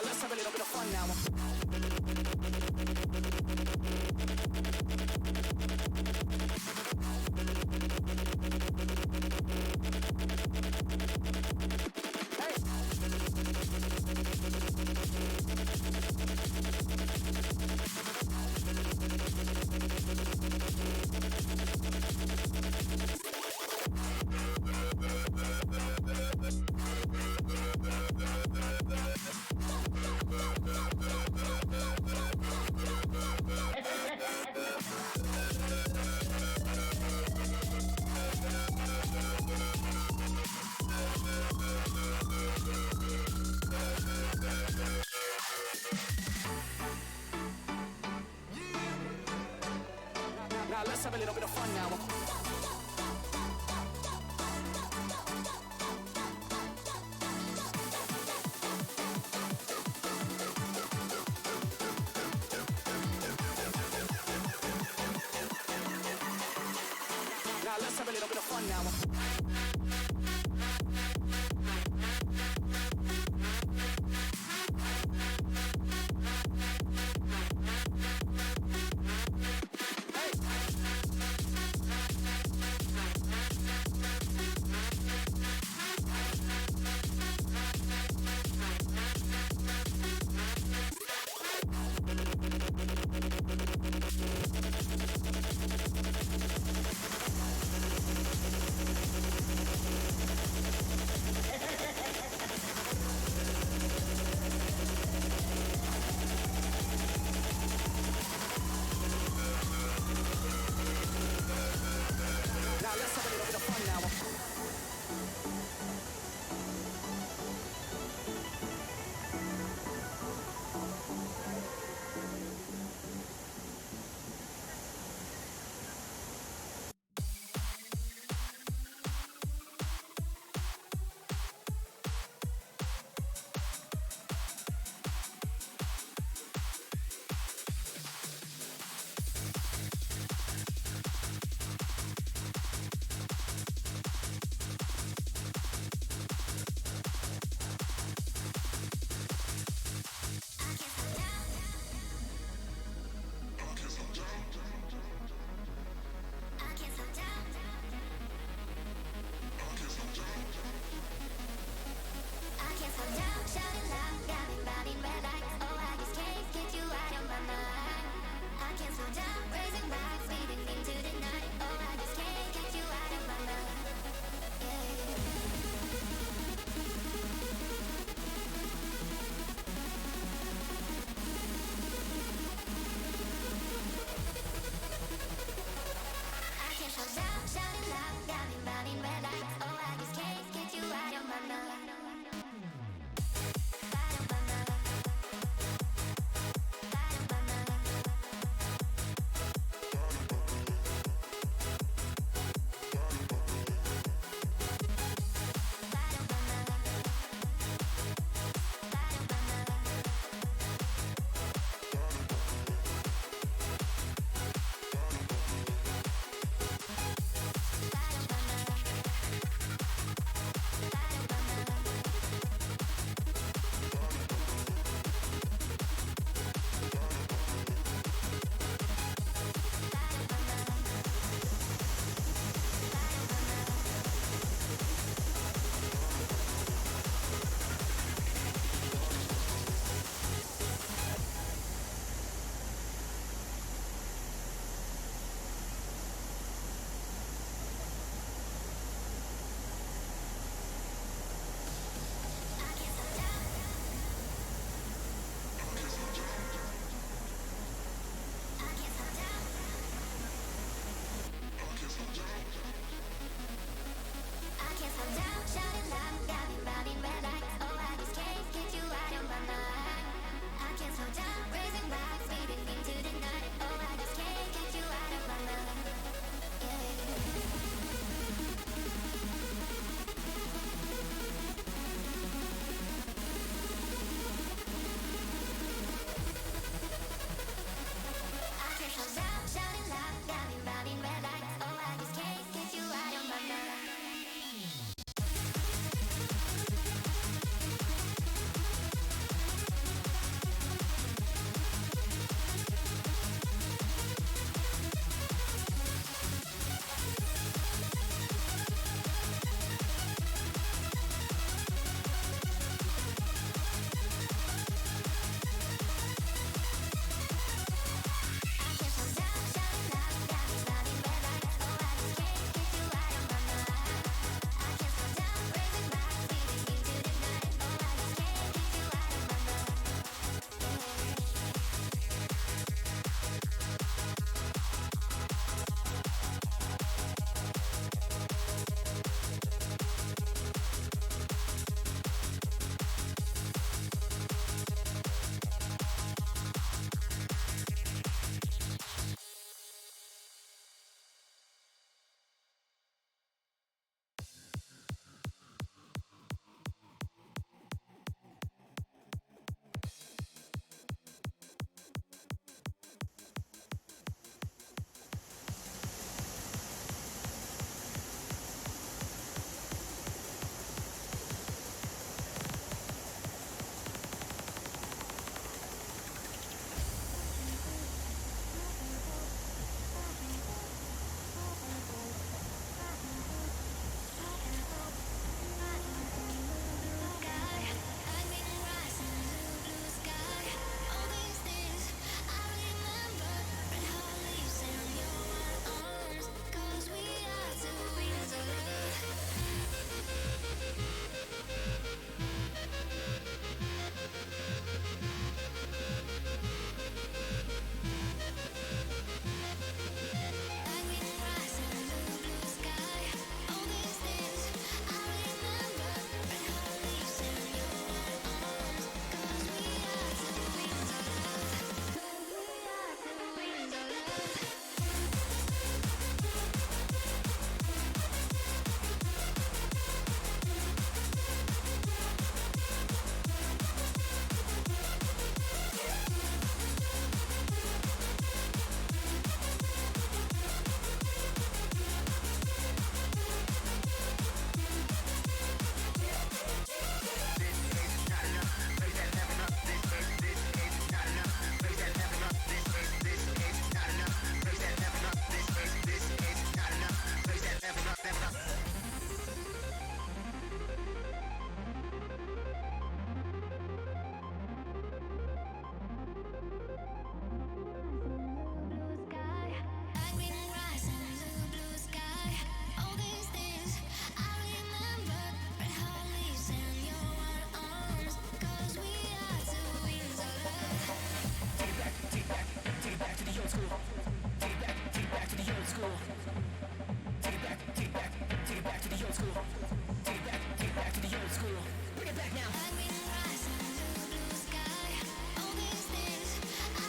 let's have a little bit of fun now. Now let's have a little bit of fun now. Now let's have a little bit of fun now.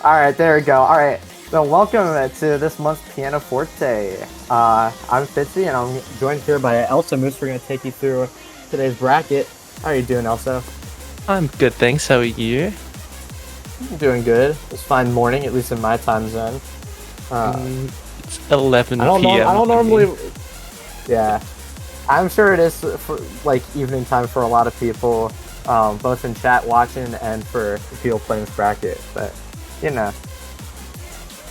All right, there we go. All right, so welcome to this month's Pianoforte. I'm Fitzy, and I'm joined here by Elsa Moose. We're going to take you through today's bracket. How are you doing, Elsa? I'm good, thanks. How are you? I'm doing good. It's fine morning, at least in my time zone. It's 11 I don't know. I p.m. don't for me. normally. Yeah, I'm sure it is for like evening time for a lot of people, both in chat watching and for people playing this bracket. But you know.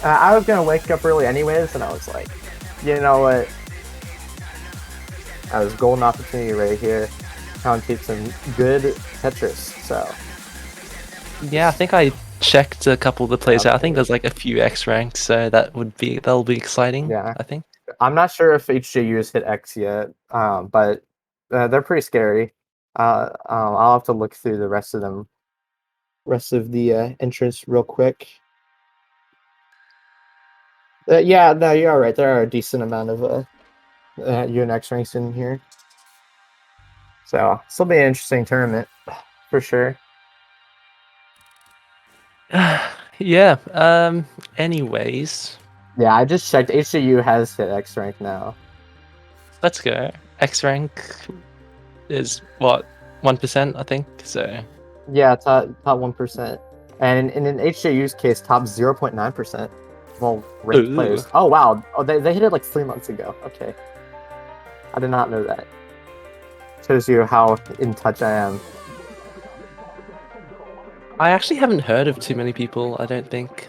I was gonna wake up early anyways, and I was like, you know what? I was golden opportunity right here. Keep some good Tetris. So Yeah, I think I checked a couple of the plays out. I think absolutely. there's like a few X ranks, so that'll be exciting, Yeah, I think. I'm not sure if HJU's hit X yet, but they're pretty scary. I'll have to look through the rest of them, rest of the entrance real quick. Yeah, no, you're all right. There are a decent amount of U and X ranks in here, so this will be an interesting tournament for sure. Yeah, anyways, Yeah, I just checked. HCU has hit X rank now. let's go. X rank is what, 1%, I think, so. Yeah, top 1%, and in HJU's case, top 0.9%. Well, ranked Ooh. players. Oh wow, they hit it like 3 months ago. Okay, I did not know that. Shows you how in touch I am. I actually haven't heard of too many people, I don't think.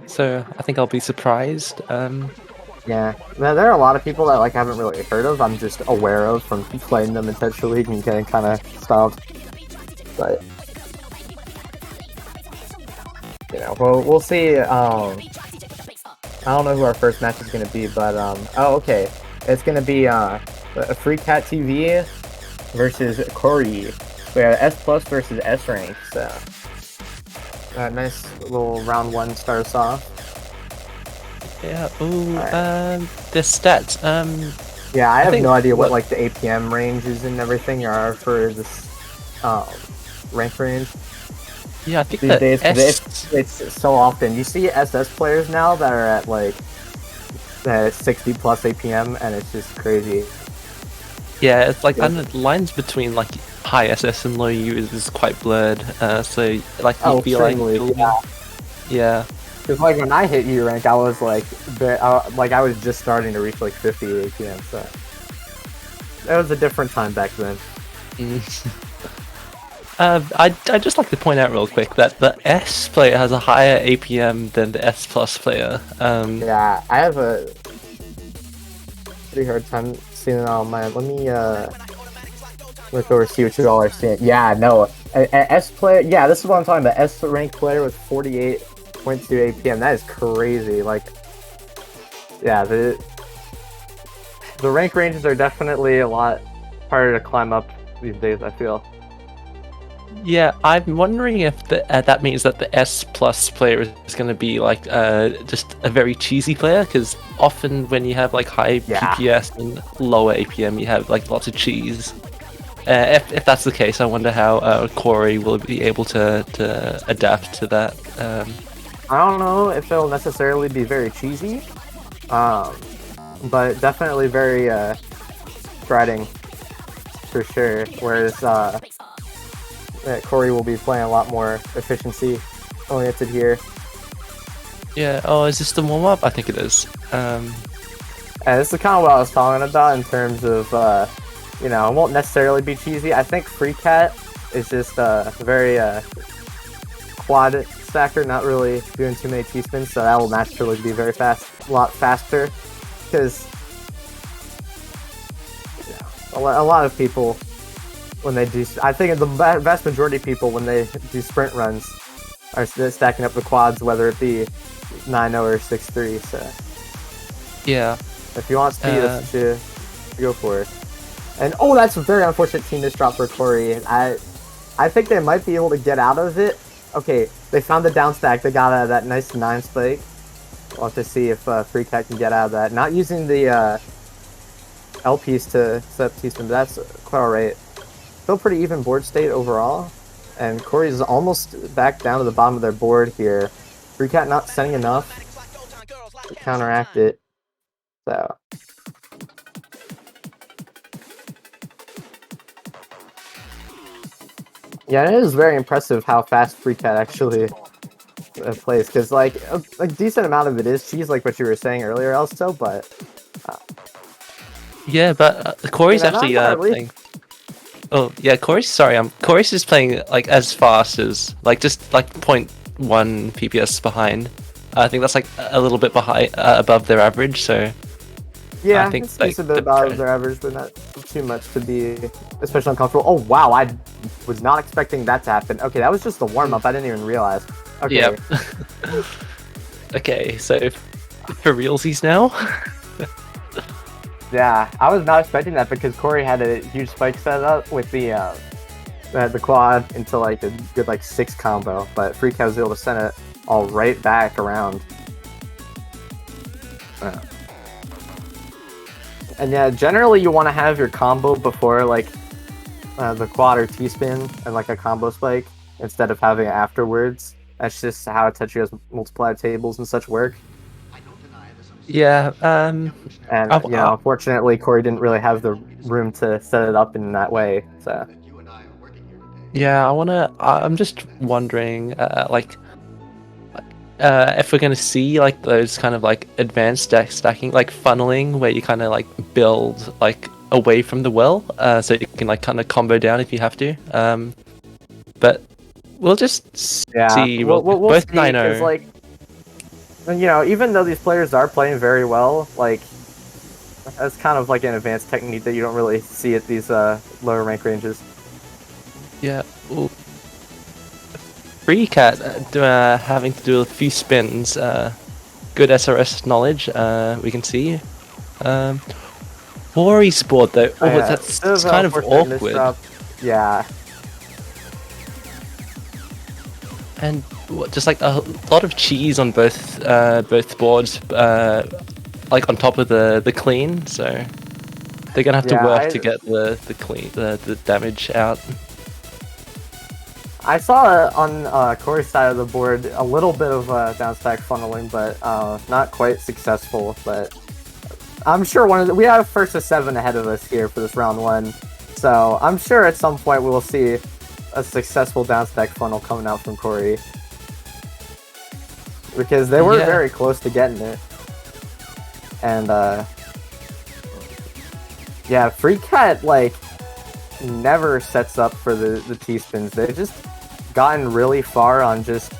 So I think I'll be surprised. Yeah, there are a lot of people that like I haven't really heard of. I'm just aware of from playing them in Tetris League and getting kind of styled. But you know, we'll see. I don't know who our first match is gonna be, but oh okay, it's gonna be a Free Cat TV versus Corey. We have S plus versus S rank. So nice little round one starts off. Yeah. Ooh. Right. The stats. Yeah, I have think no idea what what like the APM ranges and everything are for this rank range Yeah, I think these the days. S. It's so often you see SS players now that are at like 60 plus APM, and it's just crazy. Yeah, it's like Yeah. and the lines between like high SS and low U is quite blurred. So like you Oh, feel like extremely. Yeah. yeah. Because like when I hit U rank, I was like, I was just starting to reach like 50 APM. So it was a different time back then. I'd just like to point out real quick that the S player has a higher APM than the S plus player. Yeah, I have a pretty hard time seeing it on mine. Let me look over see what you all are seeing. Yeah, no, a S player. Yeah, this is what I'm talking about. S rank player with 48.2 APM. That is crazy. Like, yeah, the rank ranges are definitely a lot harder to climb up these days, I feel. Yeah, I'm wondering if that means that the S plus player is going to be like just a very cheesy player, because often when you have like high Yeah. PPS and lower APM, you have like lots of cheese. If that's the case, I wonder how Corey will be able to adapt to that. I don't know if it'll necessarily be very cheesy, but definitely very striding for sure. Whereas Corey will be playing a lot more efficiency oriented here. Yeah. Oh, is this the warm up? I think it is. And this is kind of what I was talking about in terms of, you know, it won't necessarily be cheesy. I think Free Cat is just very quad stacker, not really doing too many T-spins, so that will naturally be very fast, a lot faster, because a lot of people, when they do, I think the vast majority of people, when they do sprint runs, are stacking up the quads, whether it be 9-0 or 6-3, so Yeah. if you want speed, to go for it. And oh, that's a very unfortunate team misdrop for Corey. I think they might be able to get out of it. Okay, they found the down stack. They got out of that nice 9 spike. We'll have to see if Free Cat can get out of that. Not using the LPs to set up T-spin, but that's quite alright. Still pretty even board state overall. And Corey's almost back down to the bottom of their board here. Free Cat not setting enough to counteract it. So. Yeah, it is very impressive how fast Free Cat actually plays, because like a decent amount of it is cheese, like what you were saying earlier, also, but yeah, but Corey's actually playing. Oh yeah, Corey's just playing like as fast as like just like 0.1 PPS behind. I think that's like a little bit behind above their average. So yeah, I think it's like, a bit above their average, but not too much to be especially uncomfortable. Oh wow, I was not expecting that to happen. Okay, that was just the warm up. I didn't even realize. Okay. Yep. Okay, so for realsies now. Yeah, I was not expecting that because Corey had a huge spike set up with the quad into like a good like 6 combo, but Free Cat was able to send it all right back around. And yeah, generally you want to have your combo before like the quad or T-spin and like a combo spike instead of having it afterwards. That's just how Tetrio's multiplier tables and such work. Yeah. And you know, unfortunately, Corey didn't really have the room to set it up in that way. So. Yeah, I'm just wondering, if we're gonna see like those kind of like advanced deck stacking, like funneling, where you kind of like build like away from the well, so you can like kind of combo down if you have to. But we'll just see. We'll both see, 'cause, like, you know, even though these players are playing very well, like that's kind of like an advanced technique that you don't really see at these lower rank ranges. Yeah. Ooh. Free Cat having to do a few spins. Good SRS knowledge. We can see. Corey's board though. Oh, Yeah, that's kind of awkward. Misdrop. Yeah. And just like a lot of cheese on both boards, like on top of the clean. So they're gonna have to work to get the clean the damage out. I saw on Corey's side of the board a little bit of downstack funneling, but not quite successful. But I'm sure we have first to 7 ahead of us here for this round 1, so I'm sure at some point we will see a successful downstack funnel coming out from Corey, because they were very close to getting it. And yeah, Free Cat like never sets up for the T-spins. They've just gotten really far on just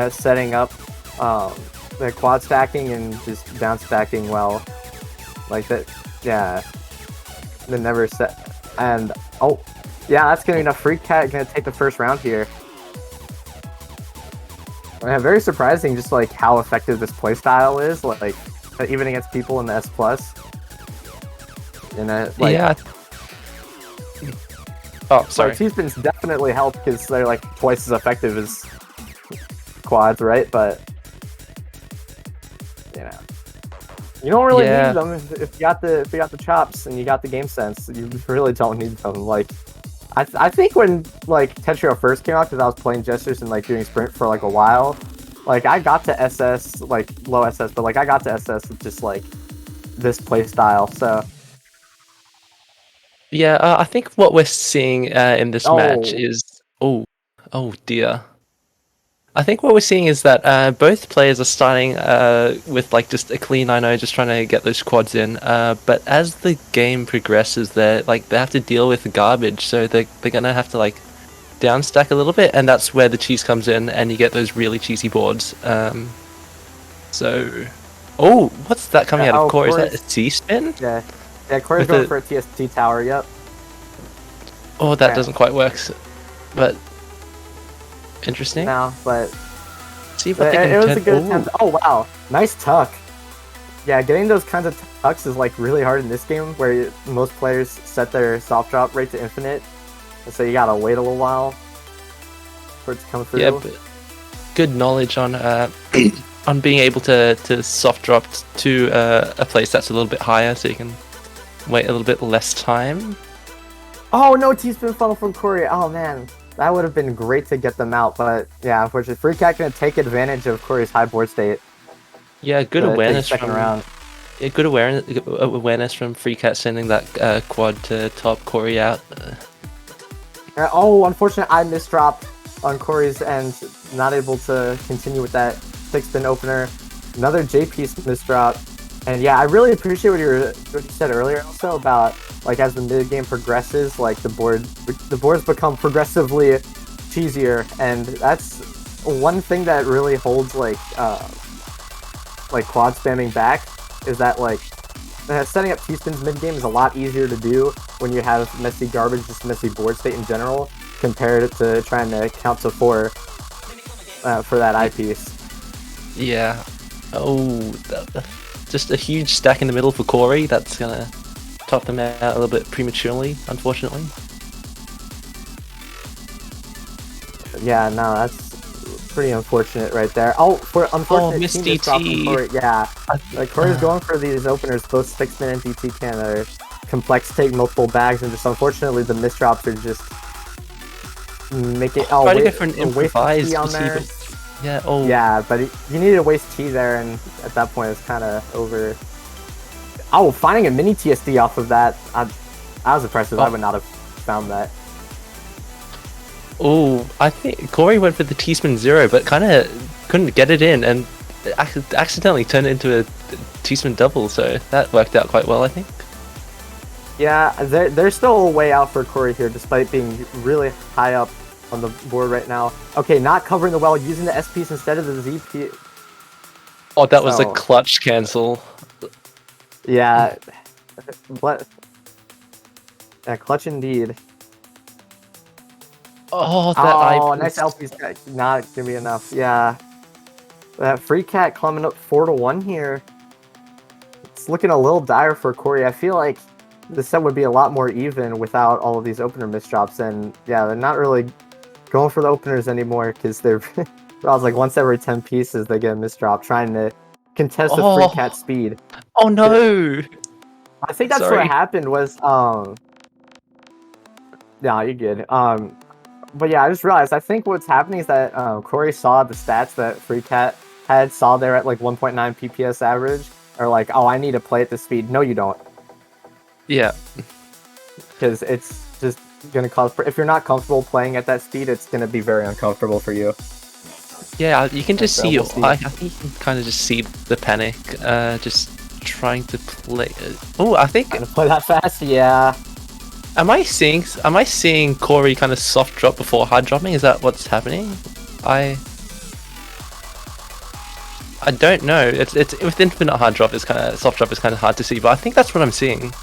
setting up the quad stacking and just down stacking well. Like that, yeah. They never set, and oh, yeah, that's gonna be enough. Free Cat gonna take the first round here. Yeah, very surprising, just like how effective this playstyle is. Like even against people in the S+. And like, yeah. Oh, sorry. Like, T-spins definitely help because they're like twice as effective as quads, right? But you know, you don't really need them if you got the chops and you got the game sense. You really don't need them. Like, I think when like Tetrio first came out, because I was playing gestures and like doing sprint for like a while, like I got to SS, like low SS, but like I got to SS with just like this play style. So. Yeah, I think what we're seeing in this match is oh dear. I think what we're seeing is that both players are starting with like just a clean 9-0, just trying to get those quads in. But as the game progresses, they have to deal with garbage, so they're gonna have to like downstack a little bit, and that's where the cheese comes in, and you get those really cheesy boards. So, what's that coming out of Corey? Is that a T-spin? Yeah. Yeah, Corey's going for a TST tower, yep. Oh, that doesn't quite work, but interesting. No, but see if it was a good attempt. Oh wow, nice tuck. Yeah, getting those kinds of tucks is like really hard in this game, where most players set their soft drop rate to infinite, and so you gotta wait a little while for it to come through. Yeah, but good knowledge on on being able to soft drop to a place that's a little bit higher, so you can wait a little bit less time. Oh no, T-spin funnel from Corey. Oh man. That would have been great to get them out, but yeah, unfortunately, FreeCat gonna take advantage of Corey's high board state. Yeah, good to take awareness second from round. yeah, good awareness from FreeCat sending that quad to top Corey out. Oh, unfortunate, I misdropped on Corey's end, not able to continue with that 6-spin opener. Another J-piece misdrop. And yeah, I really appreciate what you said earlier also about, like, as the mid game progresses, like, the boards become progressively cheesier, and that's one thing that really holds, like quad spamming back, is that, like, setting up T-spins mid-game is a lot easier to do when you have messy garbage, just messy board state in general, compared to trying to count to 4 for that eyepiece. Yeah. Oh, just a huge stack in the middle for Corey. That's gonna top them out a little bit prematurely, unfortunately. Yeah, no, that's pretty unfortunate right there. Oh, for unfortunate missed team just dropped from Corey. DT. Yeah, like Corey's going for these openers, both 6-spin and DT can are complex, take multiple bags, and just unfortunately the misdrops are just making. Oh, Try to wait, go for an improvised on there. Yeah. Oh. Yeah, but you needed to waste T there, and at that point it's kind of over. Oh, finding a mini TSD off of that, that was impressive. I would not have found that. Oh, I think Corey went for the T-spin 0, but kind of couldn't get it in, and accidentally turned it into a T-spin double, so that worked out quite well, I think. Yeah, there's still a way out for Corey here, despite being really high up on the board right now. Okay, not covering the well, using the S piece instead of the Z piece. Oh, that was a clutch cancel. Yeah, but yeah, clutch indeed. Oh, that nice LP's not gonna be enough. Yeah, that FreeCat climbing up 4-1 here. It's looking a little dire for Corey. I feel like the set would be a lot more even without all of these opener misdrops, and yeah, they're not really going for the openers anymore because they're I was like once every 10 pieces they get a misdrop trying to contest the FreeCat speed. Oh no! I think that's what happened was no, you're good. But yeah, I just realized I think what's happening is that Corey saw the stats that FreeCat saw there at like 1.9 PPS average, or like, oh, I need to play at this speed. No, you don't. Yeah. Because it's just gonna cause. If you're not comfortable playing at that speed, it's gonna be very uncomfortable for you. Yeah, you can just see. I think you can kind of just see the panic. Just trying to play. Oh, I think. Trying to play that fast, yeah. Am I seeing Corey kind of soft drop before hard dropping? Is that what's happening? I don't know. It's with infinite hard drop, it's kind of soft drop is kind of hard to see, but I think that's what I'm seeing.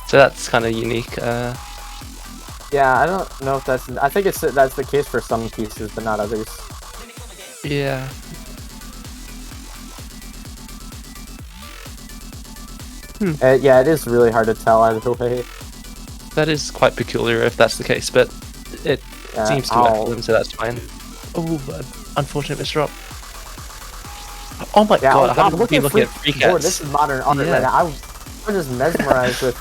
So that's kind of unique. Yeah, I don't know if that's. I think that's the case for some pieces, but not others. Yeah. Yeah, it is really hard to tell either way. That is quite peculiar if that's the case, but it seems to work for them, so that's fine. Oh, unfortunate misdrop. Oh my god, I haven't been looking at FreeCats. This is modern art right now. I was just mesmerized with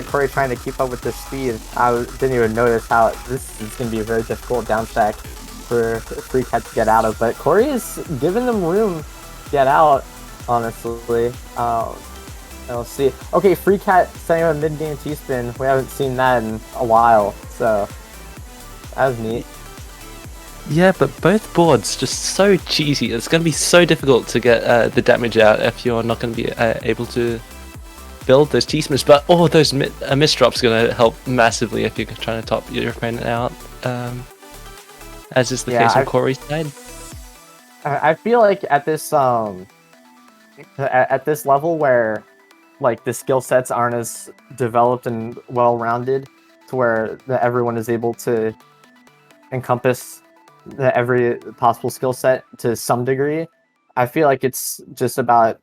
Corey trying to keep up with this speed. I didn't even notice how this is going to be a very difficult down stack for FreeCat to get out of, but Corey is giving them room to get out, honestly. We'll see. Okay, FreeCat setting up a mid-game T-spin. We haven't seen that in a while, so that was neat. Yeah, but both boards just so cheesy. It's going to be so difficult to get the damage out if you're not going to be able to build those T-spins. But those misdrops are going to help massively if you're trying to top your opponent out, as is the case on Corey's side. I feel like at this level where like the skill sets aren't as developed and well-rounded to where everyone is able to encompass every possible skill set to some degree. I feel like it's just about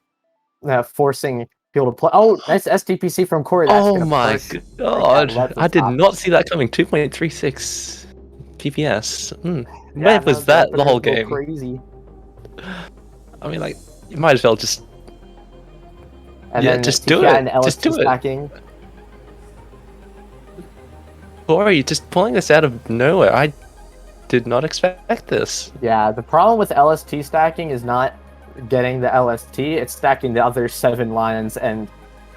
forcing people to play. Oh, nice STPC from Corey. Oh my god, I did not see that coming. 2.36 PPS. Where was that the whole game? Crazy. I mean, like, you might as well just and then just do it. Just do it. Stacking. Corey, just pulling this out of nowhere. I did not expect this. Yeah, the problem with LST stacking is not getting the LST, it's stacking the other 7 lions, and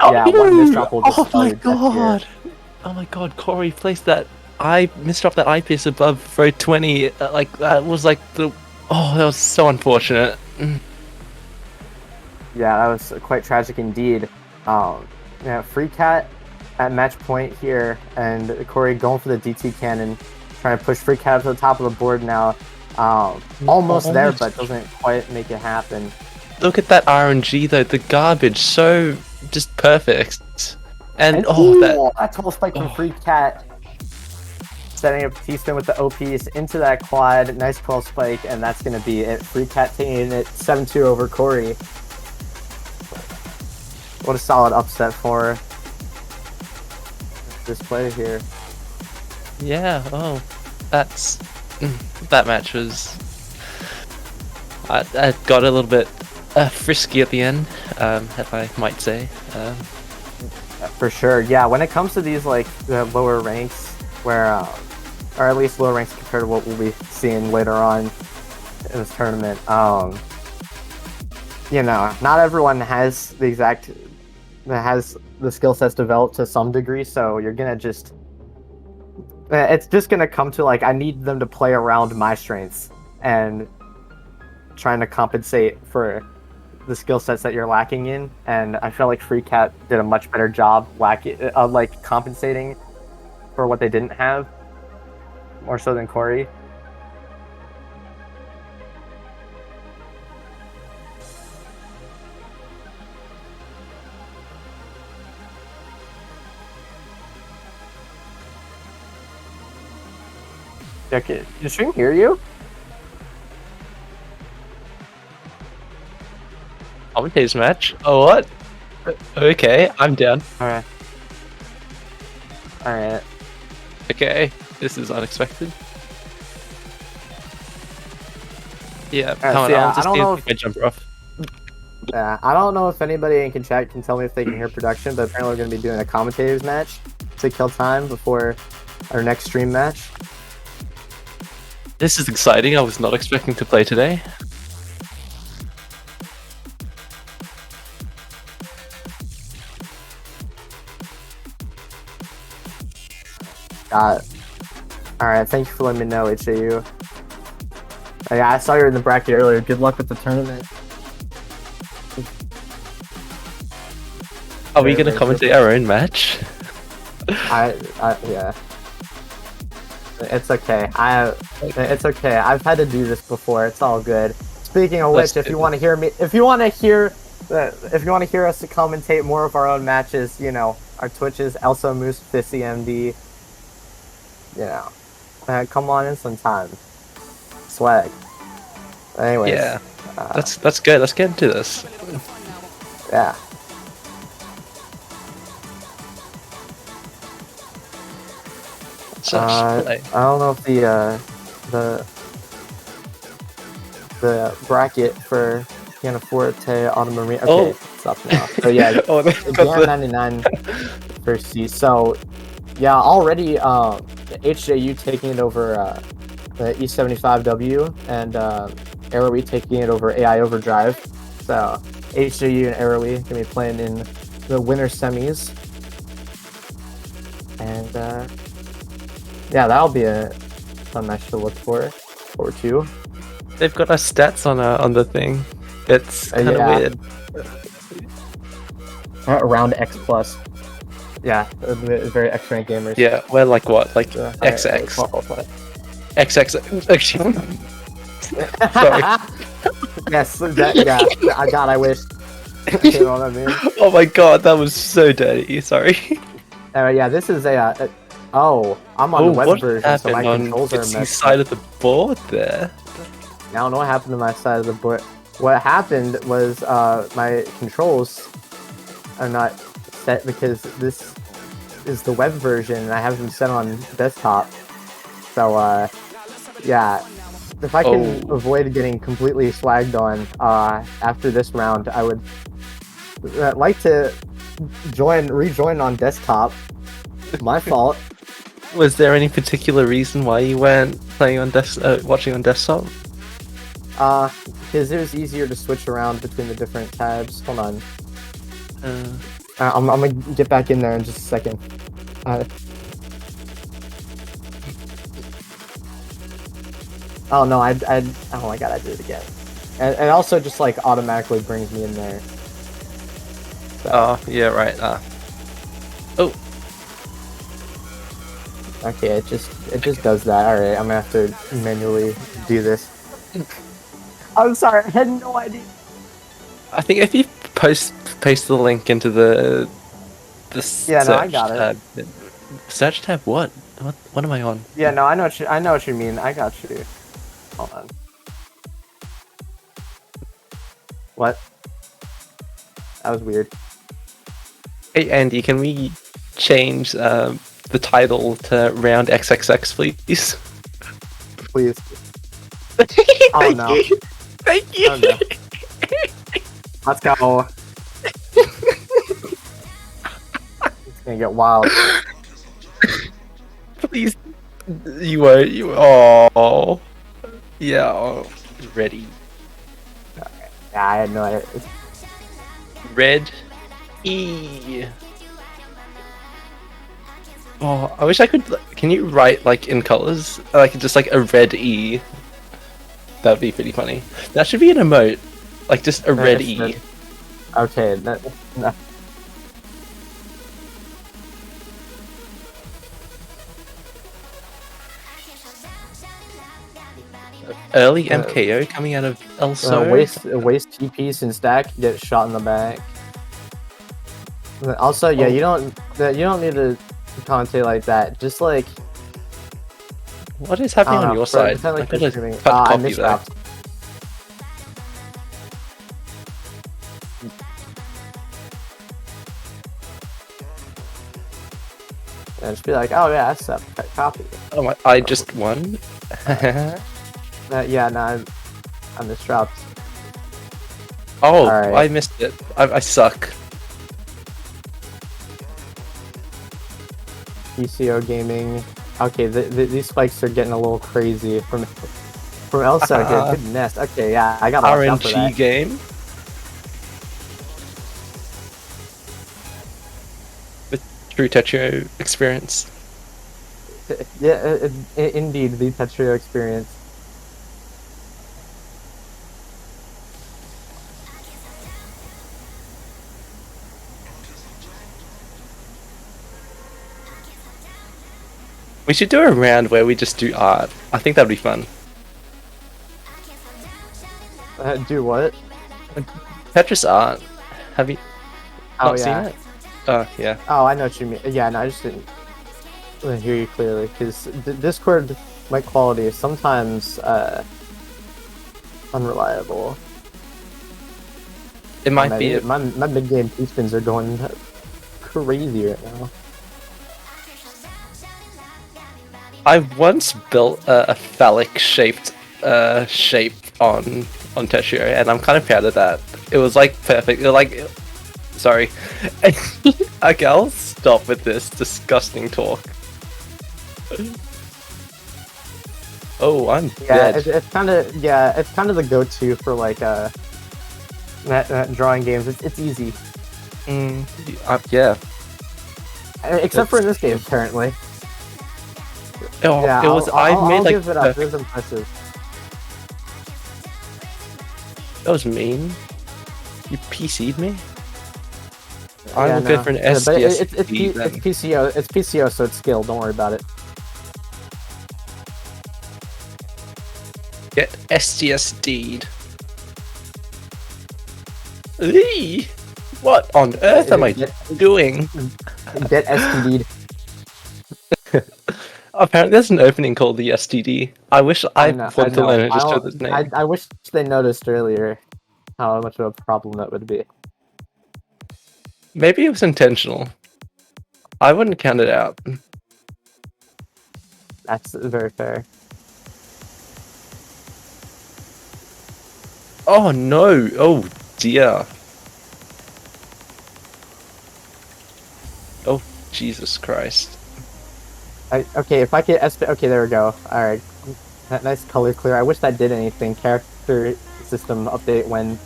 yeah, one misdrop will just spell your death here. Oh my god, Corey placed that misdrop that eyepiece above row 20. Like, that was like the. Oh, that was so unfortunate. Yeah, that was quite tragic indeed. Yeah, Free Cat at match point here, and Corey going for the DT cannon, trying to push Free Cat up to the top of the board now. Almost there, but doesn't quite make it happen. Look at that RNG though, the garbage, so just perfect. And that 12 spike from Free Cat, setting up T-spin with the OPs into that quad. Nice 12 spike, and that's gonna be it. Free Cat taking it 7-2 over Corey. What a solid upset for this player here. Yeah, that's that match was. I got a little bit frisky at the end, if I might say. For sure, yeah. When it comes to these like the lower ranks, where, or at least lower ranks compared to what we'll be seeing later on in this tournament, you know, not everyone has the skill sets developed to some degree, so you're gonna just. It's just gonna come to like I need them to play around my strengths and trying to compensate for the skill sets that you're lacking in, and I feel like Free Cat did a much better job like compensating for what they didn't have, more so than Corey. Okay, did stream hear you? Commentator's match? Oh, what? Okay, I'm down. Alright. Alright. Okay, this is unexpected. Yeah, I don't know if I jump off. Yeah, I don't know if anybody in chat can tell me if they can hear production, but apparently we're going to be doing a commentators match to kill time before our next stream match. This is exciting. I was not expecting to play today. Got it. Alright, thank you for letting me know, HAU. Yeah, I saw you were in the bracket earlier. Good luck with the tournament. Are we gonna commentate our own match? Yeah. It's okay. It's okay. I've had to do this before. It's all good. Speaking of which, if you want to hear us to commentate more of our own matches, you know, our Twitches, Elsa Moose, Fissy MD, you know, come on in sometime. Swag. Anyways. Yeah. That's good. Let's get into this. Yeah. I don't know if the bracket for Pianoforte Automarine. Okay, stop now. So yeah, Garen 99 for C. So yeah, already HJU taking it over the E75W and AROE taking it over AI Overdrive. So HJU and AROE gonna be playing in the winter semis, and yeah, that'll be a fun match to look forward to. They've got our stats on the thing. It's kind of weird. Around X plus. Yeah, very X rank gamers. Yeah, we're like what? Like XX. XX. Actually. Sorry. Yes, yeah. God, I wish. You know what I mean? Oh my god, that was so dirty. Sorry. Yeah, this is I'm on the web version, so my controls are messed up. Side of the board there. I don't know what happened to my side of the board. What happened was my controls are not set because this is the web version and I have them set on desktop. So yeah, if I can avoid getting completely swagged on after this round, I would like to rejoin on desktop. My fault. Was there any particular reason why you weren't playing on watching on desktop? Because it was easier to switch around between the different tabs. Hold on. Uh, I'm gonna get back in there in just a second. Oh no, oh my god, I did it again. And also just like automatically brings me in there. So. Oh, yeah, right. Oh. Okay, it just does that. Alright, I'm gonna have to manually do this. I'm sorry, I had no idea. I think if you paste the link into the Yeah, search no, I got it. tab. Search tab, what? What am I on? Yeah, no, I know what you mean. I got you. Hold on. What? That was weird. Hey Andy, can we change the title to Round XXX, please? Please. Oh Thank no. you. Thank you. Oh, no. Let's go. It's gonna get wild. Please. You won't. Oh. Yeah. Oh. Ready. Yeah, I had no idea. Red E. Oh, I wish I could. Can you write like in colors, like just like a red E? That'd be pretty funny. That should be an emote, like just a red E. Okay, no. Early MKO coming out of Elso. Waste TP and stack, get shot in the back. Also, yeah, you don't need to commentate like that. Just like. What is happening on your side? I gotta cut copy that. And just be like, oh yeah, that's a copy. Oh my! I just won. Yeah, no, I'm disrupted. Oh, right. I missed it. I suck. PCO gaming. Okay, these spikes are getting a little crazy from Elsa. Good nest. Okay, yeah, I got all for that. RNG game. With true Tetrio experience. Yeah, indeed, the Tetrio experience. We should do a round where we just do art. I think that'd be fun. Do what? Tetris art. Have you not seen yeah. it? Oh, yeah. Oh, I know what you mean. Yeah, no, I just didn't hear you clearly, because Discord mic quality is sometimes unreliable. It might be. My mid-game P-spins are going crazy right now. I once built a phallic-shaped shape on Tetrio, and I'm kind of proud of that. It was like perfect. Like, sorry. Okay, I'll stop with this disgusting talk. Oh, I'm dead. It's kind of the go-to for like drawing games. It's easy. Yeah. Except for in this game, apparently. Oh, yeah, it was. I'll give it up. It was impressive. That was mean. You PC'd me. I'm good for an SDS. It's PCO. It's PCO, so it's skill. Don't worry about it. Get SDSD'd. Eee! What on earth am I doing? Get STD'd. Apparently there's an opening called the STD. I wish I wanted to learn it just for this name. I wish they noticed earlier how much of a problem that would be. Maybe it was intentional. I wouldn't count it out. That's very fair. Oh no! Oh dear. Oh Jesus Christ. Okay, if I could okay, there we go. Alright. That nice color clear. I wish that did anything. Character system update when...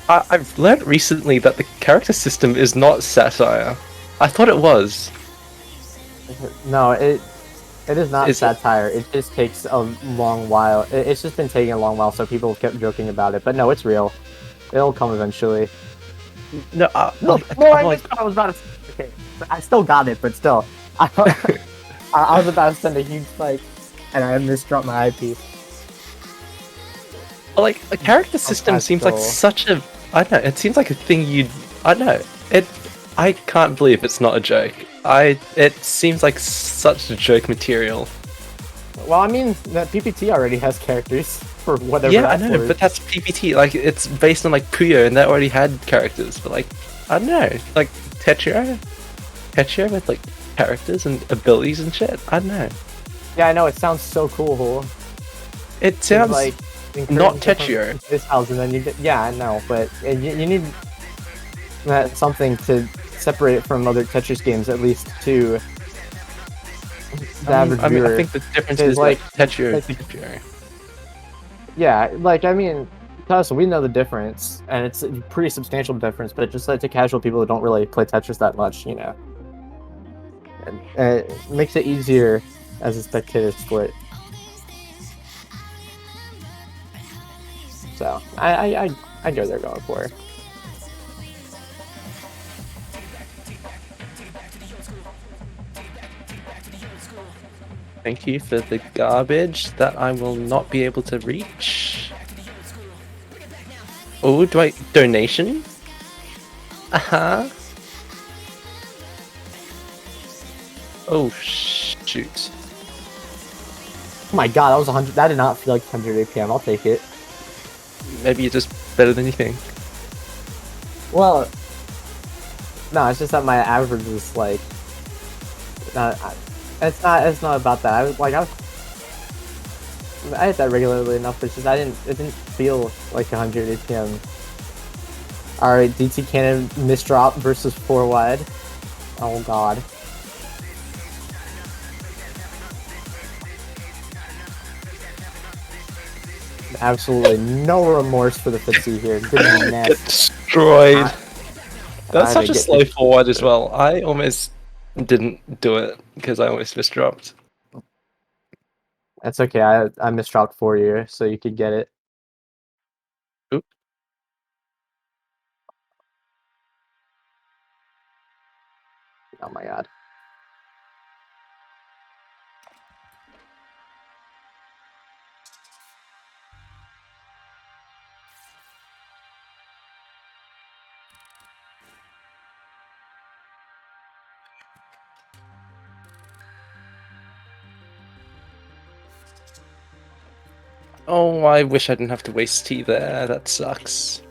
I've learned recently that the character system is not satire. I thought it was. No, it is not Is it? satire. It just takes a long while. It's just been taking a long while, so people kept joking about it. But no, it's real. It'll come eventually. No, No, I was about to... Okay, I still got it, but still. I was about to send a huge spike, and I misdropped my eyepiece. like a character system seems like such a... I don't know, it seems like a thing you'd... I don't know. I can't believe it's not a joke. It seems like such a joke material. Well, I mean, that PPT already has characters for whatever. Yeah, I know, but that's PPT. Like, it's based on like Puyo, and that already had characters. But like, I don't know, like Tetsuo with like characters and abilities and shit. I don't know. Yeah, I know. It sounds so cool. It sounds like not Tetsuo. This house, and then you get, yeah, I know, but you need something to separate it from other Tetris games, at least to the average viewer. I think the difference is like Tetsuo. Yeah, like I mean, us, we know the difference, and it's a pretty substantial difference. But just like to casual people who don't really play Tetris that much, you know, it makes it easier as a spectator split. So I go there going for it. Thank you for the garbage that I will not be able to reach. Oh, do I... donation? Uh-huh. Oh, shoot. Oh my god, that was 100. That did not feel like 100 APM. I'll take it. Maybe you're just better than you think. Well, no, it's just that my average is like... It's not about that. I hit that regularly enough, but it's just it didn't feel like 100 APM. Alright, DT Cannon misdrop versus 4 wide. Oh god. Absolutely no remorse for the Fitzy here. Goodness. Get destroyed. That's such a slow forward as well. I almost didn't do it because I almost misdropped. That's okay. I misdropped for you, so you could get it. Oop. Oh my god. Oh, I wish I didn't have to waste tea there. That sucks.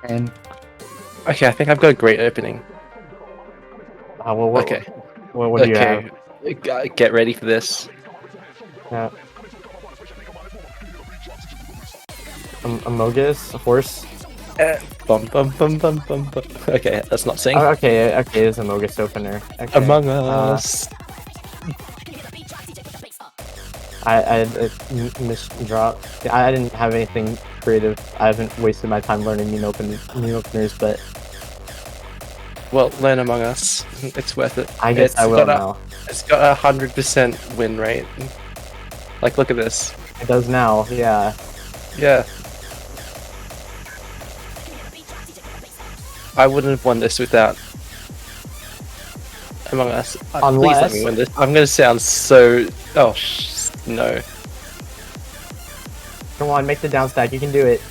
And okay, I think I've got a great opening. well, okay. What do you have? Get ready for this. Yeah. Amogus, a horse. Bum bum bum bum bum bum. Okay, let's not sing. Oh, okay, it's Amogus opener. Okay. Among Us. I misdropped. I didn't have anything creative. I haven't wasted my time learning new openers, but well, learn Among Us. It's worth it. I guess I will now. It's got 100% win rate. Like, look at this. It does now. Yeah. Yeah. I wouldn't have won this without Among Us. Please let me win this. I'm gonna sound so... Oh, no. Come on, make the down stack. You can do it.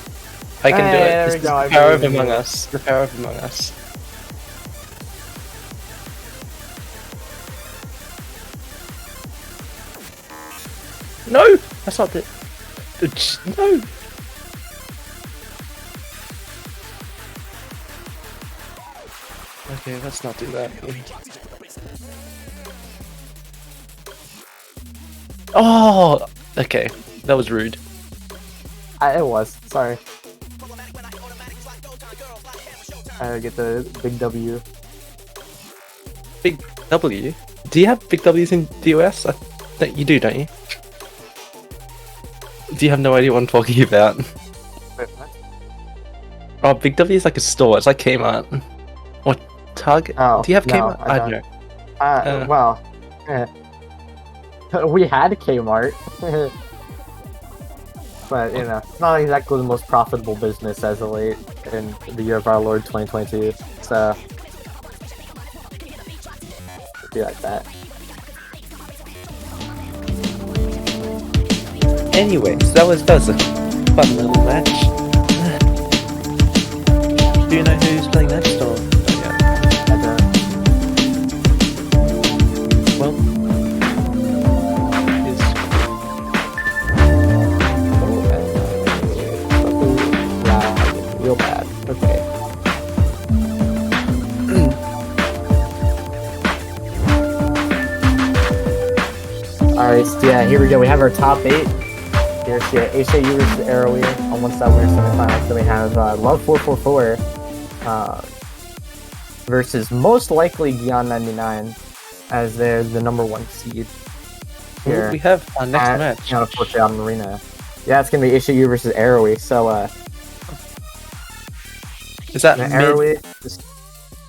I can do it. There This we is go. the power of Among Us. The power of Among Us. No! That's not the... No! Okay, let's not do that. Oh, okay. That was rude. It was. Sorry. I get the big W. Big W? Do you have big W's in DOS? You do, don't you? Do you have no idea what I'm talking about? Wait, what? Oh, Big W is like a store. It's like Kmart. Or Target. Oh, Do you have no, Kmart? I don't know. Well, we had Kmart, but you know, it's not exactly the most profitable business as of late in the year of our Lord 2022. So, be like that. Anyways, that was a fun little match. Do you know who's playing next, or? Oh, yeah. I don't. Well, Yeah, real bad. Okay. Alright, so yeah, here we go. We have our top 8. Here's HAU versus Arrowweir on one side, winner semifinals. Then we have Love 444 versus most likely Gion 99 as they're the #1 seed. Here we have our next match. Pianoforte on Marina. Yeah, it's gonna be HAU versus Arrowweir. So is that Arrowweir just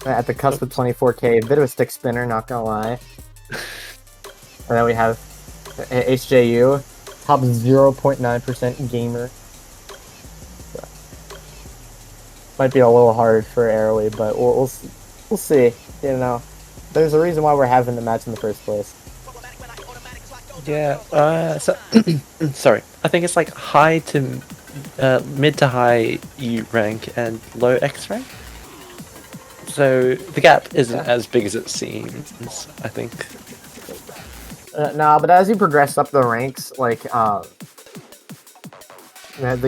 at the cusp of 24K? A bit of a stick spinner, not gonna lie. And then we have HJU, top 0.9% gamer. So, might be a little hard for Arrowweir, but we'll see. You know, there's a reason why we're having the match in the first place. Yeah. So sorry. I think it's like high to mid to high E rank and low X rank. So the gap isn't as big as it seems. I think. No, but as you progress up the ranks, like the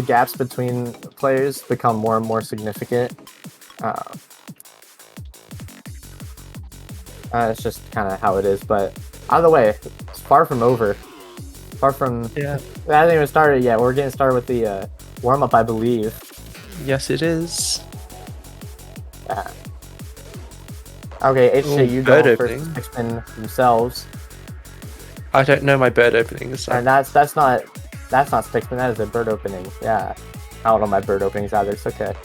gaps between players become more and more significant. It's just kind of how it is. But either way, it's far from over. Far from. Yeah. It hasn't even started yet. We're getting started with the warm up, I believe. Yes, it is. Yeah. Okay, HJU bird go opening. first spin themselves. I don't know my bird openings. So. And that's not stick spin, that is a bird opening. Yeah. I don't know my bird openings either, it's okay.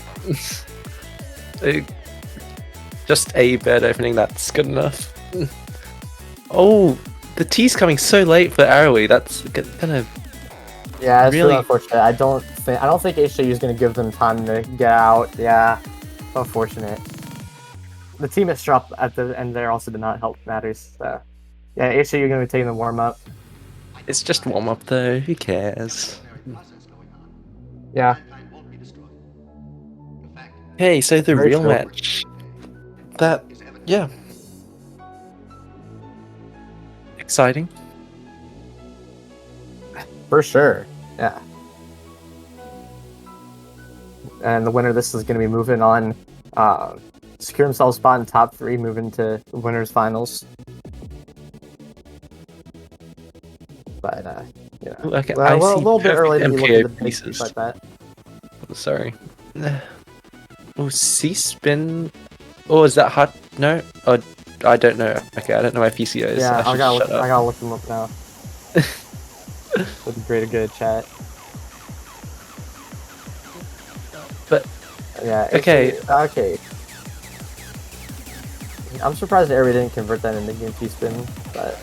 Just a bird opening, that's good enough. Oh, the T's coming so late for Arrowweir. That's gonna. Yeah, it's really really unfortunate. I don't think HJU is gonna give them time to get out. Yeah. Unfortunate. The team drop at the end there also did not help matters. So yeah, HJU gonna be taking the warm up. It's just warm up though. Who cares? Yeah. Hey, so the Very real true. match. That, yeah. Exciting. For sure. Yeah. And the winner of this is going to be moving on, secure themselves a spot in top 3, moving to the winners finals. But you know, Okay, a little bit early to be looking MKO at the big pieces. piece like that. Sorry. Oh, C-spin. Oh, is that hot? No? Oh, I don't know. Okay, I don't know my PCOs. Yeah, I I gotta look them up now. Would be great to get a chat. But Yeah. okay. Okay. I'm surprised Airy didn't convert that into game T-spin, but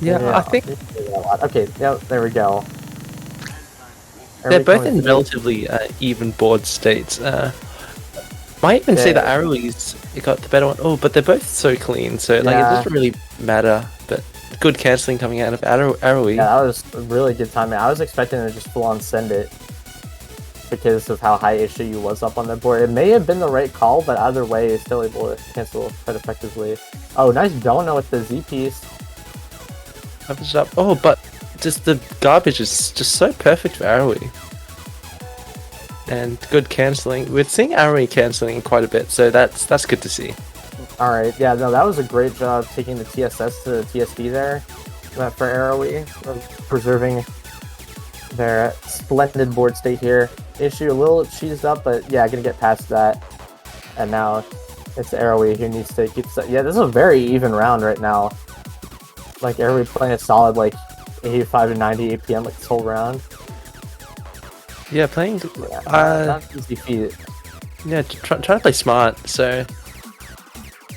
Yeah, I think okay. Yep, there we go. they're both in relatively even board states. Might even say that Arrowweir's got the better one. Oh, but they're both so clean, so like it doesn't really matter. But good cancelling coming out of Arrowweir. Yeah, that was a really good timing. I was expecting to just full on send it because of how high HJU was up on the board. It may have been the right call, but either way, it's still able to cancel quite effectively. Oh, nice donut with the Z piece. Up. Oh, but just the garbage is just so perfect for Arrowweir. And good cancelling. We're seeing Arrowweir cancelling quite a bit, so that's good to see. Alright, yeah, no, that was a great job taking the TSS to the TSD there for AROE, preserving their splendid board state here. Issue a little cheesed up, but yeah, gonna get past that. And now it's AROE who needs to keep... Yeah, this is a very even round right now. Like, AROE playing a solid, like, 85 to 90 APM, like, this whole round. Yeah, playing... Yeah, not easy feat. Yeah, trying to play smart, so...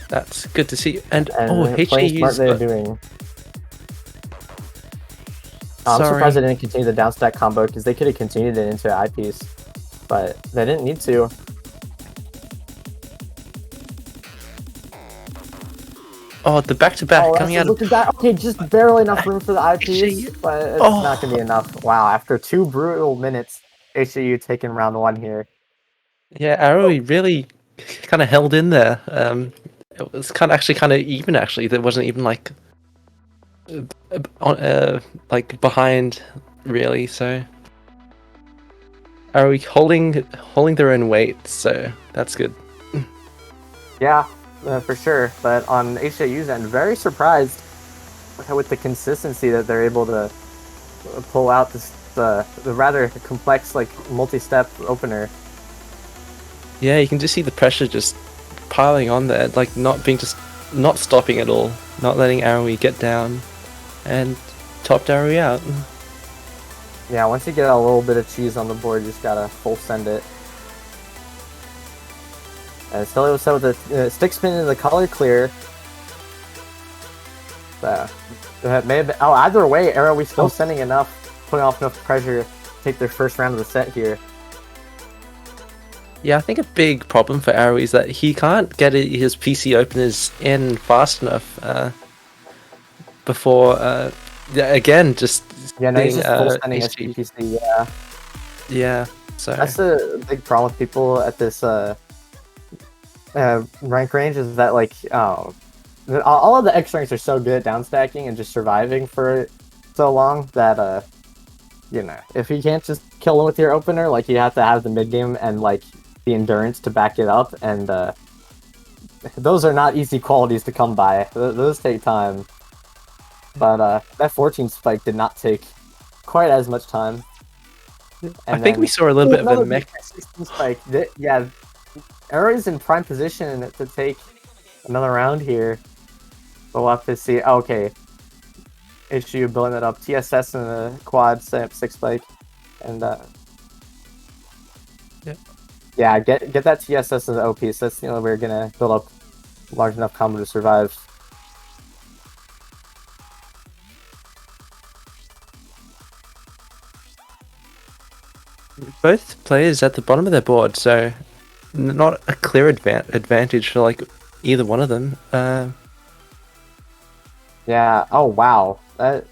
That's good to see. And oh, playing smart they're doing. I'm surprised they didn't continue the downstack combo, because they could have continued it into eyepiece. But they didn't need to. Oh, the back-to-back coming out of... Look at that. Okay, just barely enough room for the eyepiece, but it's not going to be enough. Wow, after 2 brutal minutes, HAU taking round 1 here. Yeah, AROE really kind of held in there. It was kind of even, actually. There wasn't even, like... like, behind, really, so... AROE holding their own weight, so that's good. Yeah. For sure, but on HAU's end, very surprised with the consistency that they're able to pull out this the rather complex, like, multi-step opener. Yeah, you can just see the pressure just piling on there, like not stopping at all, not letting AROE get down, and topped AROE out. Yeah, once you get a little bit of cheese on the board, you just gotta full send it. And still able to set with the stick spin into the color clear. May have been, either way, AROE still sending enough, putting off enough pressure to take their first round of the set here. Yeah, I think a big problem for AROE is that he can't get his PC openers in fast enough before, again, just... Yeah, no, he's just full sending his PC, yeah. Yeah, so... That's the big problem with people at this... rank range is that, like, all of the X ranks are so good at downstacking and just surviving for so long that, you know, if you can't just kill them with your opener, like, you have to have the mid game and, like, the endurance to back it up, and those are not easy qualities to come by. Those take time. But that 14 spike did not take quite as much time. And I think we saw a little bit of a mech 16 spike. Yeah. AROE's in prime position to take another round here. But we'll have to see. Oh, okay. HAU building that up. TSS in the quad, setting up 6 spike. And, yeah, get that TSS in the OP. So that's the only way we're going to build up large enough combo to survive. Both players at the bottom of their board, so... Not a clear advantage for, like, either one of them. Yeah. Oh wow. I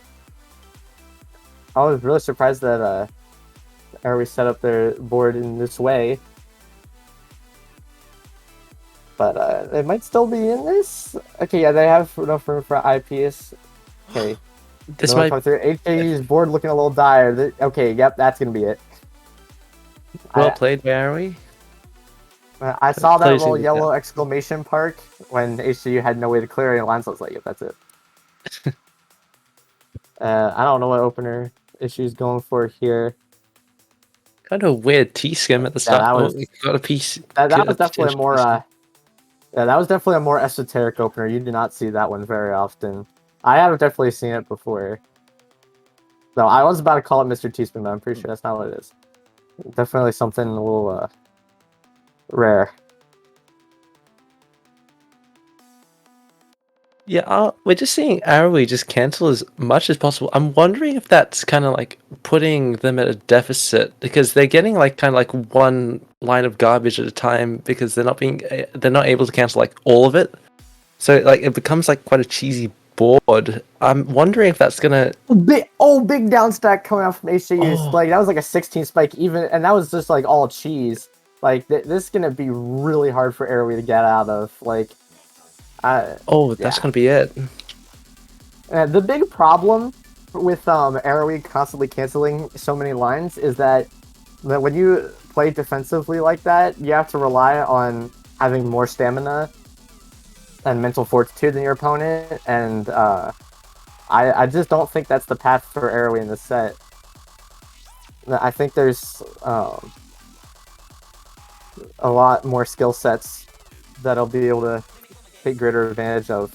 was really surprised that AROE set up their board in this way. But they might still be in this. Okay. Yeah, they have enough room for IPS. Okay. This might. HAU's board looking a little dire. Okay. Yep. That's gonna be it. Well played, AROE. I saw that little yellow exclamation mark when HAU had no way to clear any lines. I was like, yep, that's it. I don't know what opener issue's going for here. Kind of a weird T-skim at the start. That was, got a piece. That was definitely a more yeah, that was definitely a more esoteric opener. You do not see that one very often. I have definitely seen it before. So I was about to call it Mr. T-spin, but I'm pretty sure that's not what it is. Definitely something a little rare. Yeah, we're just seeing AROE just cancel as much as possible. I'm wondering if that's kind of like putting them at a deficit because they're getting like kind of like one line of garbage at a time because they're not able to cancel like all of it. So like it becomes like quite a cheesy board. I'm wondering if that's gonna big downstack coming out from HAU. Like that was like a 16 spike even, and that was just like all cheese. Like this is gonna be really hard for AROE to get out of. Like. That's gonna be it. The big problem with AROE constantly canceling so many lines is that when you play defensively like that, you have to rely on having more stamina and mental fortitude than your opponent, and I just don't think that's the path for Arrowy in this set. I think there's a lot more skill sets that'll be able to take greater advantage of.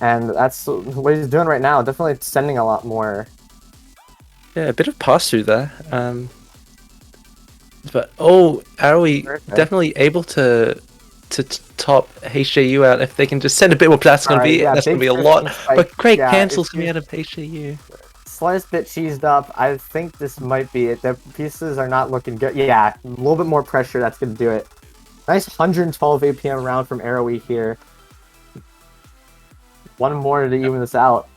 And that's what he's doing right now. Definitely sending a lot more. Yeah, a bit of pass through there. But Arrowy definitely able to top HJU out if they can just send a bit more. That's gonna be a lot. But great cancels coming out of HJU. Slightest bit cheesed up. I think this might be it. The pieces are not looking good. Yeah, a little bit more pressure. That's gonna do it. Nice 112 APM round from Arrowy here. One more to even this out.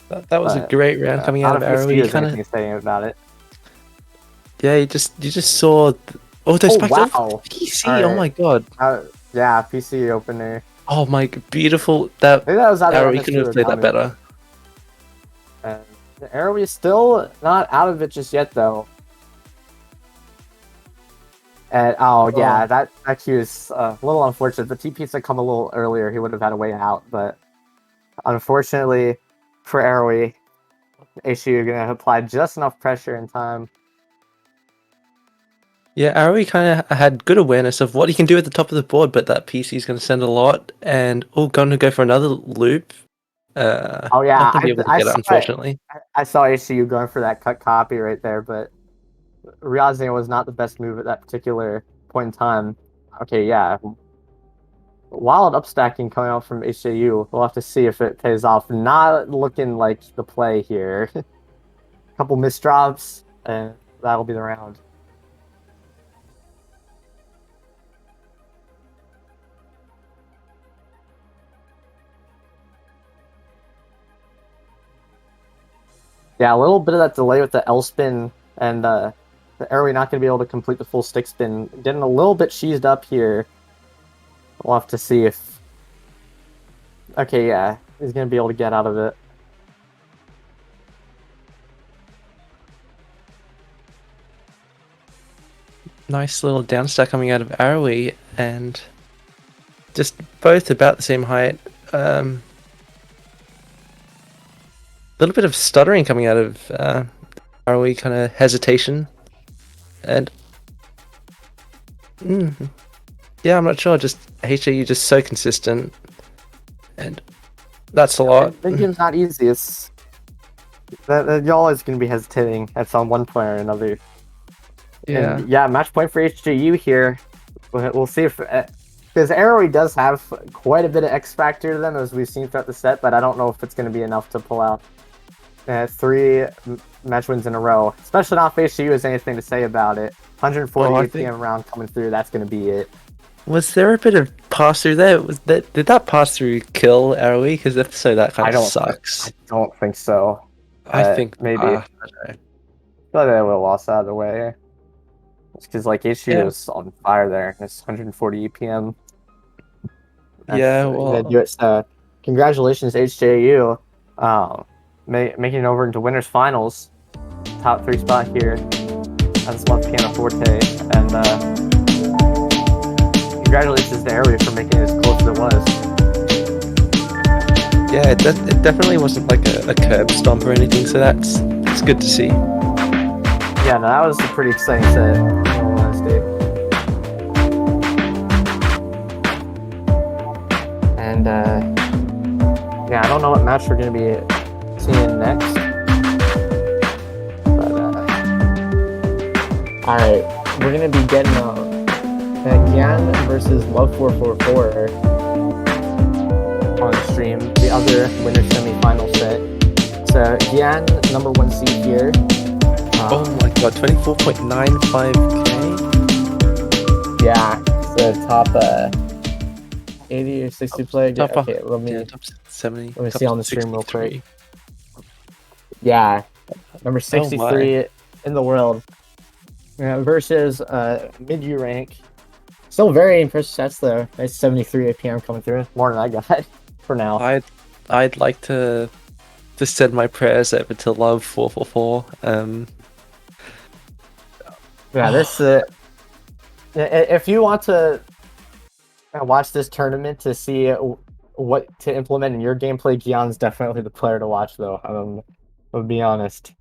That was a great round coming out of Arrowy. Anything saying about it. Yeah, you just saw. Those spikes. Wow. PC. Right. Oh my god. Yeah, PC opener. Oh my, beautiful. That was Arrowy couldn't have played that better. Arrowy is still not out of it just yet, though. And that Q is a little unfortunate. The TPs had come a little earlier. He would have had a way out, but unfortunately for Arrowy, HJU are gonna apply just enough pressure in time. Yeah, Arrowy kind of had good awareness of what he can do at the top of the board, but that PC is going to send a lot, and going to go for another loop. Not going to be able to get it, unfortunately. I saw HJU going for that cut copy right there, but realizing it was not the best move at that particular point in time. Okay, yeah. Wild upstacking coming out from HJU. We'll have to see if it pays off. Not looking like the play here. Couple misdrops, and that'll be the round. Yeah, a little bit of that delay with the L spin and the Arrowy not going to be able to complete the full stick spin. Getting a little bit cheesed up here. We'll have to see if... Okay, yeah, he's going to be able to get out of it. Nice little downstack coming out of Arrowy, and just both about the same height. Little bit of stuttering coming out of Arrowy, kind of hesitation, and yeah, I'm not sure. Just HJU just so consistent, and that's a lot. The game's not easy. It's you're always going to be hesitating at some one point or another. Yeah, and yeah. Match point for HJU here. We'll see if because Arrowy does have quite a bit of X factor to them as we've seen throughout the set, but I don't know if it's going to be enough to pull out 3 match wins in a row. Especially not if HJU has anything to say about it. 140 APM round coming through. That's going to be it. Was there a bit of pass through there? Did that pass through kill Arrowy? Because if so, that kind of sucks. I don't think so. I think maybe. I thought they would have lost out of the way. It's because like HJU is on fire there. It's 140 EPM. Congratulations, HJU. Making it over into winners finals. Top 3 spot here. That's left Pianoforte. And congratulations to Arrowy for making it as close as it was. Yeah, it definitely wasn't like a curb stomp or anything, so that's good to see. Yeah, no, that was a pretty exciting set, in all honesty. And yeah, I don't know what match we're gonna be seeing next. But alright, we're gonna be getting Gian versus Love444 on stream, the other winner semi-final set. So Gian, number 1 seed here. Oh my god, 24.95k? Yeah, the top 80 or 60 player. Okay, let me top 70. Let me see on the stream real quick. Yeah, number 63 in the world. Versus mid-U rank. Still very impressive sets though. Nice 73 APM coming through. More than I got for now. I'd like to send my prayers over to Love444. Yeah, this if you want to I watch this tournament to see what to implement in your gameplay. Gion's definitely the player to watch, though. I'll be honest.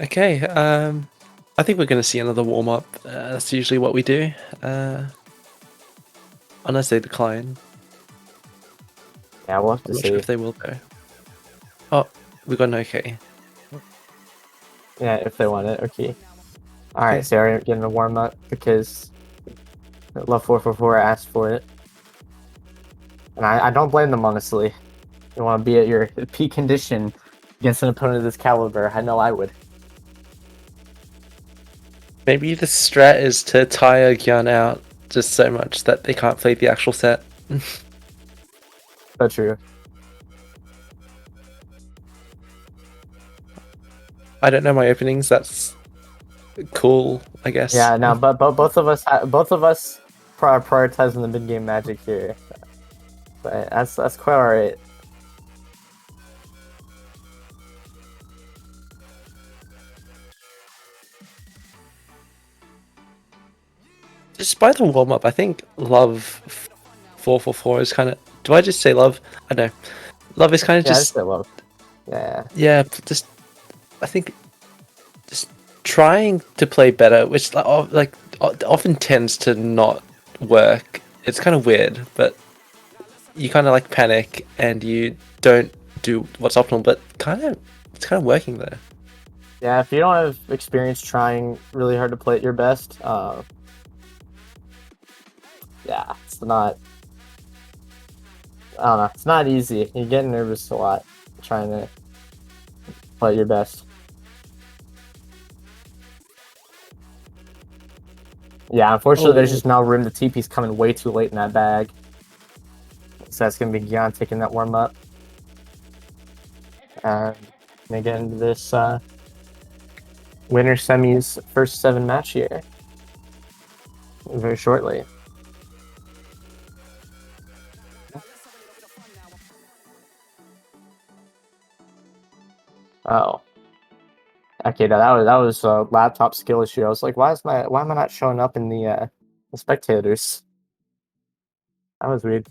Okay, I think we're going to see another warm-up. That's usually what we do. Unless they decline. Yeah, we'll have to I'm not see. sure if they will, though. Oh, we got an okay. Yeah, if they want it, okay. Alright, Okay. so we're getting a warm up because Love 444 asked for it. And I don't blame them, honestly. You want to be at your peak condition against an opponent of this caliber. I know I would. Maybe the strat is to tire Gian out just so much that they can't play the actual set. So true. I don't know my openings. That's cool, I guess. Yeah, no, but both of us prioritizing the mid game magic here. But that's quite alright. Just by the warm up, I think Love 444 is kind of. Do I just say Love? I don't know. Love is kind of Yeah, just. I love. Yeah. Yeah, just. I think. Just trying to play better, which often tends to not work. It's kind of weird, but you kind of like panic and you don't do what's optimal, but it's kind of working there. Yeah, if you don't have experience trying really hard to play at your best, yeah, it's not. I don't know. It's not easy. You're getting nervous a lot trying to play at your best. Yeah, unfortunately, there's just no room. The TP's coming way too late in that bag. So that's going to be Gian taking that warm up. And gonna get into this winner semis first 7 match here very shortly. Oh. Okay, that was a laptop skill issue. I was like, why am I not showing up in the spectators? That was weird.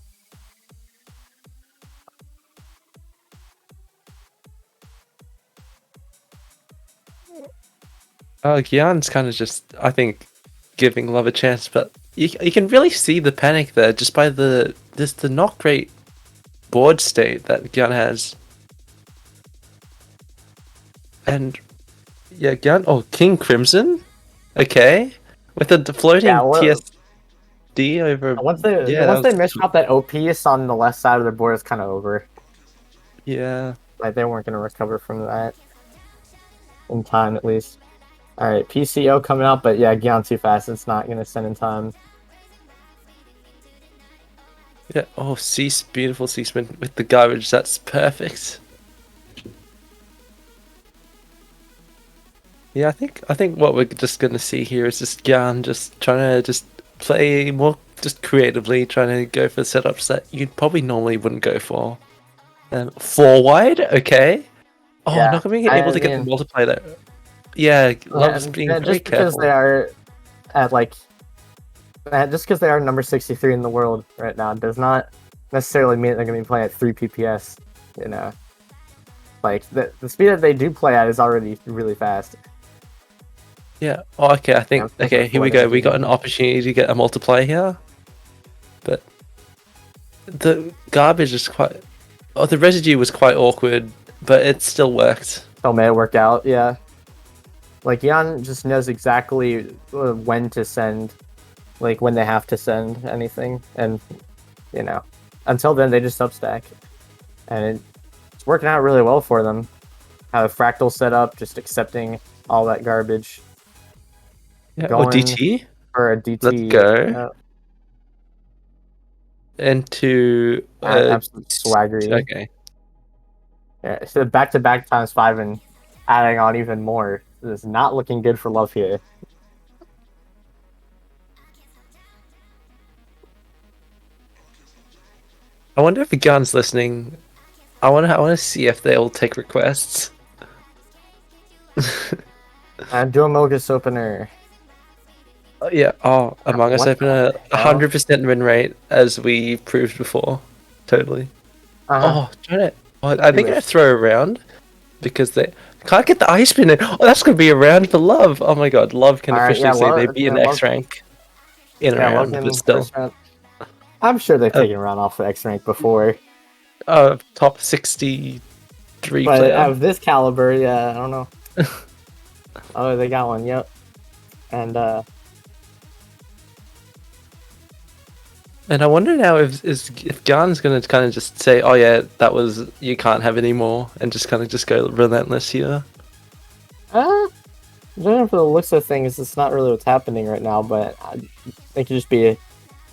Gian's kind of just, I think, giving Love a chance, but you can really see the panic there just by the not great board state that Gian has. And yeah, Gian. Oh, King Crimson. Okay, with the floating Yeah, TSD over. once Yeah, they misshot that OP on the left side of the board, it's kind of over. Yeah. Like they weren't gonna recover from that in time, at least. All right, PCO coming out, but yeah, Gian too fast. It's not gonna send in time. Yeah. Oh, beautiful C-spin with the garbage. That's perfect. Yeah, I think what we're just gonna see here is just Gian just trying to just play more just creatively, trying to go for setups that you probably normally wouldn't go for. 4 wide, okay. Oh, Yeah, not gonna be able to get the multiplier there. Yeah, Love's being very just because careful. they are at like, just because they are number 63 in the world right now does not necessarily mean they're gonna be playing at 3 PPS. You know, like the speed that they do play at is already really fast. Yeah. Oh, okay. I think. Yeah, Okay, here we go. We got an opportunity to get a multiplier here, but the garbage is quite. Oh, the residue was quite awkward, but it still worked. Oh, may it work out? Yeah. Like Jan just knows exactly when to send, like when they have to send anything, and you know, until then they just substack, and it's working out really well for them. Have a fractal set up, just accepting all that garbage. Yeah. Going Oh, DT. for a DT. Let's go. Into Absolute swaggery. Okay. Yeah, so back-to-back ×5 and adding on even more. This is not looking good for Love here. I wonder if Gan's listening. I wanna see if they'll take requests. Dual Mogus opener. Yeah. Oh, Among Us What opener, the hell? 100% win rate, as we proved before. Totally. Uh-huh. Oh, trying to. Oh, I think I Foolish. throw around because they can't get the ice spin in. Oh, that's gonna be a round for Love. Oh my God, Love can Alright, officially yeah, say they love, beat an love, X rank in a yeah, round, but Logan still. first round. I'm sure they've Uh, taken a round off of X rank before, top 63 but player. of this caliber, yeah, I don't know. Oh, they got one. Yep. And And I wonder now if Garn's gonna kind of just say, "Oh yeah, that was you can't have any more," and just kind of just go relentless here. judging for the looks of things, it's not really what's happening right now. But they could just be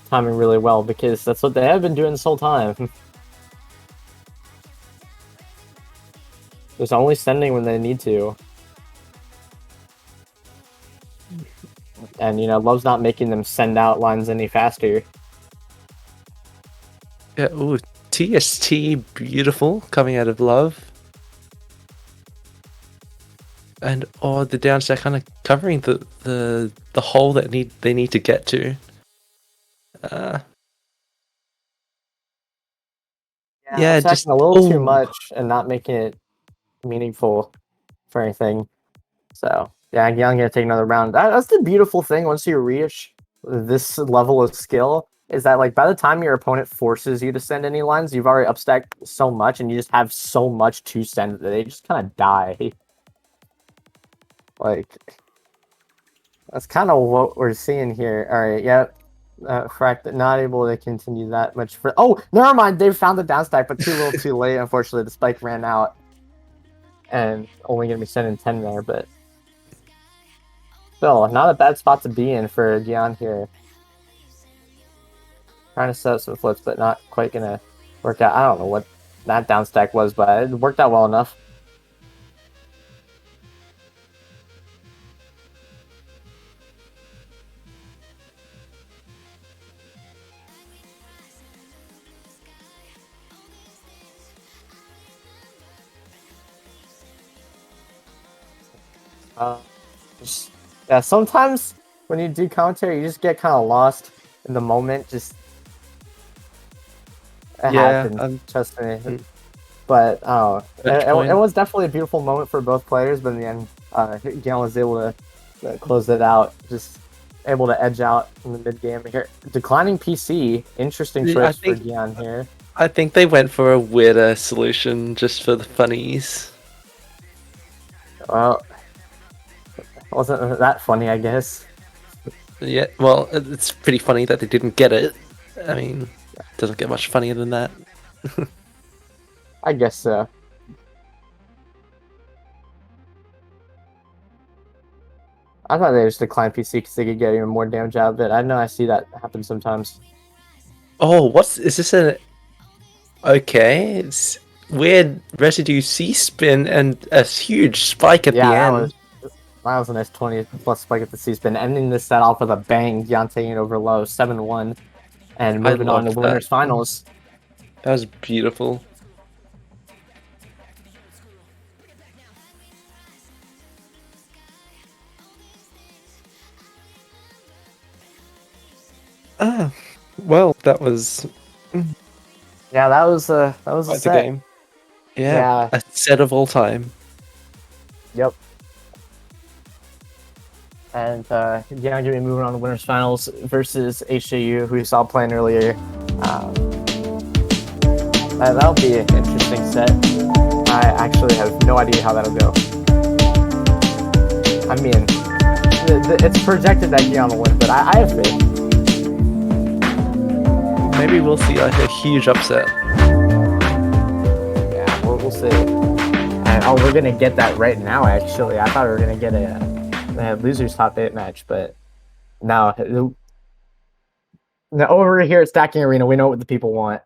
timing really well because that's what they have been doing this whole time. Just only sending when they need to. And, Love's not making them send out lines any faster. Yeah. Ooh, TST, beautiful coming out of Love, and oh, the downstack kind of covering the hole that they need to get to. Yeah, It's just acting a little too oh much and not making it meaningful for anything. So, yeah, I'm gonna take another round. That's the beautiful thing once you reach this level of skill is that, like, by the time your opponent forces you to send any lines, you've already upstacked so much and you just have so much to send that they just kind of die. Like, that's kind of what we're seeing here. All right, yep. Fract not able to continue that much for. Oh, never mind. They found the downstack, but too little, too late. Unfortunately, the spike ran out, and only gonna be sending 10 there. But still, not a bad spot to be in for Dion here. Trying to set up some flips, but not quite gonna work out. I don't know what that downstack was, but it worked out well enough. Uh, yeah, sometimes when you do commentary, you just get kind of lost in the moment. Just it yeah, happens. Trust me. But match it point. was definitely a beautiful moment for both players. But in the end, Galen was able to close it out. Just able to edge out in the mid game here. Declining PC, interesting I choice for think Gian here. I think they went for a weirder solution just for the funnies. Well, wasn't that funny, I guess. Yeah, well, it's pretty funny that they didn't get it. I mean, it doesn't get much funnier than that. I guess so. I thought they just declined PC because they could get even more damage out of it. I know I see that happen sometimes. Oh, is this a... Okay, it's weird residue C-spin and a huge spike at the Yeah, end. that was a nice 20 plus spike at the C-spin, ending this set off with a bang. Gian taking it over low, 7-1, and I moving on to loved that. winners finals. That was beautiful. Ah, well, that was Yeah, that was a quite the set. game. Yeah, Yeah, a set of all time. yep. And yeah, gonna be moving on to winners finals versus HJU, who we saw playing earlier. That'll be an interesting set. I actually have no idea how that'll go. I mean, it's projected that Gian will win, but I have faith. Maybe we'll see like a huge upset. Yeah, we'll see. And, oh, we're gonna get that right now. Actually, I thought we were gonna get a losers top 8 match, but no. No, over here at Stacking Arena, we know what the people want.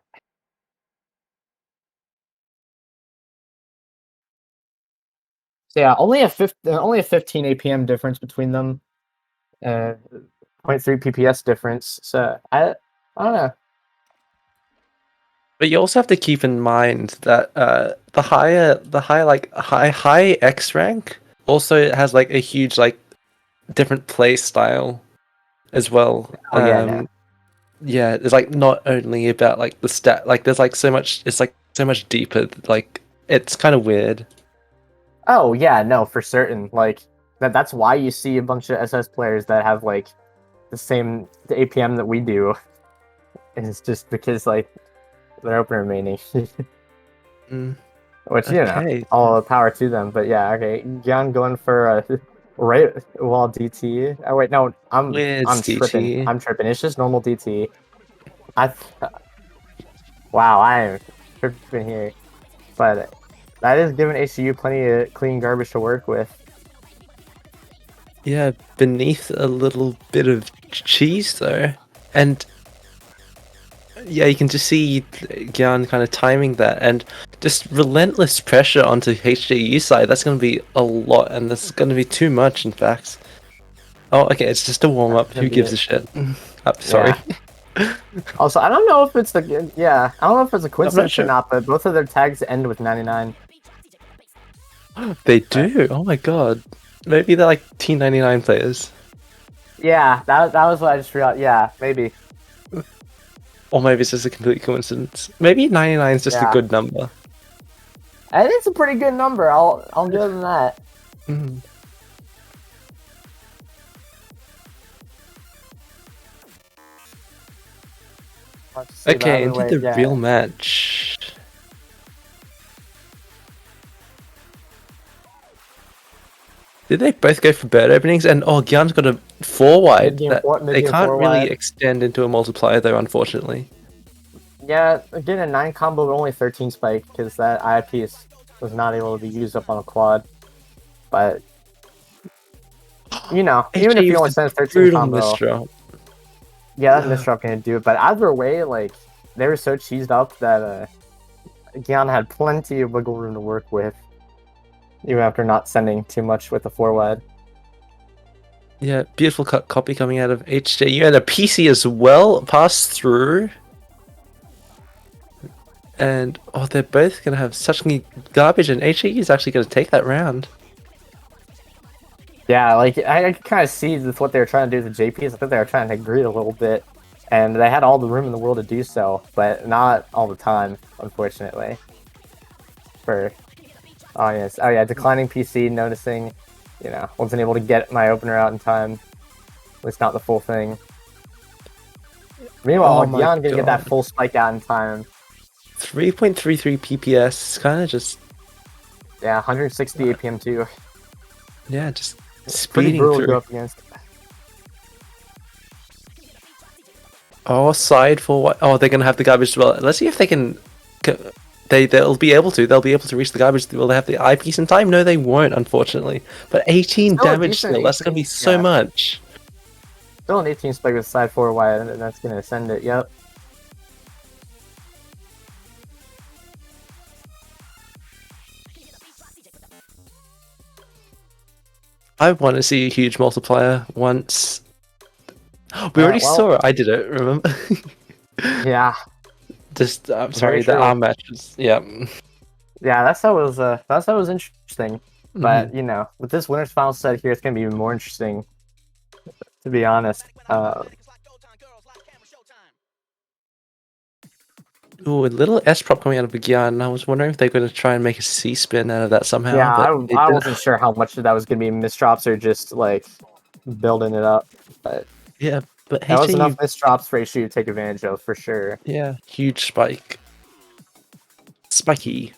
So yeah, only a 15 APM difference between them, 0.3 PPS difference. So I don't know. But you also have to keep in mind that high X rank also has like a huge like different play style as well. Oh yeah, no. Yeah, it's like not only about like the stat, like there's like so much. It's like so much deeper. Like it's kind of weird. Oh yeah, no, for certain. Like that's why you see a bunch of SS players that have like the same APM that we do. It's just because like they're open remaining. Mm, Which, okay. all the power to them. But yeah, okay. Gian going for right wall DT. Oh wait, no, Where's I'm tripping. DT? I'm tripping. It's just normal DT. I wow, I am tripping here. But that is giving HCU plenty of clean garbage to work with. Yeah, beneath a little bit of cheese though, and yeah, you can just see Gian kind of timing that, and just relentless pressure onto HJU side. That's going to be a lot, and that's going to be too much, in fact. Oh, okay, it's just a warm up. That's Who gonna be gives it. a shit? Sorry. Also, I don't know if it's I don't know if it's a coincidence or sure. not, but both of their tags end with 99. They do. Oh my god. Maybe they're like T99 players, Yeah, that was what I just realized. Yeah, maybe. or maybe it's just a complete coincidence. Maybe 99 is just a Yeah. good number. And it's a pretty good number. I'll give them that. Mm. Let's see the Okay, other into way, the yeah. real match. Did they both go for bird openings? And oh, Gyan's got a 4 wide. They Mid-game can't 4 really wide. extend into a multiplier though, unfortunately. Yeah, again a 9 combo but only 13 spike because that IIP was not able to be used up on a quad. But even if you only send 13 brutal combo, misdraw. yeah, that misdrop can do it. But either way, like they were so cheesed up that Gyan had plenty of wiggle room to work with, even after not sending too much with the 4 wide. Yeah, beautiful copy coming out of HJU, and a PC as well passed through. And oh, they're both gonna have such garbage, and HJU is actually gonna take that round. Yeah, like I can kind of see with what they were trying to do with the JPs. I think they were trying to greed a little bit, and they had all the room in the world to do so, but not all the time, unfortunately. Oh yeah, declining PC, noticing, wasn't able to get my opener out in time. At least not the full thing. Meanwhile, Gian gonna get that full spike out in time. 3.33 PPS, kind of just. Yeah, 160 APM too. Yeah, just It's pretty speeding brutal through. to go up against. Oh, side for what? Oh, they're gonna have the garbage as well. Let's see if they can. They'll be able to. They'll be able to reach the garbage. Will they have the eyepiece in time? No, they won't, unfortunately. But 18 Still a damage decent still. That's gonna be so much. Still an 18 spike with side 4 wide, and that's gonna send it. Yep. I want to see a huge multiplier once. We already saw it. I did it. Remember? Yeah. Just I'm sorry. Very The true. arm matches. Yeah. Yeah, that's how it was interesting. But with this winners final set here, it's gonna be even more interesting. To be honest. Ooh, a little S prop coming out of Gyan. I was wondering if they're going to try and make a C spin out of that somehow. Yeah, but they I didn't. wasn't sure how much of that was gonna be misdrops or just like building it up. But Yeah, but that was enough HJU. misdrops for HU to take advantage of for sure. Yeah, huge spike. Spiky.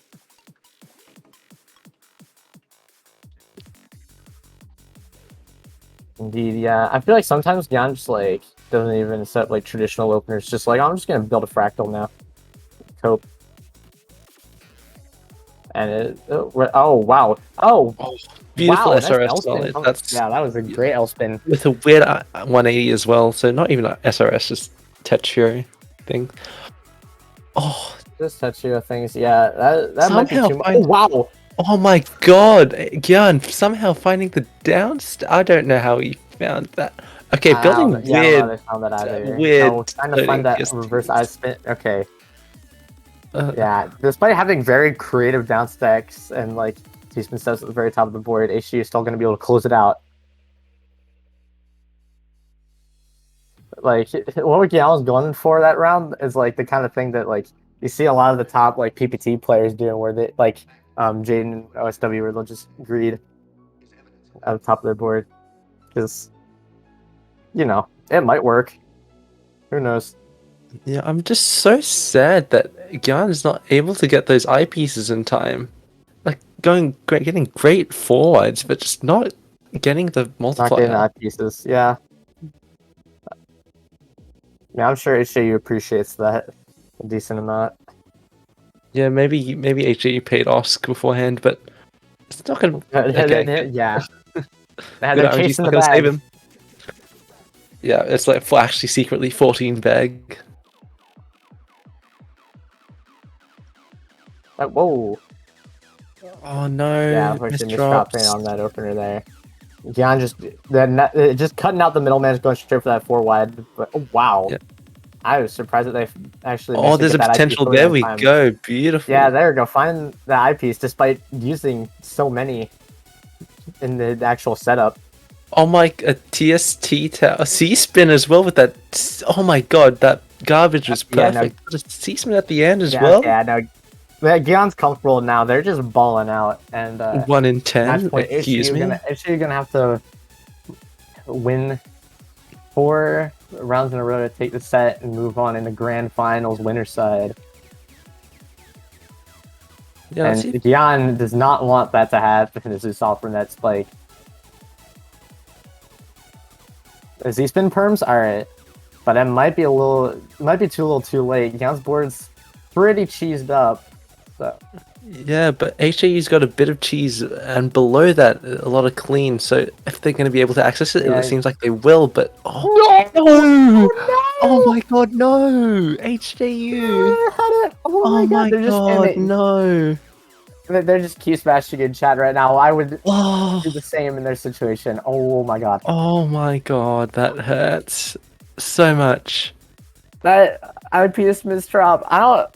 Indeed, yeah. I feel like sometimes Gyan just like doesn't even set like traditional openers. Just like I'm just gonna build a fractal now. Cope. And oh wow, Beautiful wow, SRS nice solid. L-spin. Yeah, that was a great L spin. With a weird 180 as well. So not even a SRS, just Tetsuo thing. Oh, This Tetsuo things, yeah, that might be Somehow too much. find- Oh wow, oh my god, Gyan somehow finding the I don't know how he found that. Okay, building yeah, I don't know how weird. they found that either. weird No, trying to find that loading reverse I spin. Okay, Yeah, despite having very creative down stacks and like he's been steps at the very top of the board, HG is still going to be able to close it out. Like what Wikiana's going for that round is like the kind of thing that like you see a lot of the top like PPT players doing, where they like Jaden and OSW, where they'll just greed at the top of their board because it might work. Who knows? Yeah, I'm just so sad that Gyan is not able to get those eyepieces in time. Like going great, getting great forwards, but just not getting the Not getting multiplier. pieces, yeah. Yeah, I'm sure HJU appreciates that a decent amount. Yeah, maybe HE paid Osk beforehand, but it's not gonna. Okay, Yeah. They're good RNG's chasing not the gonna save bag. him. Yeah, it's like actually secretly 14 bag. Whoa. Oh no! Yeah, unfortunately, Misdrops. misdropping on that opener there. Gian just cutting out the middleman, going straight for that 4 wide. But oh, wow, Yeah. I was surprised that they actually. Oh, managed to there's a get that potential. eyepiece There in we time. go. Beautiful. Yeah, there we go. Find the eyepiece despite using so many in the actual setup. Oh my, a TST a C-spin as well with that. Oh my god, that garbage was Yeah, no. perfect. But a C-spin at the end as Yeah, well. yeah, no. Gion's comfortable now. They're just balling out, and 1 in 10. match point. Excuse me. You're gonna have to win 4 rounds in a row to take the set and move on in the grand finals winner side. Yeah, And Gian does not want that to happen as we saw from that spike. Is he spin perms? Alright. But it might be too little too late. Gion's board's pretty cheesed up. So yeah, but HAU's got a bit of cheese, and below that, a lot of clean. So if they're going to be able to access it, Yeah. it seems like they will. But no! Oh my god, no! HJU! Oh my god, no! They're just key smashing in chat right now. I would Oh. do the same in their situation. Oh my god. Oh my god, that hurts so much. That I would be this misdrop. I don't.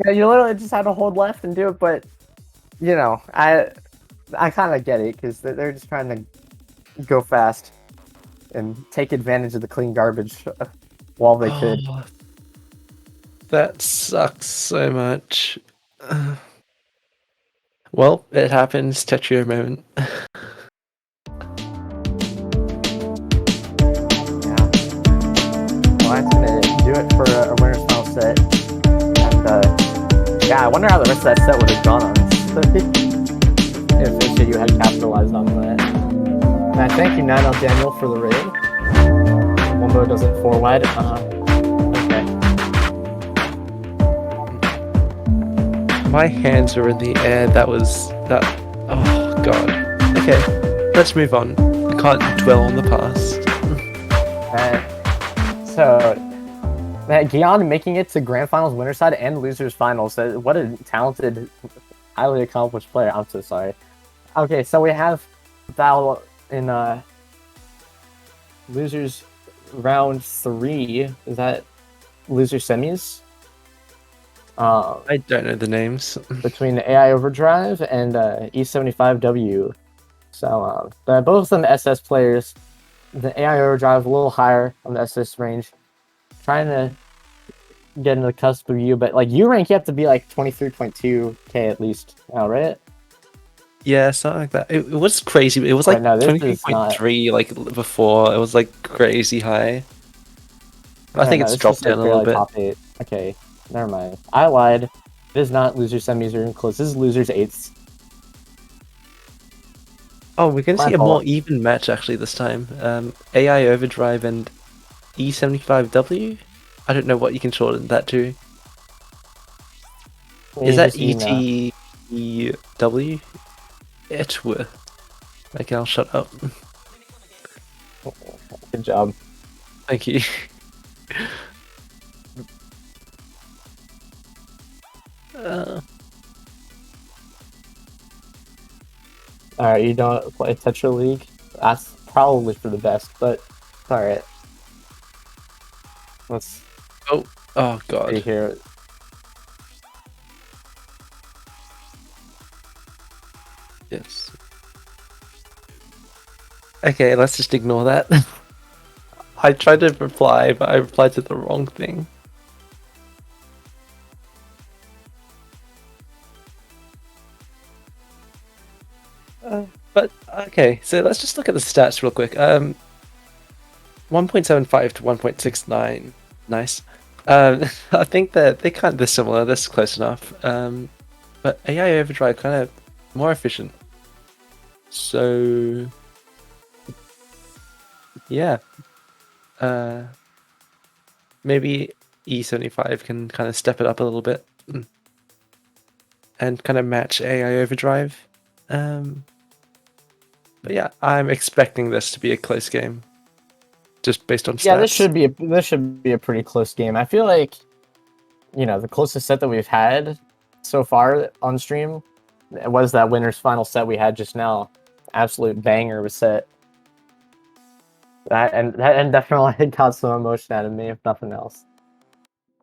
Yeah, you literally just had to hold left and do it, but I kind of get it because they're just trying to go fast and take advantage of the clean garbage while they could. That sucks so much. Well, it happens. Tetrio moment. Well, that's gonna do it for a winner's final set. And I wonder how the rest of that set would have gone on if you had capitalized on that. And thank you, 9L Daniel, for the raid. Wombo does it 4 wide. Okay. My hands were in the air. That was that. Oh god. Okay, let's move on. I can't dwell on the past. So, Gian making it to Grand Finals winner side and losers finals. What a talented, highly accomplished player. I'm so sorry. Okay, so we have battle in losers round 3. Is that loser semis? I don't know the names. Between AI Overdrive and E75W. So both of them SS players. The AI Overdrive a little higher on the SS range. Trying to get into the cusp of U, but like U rank you have to be like 23.2k at least now, right? Yeah, something like that. It was crazy. But it was like no, this is 23.3 like before. It was like crazy high. I think it's dropped down a little bit. Top 8. Okay, never mind. I lied. It is not loser semis or even close. This is losers 8s. Oh, we're going to see a more even match actually this time. AI Overdrive and E75W? I don't know what you can shorten that to. Is that ETEW? Etworth. Okay, I'll shut up. Good job. Thank you. Alright, you don't play Tetra League? That's probably for the best, but it's alright. Let's oh god. see here. Yes. Okay, let's just ignore that. I tried to reply, but I replied to the wrong thing. But okay, so let's just look at the stats real quick. 1.75 to 1.69. Nice. I think that they're similar. That's close enough. But AI Overdrive kind of more efficient. So yeah. Maybe E75 can kind of step it up a little bit and kind of match AI Overdrive. But yeah, I'm expecting this to be a close game, just based on stats. Yeah, this should be a pretty close game. I feel like, the closest set that we've had so far on stream was that winner's final set we had just now. Absolute banger of a set. That definitely got some emotion out of me, if nothing else.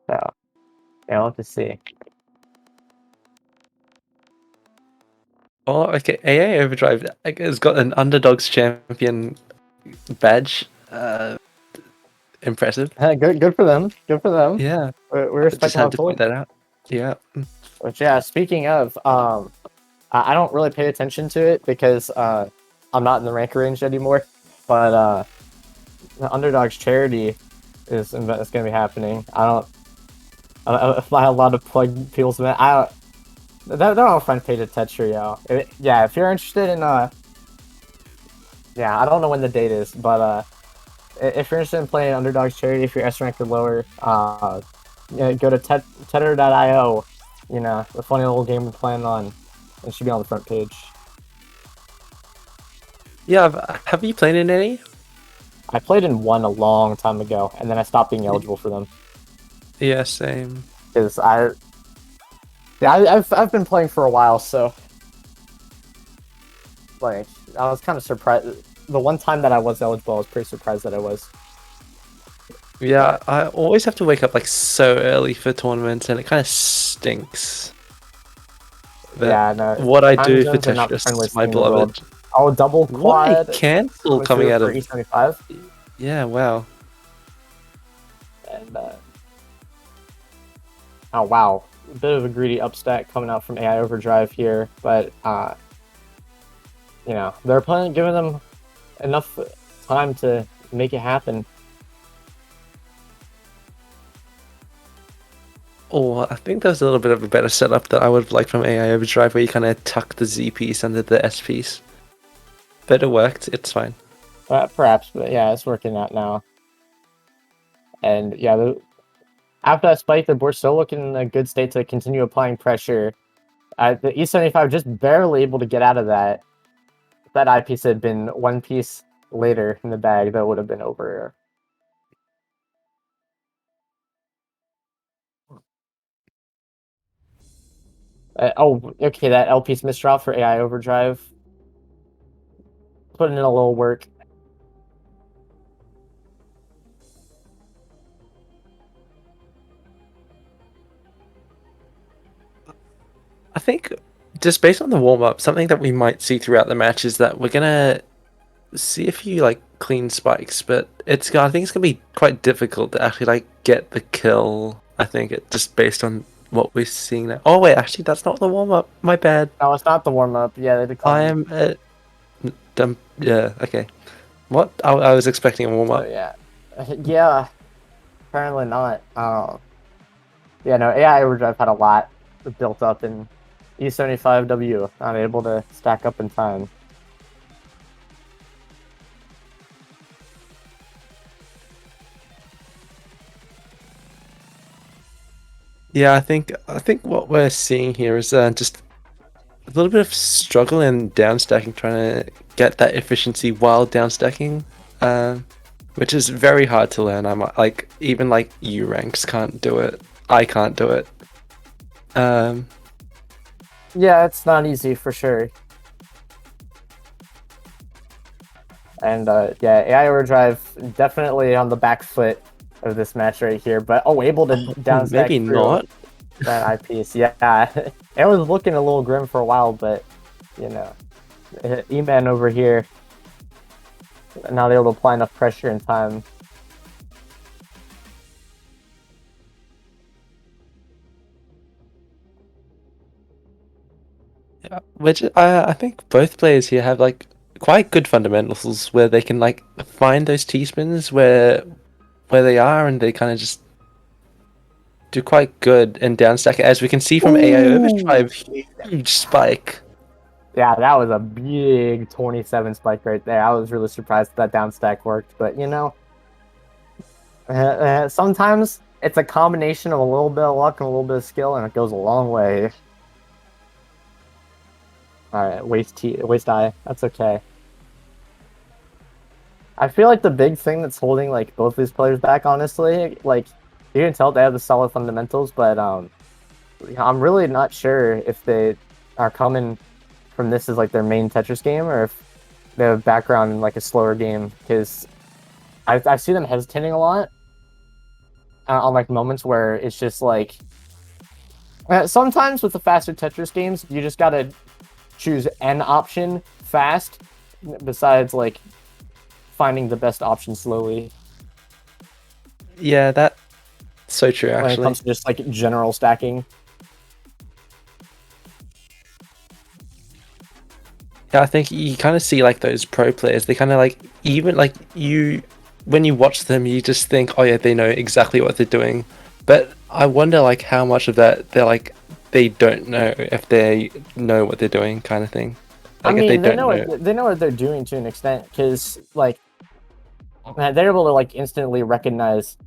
So, yeah, we'll have to see. Oh, okay. AA Overdrive has got an Underdogs Champion badge. Impressive. Good for them. Good for them. Yeah. We're Just had to point that out. Yeah. Which, yeah, speaking of, I don't really pay attention to it because I'm not in the rank range anymore. But the Underdogs charity is going to be happening. I don't buy a lot of plug people's event. They're all front page at Tetrio. Yeah, if you're interested in yeah, I don't know when the date is, but if you're interested in playing Underdogs charity, if you're S rank or lower, go to tether.io. The funny little game we're playing on. It should be on the front page. Yeah, have you played in any? I played in one a long time ago, and then I stopped being eligible for them. Yeah, same. Because I've been playing for a while, so like I was kind of surprised. The one time that I was eligible, I was pretty surprised that I was. Yeah, I always have to wake up like so early for tournaments, and it kind of stinks. But yeah, no. What I do for Tetris, my beloved. Oh, double quad. What? Cancel coming out of E75. Yeah, wow. And oh wow, a bit of a greedy upstack coming out from AI Overdrive here, but they're giving them enough time to make it happen. Oh, I think there's a little bit of a better setup that I would have liked from AI Overdrive, where you kind of tuck the Z piece under the S piece. But it worked. It's fine. Perhaps, but yeah, it's working out now. And yeah, after that spike, the board's still looking in a good state to continue applying pressure. The E75 just barely able to get out of that. If that eyepiece had been one piece later in the bag, that would have been over. Oh, okay, that L piece misdraw for AI Overdrive. Putting in a little work. I think just based on the warm-up, something that we might see throughout the match is that we're gonna see a few like clean spikes, but I think it's gonna be quite difficult to actually like get the kill. I think it just based on what we're seeing now. Oh wait, actually that's not the warm-up. My bad. No, it's not the warm-up. Yeah, they declined. I am dumb. Yeah, okay. What? I was expecting a warm-up. Yeah. Yeah. Apparently not. Yeah, no, AI Overdrive had a lot built up in E75W, not able to stack up in time. Yeah, I think what we're seeing here is just a little bit of struggle in downstacking, trying to get that efficiency while downstacking, which is very hard to learn. I'm like, even like U ranks can't do it. I can't do it. Yeah, it's not easy for sure. And yeah, AI Overdrive definitely on the back foot of this match right here, but able to downstack maybe not that eyepiece. Yeah, it was looking a little grim for a while, but E-Man over here. Now they're able to apply enough pressure in time. Yeah, which I think both players here have like quite good fundamentals where they can like find those T-spins where they are, and they kind of just do quite good in downstack. As we can see from AI Overdrive, huge spike. Yeah, that was a big 27 spike right there. I was really surprised that downstack worked, but you know, sometimes it's a combination of a little bit of luck and a little bit of skill, and it goes a long way. All right, waste eye. That's okay. I feel like the big thing that's holding like both these players back, honestly, like you can tell they have the solid fundamentals, but I'm really not sure if they are coming from this as like their main Tetris game or if they have a background in like a slower game, because I see them hesitating a lot on like moments where it's just like sometimes with the faster Tetris games you just gotta choose an option fast besides like finding the best option slowly. Yeah, that's so true When it actually. comes to just like general stacking. Yeah, I think you kind of see like those pro players. They kind of like even like when you watch them, you just think, oh yeah, they know exactly what they're doing. But I wonder like how much of that they don't know if they know what they're doing, kind of thing. Like I mean, if they they don't know they know what they're doing to an extent, because like they're able to like instantly recognize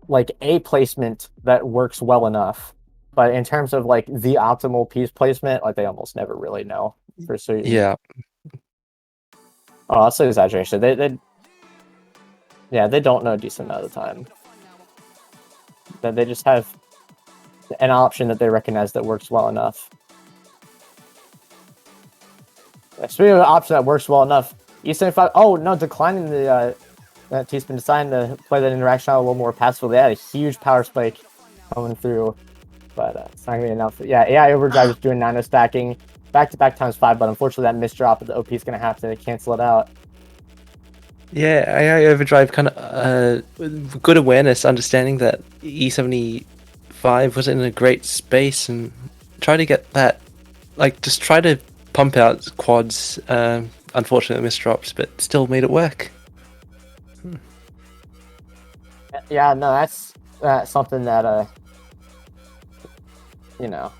like a placement that works well enough. But in terms of like the optimal piece placement, like they almost never really know for certain. Yeah, Oh, that's an exaggeration. They don't know a decent amount of the time. That they just have an option that they recognize that works well enough. Speaking of an option that works well enough, E75. Oh no, declining the that team's been deciding to play that interaction out a little more passively. They had a huge power spike coming through, but it's not gonna be enough. Yeah, AI Overdrive is doing nano stacking back-to-back ×5, but unfortunately that missed drop of the OP is gonna have to cancel it out. yeah. AI Overdrive kind of good awareness, understanding that E75 was in a great space and try to get that, like just try to pump out quads. Unfortunately, missed drops, but still made it work. Yeah, no, that's something that you know,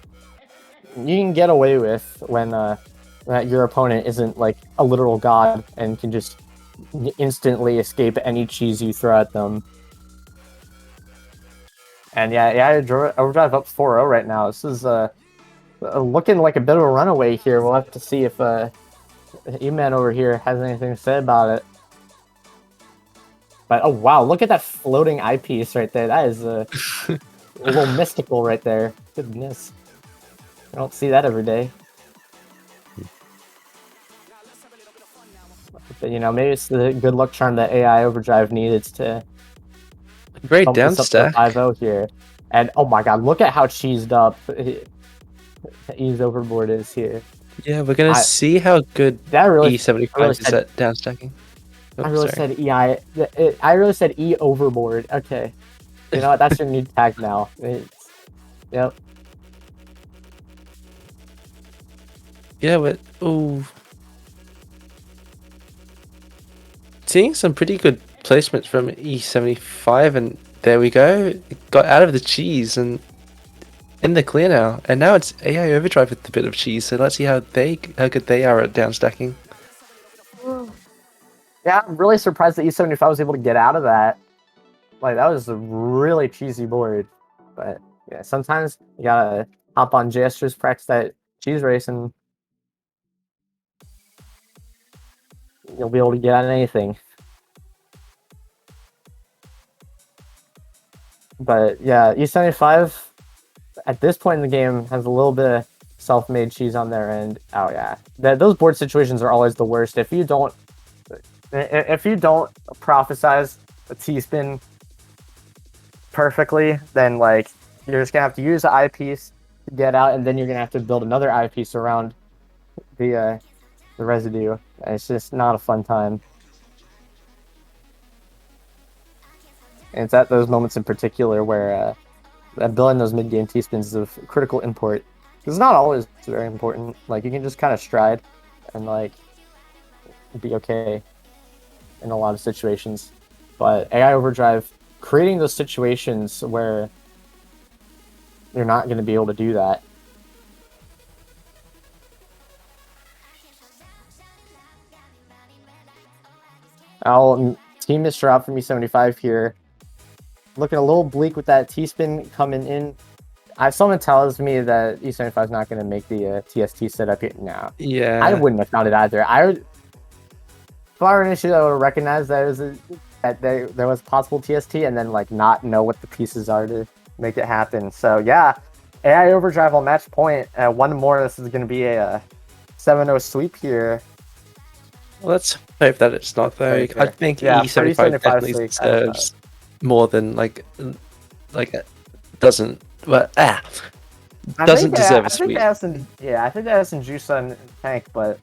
you can get away with when that your opponent isn't like a literal god and can just instantly escape any cheese you throw at them. And yeah, Overdrive up 4-0 right now. This is looking like a bit of a runaway here. We'll have to see if E-Man over here has anything to say about it. But oh wow, look at that floating eyepiece right there. That is a little mystical right there. Goodness, I don't see that every day. But, you know, maybe it's the good luck charm that AI Overdrive needed to Great bump down this up stack. to 5-0 here. And oh my god, look at how cheesed up E's overboard is here. Yeah, we're gonna see how good That really, E75 is at down stacking. Oh, I really sorry. said I really said E overboard. Okay, you know what? That's your new tag now. Yep. Yeah, but ooh, seeing some pretty good placements from E75, and there we go. It got out of the cheese and in the clear now, and now it's AI Overdrive with a bit of cheese. So let's see how good they are at down stacking. Yeah, I'm really surprised that E75 was able to get out of that. Like, that was a really cheesy board. But yeah, sometimes you gotta hop on gestures, practice that cheese race, and you'll be able to get out of anything. But yeah, E75 at this point in the game has a little bit of self-made cheese on their end. Oh yeah, those board situations are always the worst. If you don't prophesize a T-spin perfectly, then like you're just gonna have to use the eyepiece to get out, and then you're gonna have to build another eyepiece around the the residue. And it's just not a fun time. And it's at those moments in particular where building those mid-game T-spins is of critical import. It's not always very important. Like, you can just kind of stride and, like, be okay in a lot of situations. But AI Overdrive, creating those situations where you're not going to be able to do that. Team Mr. Out from E75 here. Looking a little bleak with that T-spin coming in. Someone tells me that E75 is not going to make the TST setup yet now. Yeah. I wouldn't have found it either. If I were an issue, I would recognize that there was possible TST and then like not know what the pieces are to make it happen. So yeah, AI Overdrive on match point. One more. This is going to be a 7-0 sweep here. Let's hope that it's not though. I think E75 definitely deserves more than like doesn't. But doesn't deserve a sweep. I think they have some juice on tank, but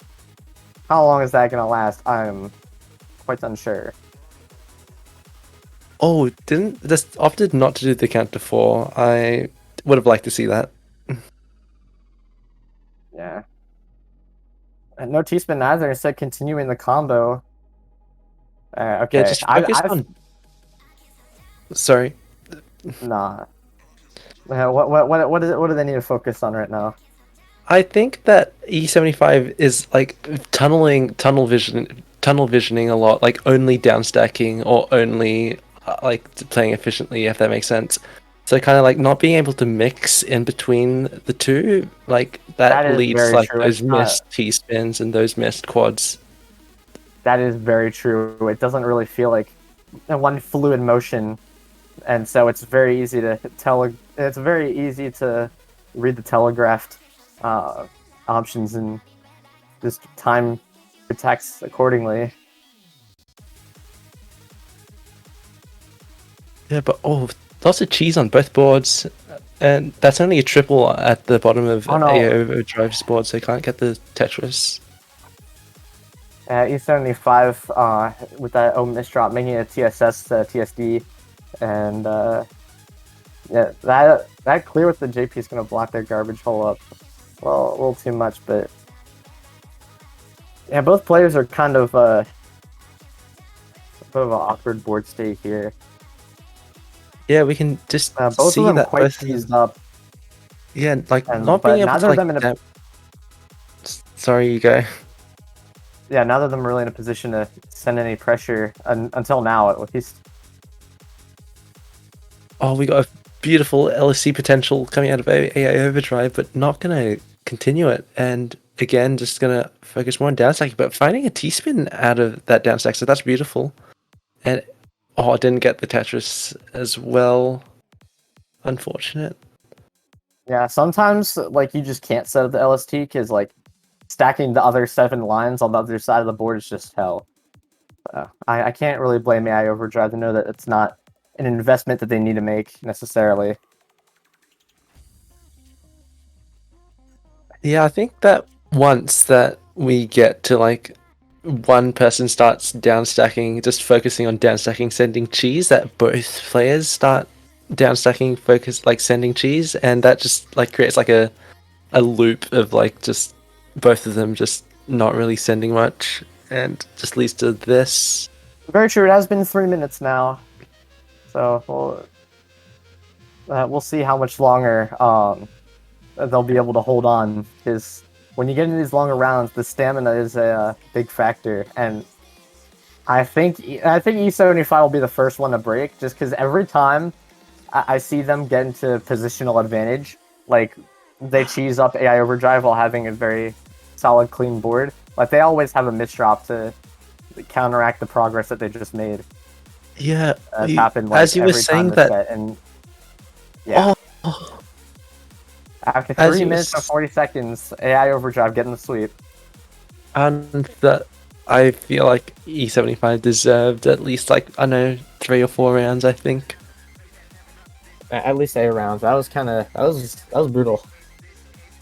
how long is that gonna last? I'm quite unsure. Oh, this opted not to do the count to 4. I would have liked to see that. Yeah. And no T-spin either. Instead, continuing the combo. Okay. Yeah, just focus on. Sorry. Nah. What do they need to focus on right now? I think that E75 is like tunnel visioning a lot, like only downstacking or only like playing efficiently, if that makes sense. So kind of like not being able to mix in between the two, like that leads like those missed T-spins and those missed quads. That is very true. It doesn't really feel like one fluid motion, and so it's very easy to tell. It's very easy to read the telegraphed options and just time attacks accordingly. Yeah, but lots of cheese on both boards, and that's only a triple at the bottom of AI Overdrive's board, so you can't get the Tetris. E75 with that misdrop making a TSS TSD, and yeah, that clear with the JP is going to block their garbage hole up. Well, a little too much, but yeah, both players are kind of a bit of an awkward board state here. Yeah, we can just both see of them that quite teased up. Yeah, like not being able to like. Sorry, you go. Yeah, neither of them are really in a position to send any pressure until now, at least. Oh, we got a beautiful LSC potential coming out of AI Overdrive, but not gonna continue it. And again, just gonna focus more on downstacking, but finding a T-spin out of that downstack, so that's beautiful. And I didn't get the Tetris as well. Unfortunate. Yeah, sometimes like you just can't set up the LST because like stacking the other 7 lines on the other side of the board is just hell. I can't really blame AI Overdrive to know that it's not an investment that they need to make necessarily. Yeah, I think that once that we get to like one person starts downstacking, just focusing on downstacking, sending cheese, that both players start downstacking, focus like sending cheese, and that just like creates like a loop of like just both of them just not really sending much, and just leads to this. Very true. It has been 3 minutes now, so we'll see how much longer they'll be able to hold on, because when you get into these longer rounds, the stamina is a big factor, and I think E75 will be the first one to break, just because every time I see them get into positional advantage, like they cheese up AI Overdrive while having a very solid, clean board, like they always have a misdrop to counteract the progress that they just made. Yeah, happened like, as you were saying that, and yeah. Oh. After 3 minutes and 40 seconds, AI Overdrive getting the sweep. And that I feel like E75 deserved at least like, I know, 3 or 4 rounds, I think. At least 8 rounds. That was brutal.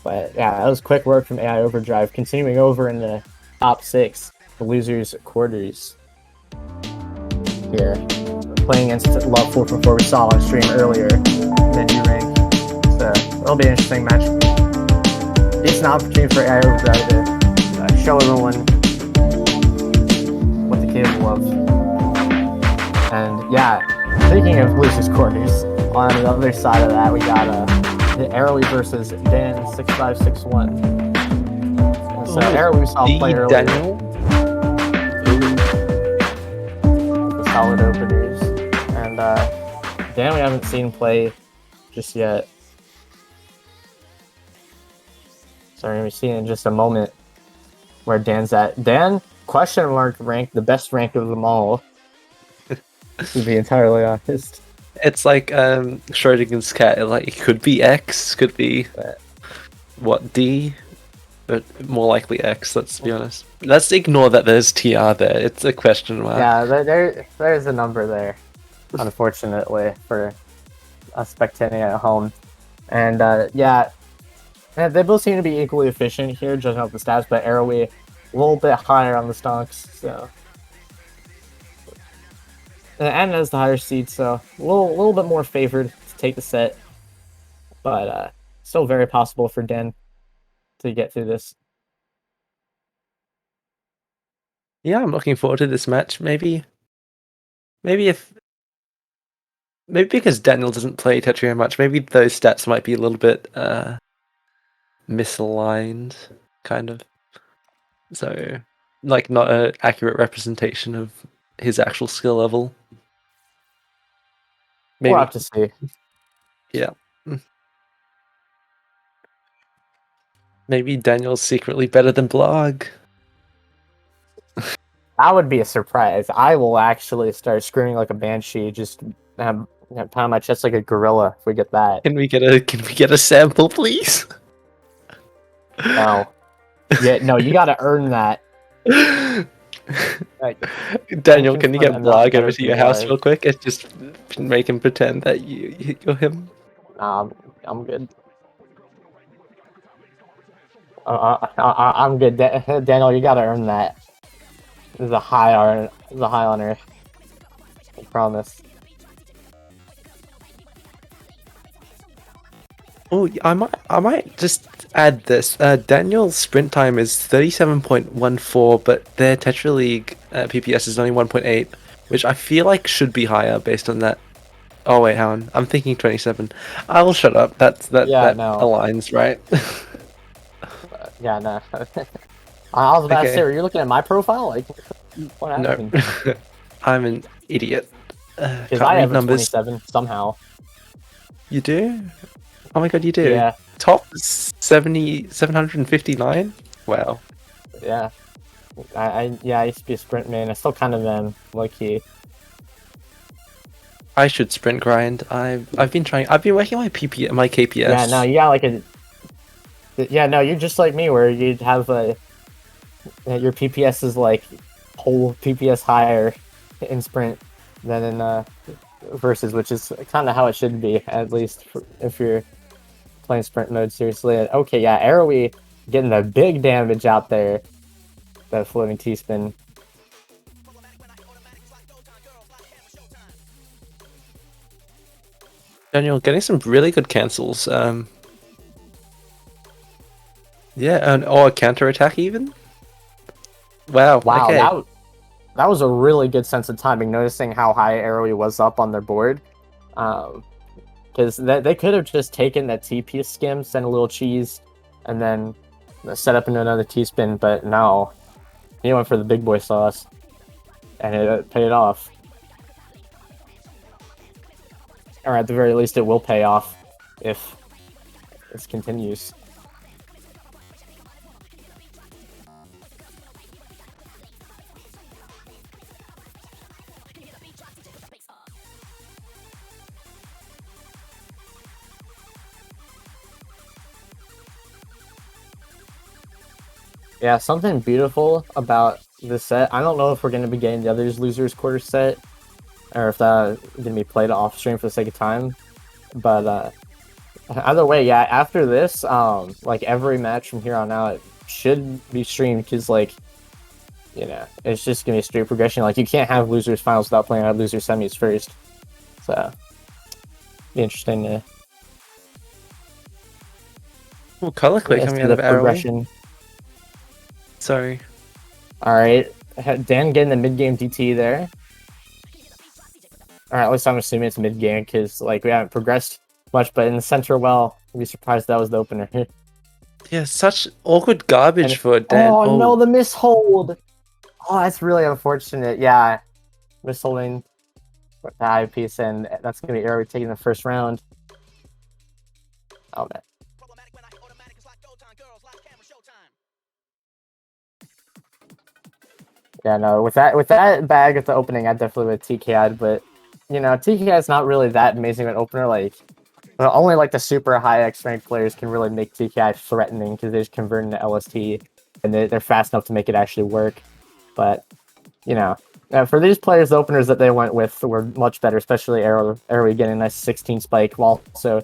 But yeah, that was quick work from AI Overdrive. Continuing over in the top 6, the losers quarters. Here, playing against Love 444 we saw on stream earlier, menu rank. So it'll be an interesting match. Decent opportunity for Arrow to show everyone what they're capable of. And yeah, speaking of losers quarters, on the other side of that we got Arrowy versus Dan 6561. So Arrow we saw play earlier. Daniel. The solid openers. And Dan we haven't seen play just yet. So we're going to be seeing in just a moment where Dan's at. Dan, question mark rank, the best rank of them all. To be entirely honest. It's like Schrodinger's cat. Like it could be X, could be what D, but more likely X. Let's be honest. Let's ignore that there's TR there. It's a question mark. Yeah, there's a number there, unfortunately for us spectating at home. And yeah, they both seem to be equally efficient here, judging off the stats. But Arrowy a little bit higher on the stonks, so. And has the higher seed, so a little bit more favored to take the set, but still very possible for Den to get through this. Yeah, I'm looking forward to this match. Maybe because Daniel doesn't play Tetrio much, maybe those stats might be a little bit misaligned, kind of. So, like, not an accurate representation of his actual skill level. Maybe. We'll have to see. Yeah. Maybe Daniel's secretly better than Blog. That would be a surprise. I will actually start screaming like a banshee, just pound my chest like a gorilla if we get that. Can we get a sample, please? No. Yeah, no, you gotta earn that. Daniel, can you get Blog over to your house real quick? It's just make him pretend that you're him. I'm good. I'm good. Daniel, you gotta earn that. This is a high honor. I promise. Oh, I might just add this. Daniel's sprint time is 37.14, but their Tetra League PPS is only 1.8, which I feel like should be higher based on that. Oh wait, hang on. I'm thinking 27. I will shut up. That aligns, right? Yeah, no. I was about to say, are you looking at my profile? Like, what happened? No. I'm an idiot. Because I have numbers 27 somehow. You do? Oh my god, you do? Yeah. Top 759? Wow. Yeah. I used to be a sprint main. I still kind of am, low-key. I should sprint grind. I've been working my KPS. Yeah, no, you got like a... Yeah, no, you're just like me, where you'd have your PPS is like whole PPS higher in sprint than in versus, which is kind of how it should be, at least if you're playing sprint mode seriously. And okay, yeah, Arrowy getting the big damage out there. That floating T-spin. Daniel, getting some really good cancels. Yeah, or a counter attack even. Wow. Okay. That was a really good sense of timing. Noticing how high Arrowy was up on their board, because they could have just taken that TP skim, sent a little cheese, and then set up into another T-spin. But no, he went for the big boy sauce, and it paid off. Or at the very least, it will pay off if this continues. Yeah, something beautiful about this set. I don't know if we're going to be getting the other losers quarter set, or if that's going to be played off stream for the sake of time. But either way, yeah, after this, like every match from here on out should be streamed, because like you know, it's just gonna be a straight progression. Like you can't have losers finals without playing out loser semis first. So be interesting to Ooh, color clear coming out the of Arrowy. progression. Sorry. All right, Dan getting the mid game DT there. All right, at least I'm assuming it's mid game because like we haven't progressed much, but in the center, well, I'd be surprised that was the opener. Yeah, such awkward garbage And- for Dan. Oh no, the mishold. Oh, that's really unfortunate. Yeah, misholding with the high piece, and that's gonna be Arrow taking the first round. Oh man. Yeah, no, with that bag at the opening, I definitely would TKI'd, but you know, TKI is not really that amazing of an opener. Like, well, only like the super high X ranked players can really make TKI threatening because they just convert into LST and they're fast enough to make it actually work. But you know, for these players, the openers that they went with were much better, especially Arrow getting a nice 16 spike, while also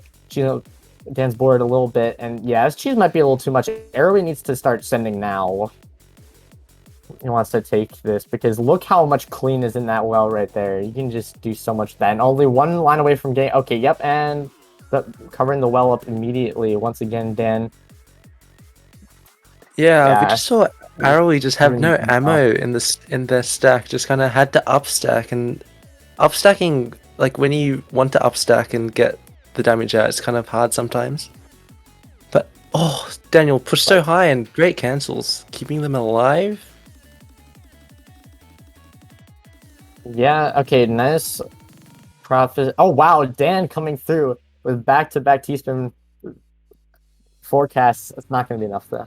Dan's bored a little bit, and yeah, his cheese might be a little too much. Arrow needs to start sending now. He wants to take this because look how much clean is in that well right there. You can just do so much then. Only one line away from game. Okay, yep, and covering the well up immediately. Once again, Dan. Yeah, we just saw Arrowy just have no ammo in their stack. Just kind of had to upstack, and upstacking, like when you want to upstack and get the damage out, it's kind of hard sometimes. But oh, Daniel pushed so high and great cancels, keeping them alive. Yeah, okay, nice profit. Oh wow, Dan coming through with back-to-back T-spin forecasts. It's not going to be enough though.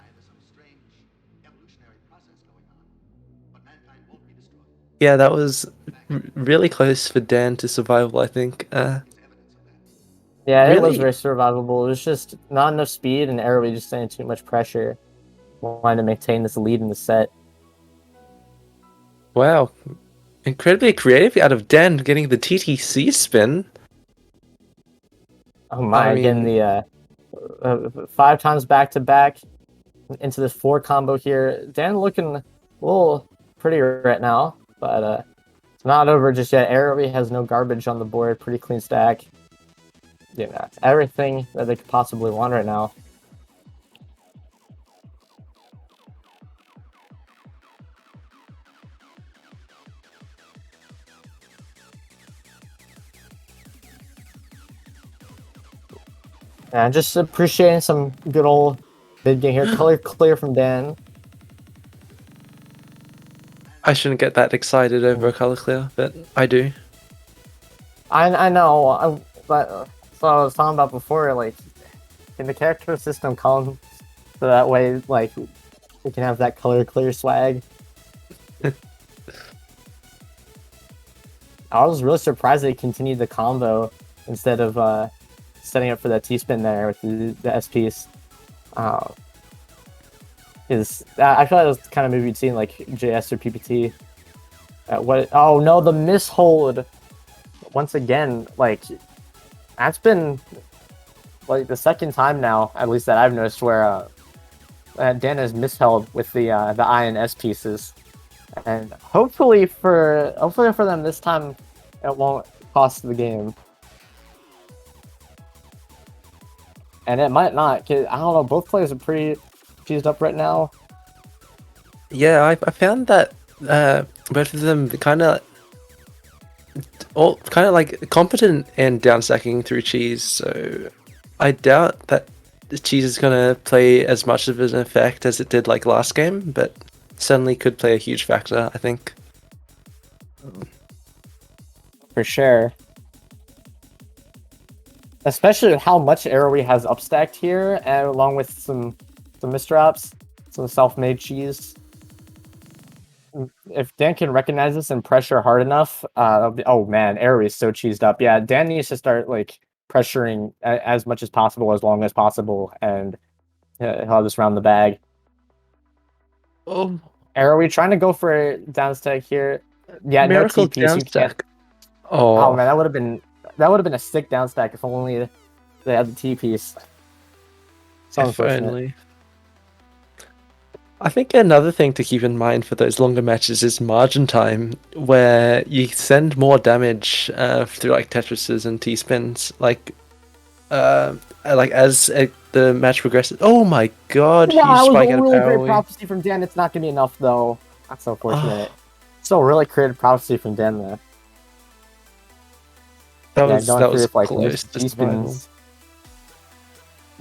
Yeah, that was really close for Dan to survival, I think. Yeah, really? it was very survivable. It was just not enough speed, and Arrow just saying too much pressure. Wanted to maintain this lead in the set. Wow. Incredibly creative out of Dan getting the TTC spin. Oh my, getting the 5 times back-to-back into this 4 combo here. Dan looking a little pretty right now, but it's not over just yet. Arrowy has no garbage on the board, pretty clean stack. You know, everything that they could possibly want right now. And just appreciating some good old mid game here. Color clear from Dan. I shouldn't get that excited over a color clear, but I do. I know, but so I was talking about before, like, in the character system come so that way, like, we can have that color clear swag. I was really surprised they continued the combo instead of setting up for that T-spin there with the S-piece. Is I feel like that's the kind of movie you'd see in like JS or PPT. Oh no, the mishold once again. Like that's been like the second time now, at least that I've noticed, where Dan has misheld with the I and S pieces, and hopefully for them this time, it won't cost the game. And it might not, cause I don't know. Both players are pretty cheesed up right now. Yeah, I found that both of them kind of like competent in downstacking through cheese. So I doubt that the cheese is gonna play as much of an effect as it did like last game, but certainly could play a huge factor, I think. For sure. Especially how much Arrowy has upstacked here, and along with some misdrops, some self-made cheese. If Dan can recognize this and pressure hard enough, oh man, Arrowy is so cheesed up. Yeah, Dan needs to start like pressuring as much as possible, as long as possible, and he'll have this round the bag. Oh, Arrowy trying to go for a downstack here. Yeah, miracle no TP. downstack. Oh man, that would have been a sick downstack if only they had the T piece. So if unfortunate. only. I think another thing to keep in mind for those longer matches is margin time, where you send more damage through like Tetrises and T-spins, as the match progresses. Oh my god, Wow, huge that was spike a out of really great Arrowy. prophecy from Dan. It's not gonna be enough though. That's unfortunate. Oh, Still really creative prophecy from Dan there. that Yeah, was going that through was with like close to survival. G-spins.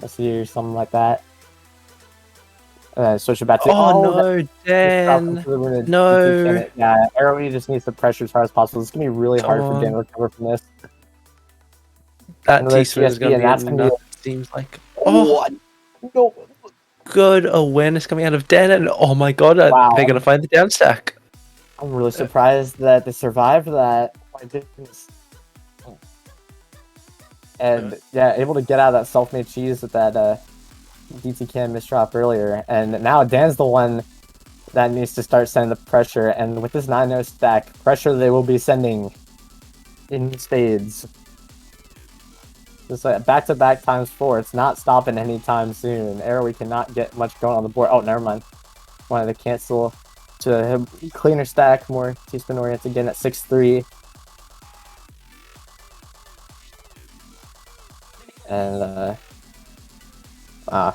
Let's see or something like that. Switch it back to Oh that no, just dropped into Dan! the room. No, Yeah, Arrowy just needs to pressure as hard as possible. It's gonna be really come hard for Dan to on. recover from this. That Another T-spin is TSB, going to and be that's gonna be enough, it seems like. Oh, what? No. good awareness coming out of Dan, and oh my god, Wow, they're going to find the down stack. I'm really surprised that they survived that. My goodness. And yeah, able to get out of that self-made cheese with that DT can misdrop earlier. And now Dan's the one that needs to start sending the pressure. And with this 9-0 stack, pressure they will be sending in spades. Just like back-to-back times 4. It's not stopping anytime soon. Arrowy cannot get much going on the board. Oh, never mind. Wanted to cancel to a cleaner stack, more T-spin oriented again at 6-3. And yeah,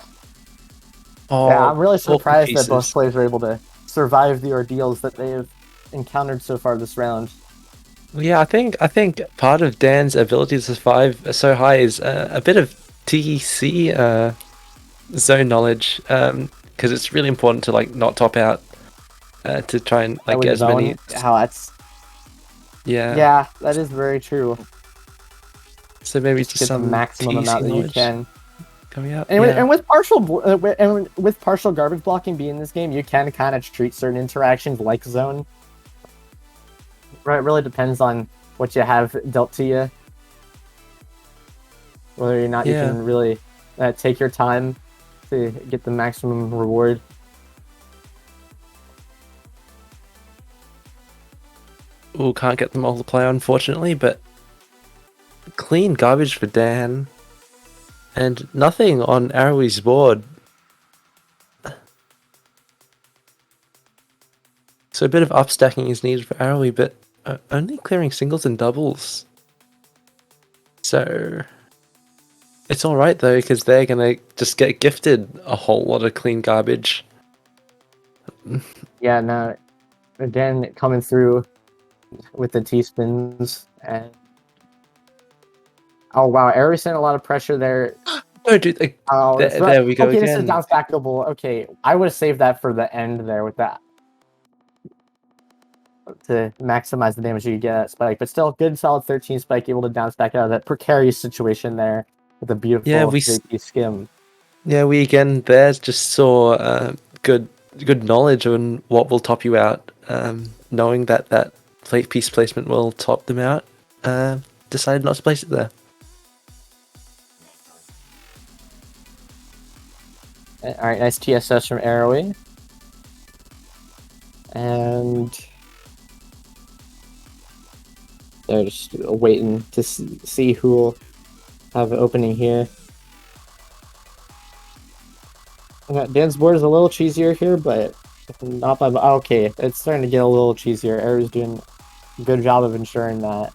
I'm really surprised that both players were able to survive the ordeals that they have encountered so far this round. Yeah, I think part of Dan's ability to survive so high is a bit of TEC zone knowledge, because it's really important to like not top out to try and like get as many. How that's yeah, that is very true. So maybe just get some the maximum TEC amount that you knowledge can. coming out. And, Yeah. and with partial garbage blocking being in this game, you can kind of treat certain interactions like zone. Right, it really depends on what you have dealt to you. Whether or not you can really take your time to get the maximum reward. Ooh, can't get the multiplier unfortunately, but clean garbage for Dan. And nothing on Arrowy's board. So a bit of upstacking is needed for Arrowy, but only clearing singles and doubles. So it's alright though, because they're gonna just get gifted a whole lot of clean garbage. Yeah, no, again, coming through with the T-spins. And oh wow, Aries sent a lot of pressure there. Oh, dude, there we go again. this is down stackable. Okay, I would have saved that for the end there with that. To maximize the damage you get at spike, but still good solid 13 spike, able to down stack out of that precarious situation there with a beautiful JP skim. Yeah, we again there just saw good knowledge on what will top you out. Knowing that piece placement will top them out, decided not to place it there. Alright, nice TSS from Arrowy. And they're just waiting to see who will have an opening here. Dan's board is a little cheesier here, but not by... Okay, it's starting to get a little cheesier. Arrow's doing a good job of ensuring that.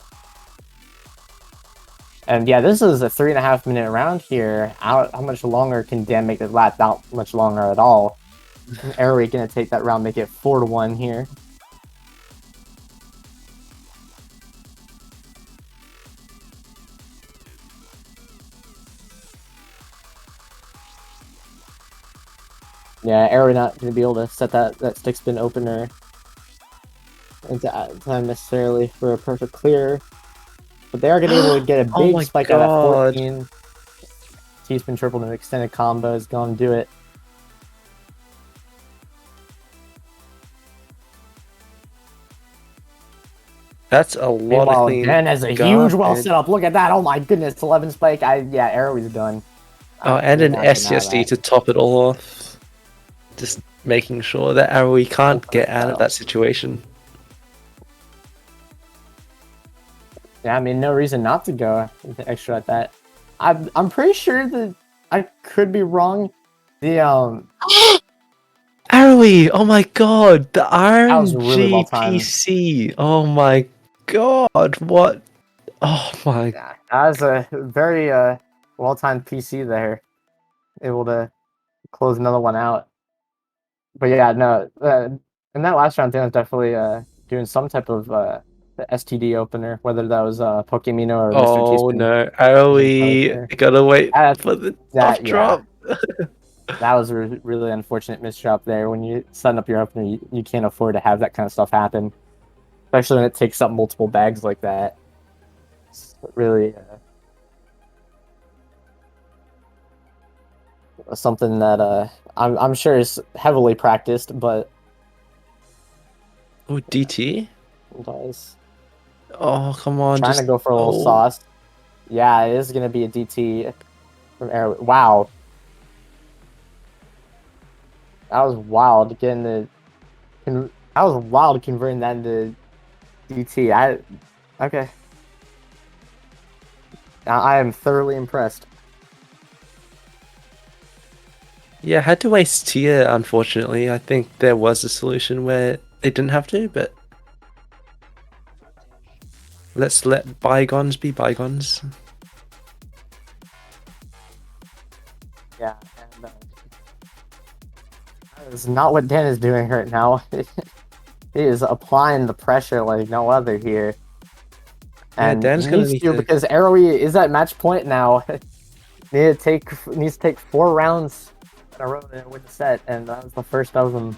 And yeah, this is a 3.5 minute round here. How much longer can Dan make it last? Not much longer at all. Arrowy gonna take that round, make it 4-1 here. Yeah, Arrowy not going to be able to set that stick spin opener into time necessarily for a perfect clear. But they are going to be able to get a big spike out at 14. T-spin triple and extended combo is going to do it. That's a lot of clean. Dan has a huge well set up. Look at that. Oh my goodness. 11 spike. Yeah, Arrowy's done. Oh, and an SCSD to top it all off. Just making sure that Arrowy can't get out of that situation. Yeah, I mean, no reason not to go extra at that. I'm pretty sure that I could be wrong. The Arrowy Aoi! Oh my god, the That was really well RNG timed. PC. Oh my god, what? Oh my. Yeah, that was a very well timed PC there. Able to close another one out. But yeah, no, in that last round, Dan was definitely doing some type of the STD opener, whether that was Pokemino or Mr. Oh Teaspoon. no, Aoi! I gotta wait Uh, for the off that yeah, drop. that was a really unfortunate misdrop there. When you setting up your opener, you can't afford to have that kind of stuff happen, especially when it takes up multiple bags like that. It's really something that I'm sure is heavily practiced, but Oh, DT? sometimes Oh, come on, trying to just. go for a little Oh. sauce. Yeah, it is gonna be a DT from Air. Wow, that was wild getting the. That was wild converting that into DT. Okay. I am thoroughly impressed. Yeah, had to waste tier, unfortunately. I think there was a solution where they didn't have to, but let's let bygones be bygones. Yeah, and that is not what Dan is doing right now. He is applying the pressure like no other here. Yeah, And Dan's gonna needs need to to. because Arrowy is at match point now. Needs to take 4 rounds in a row to win the set, and that was the first of them.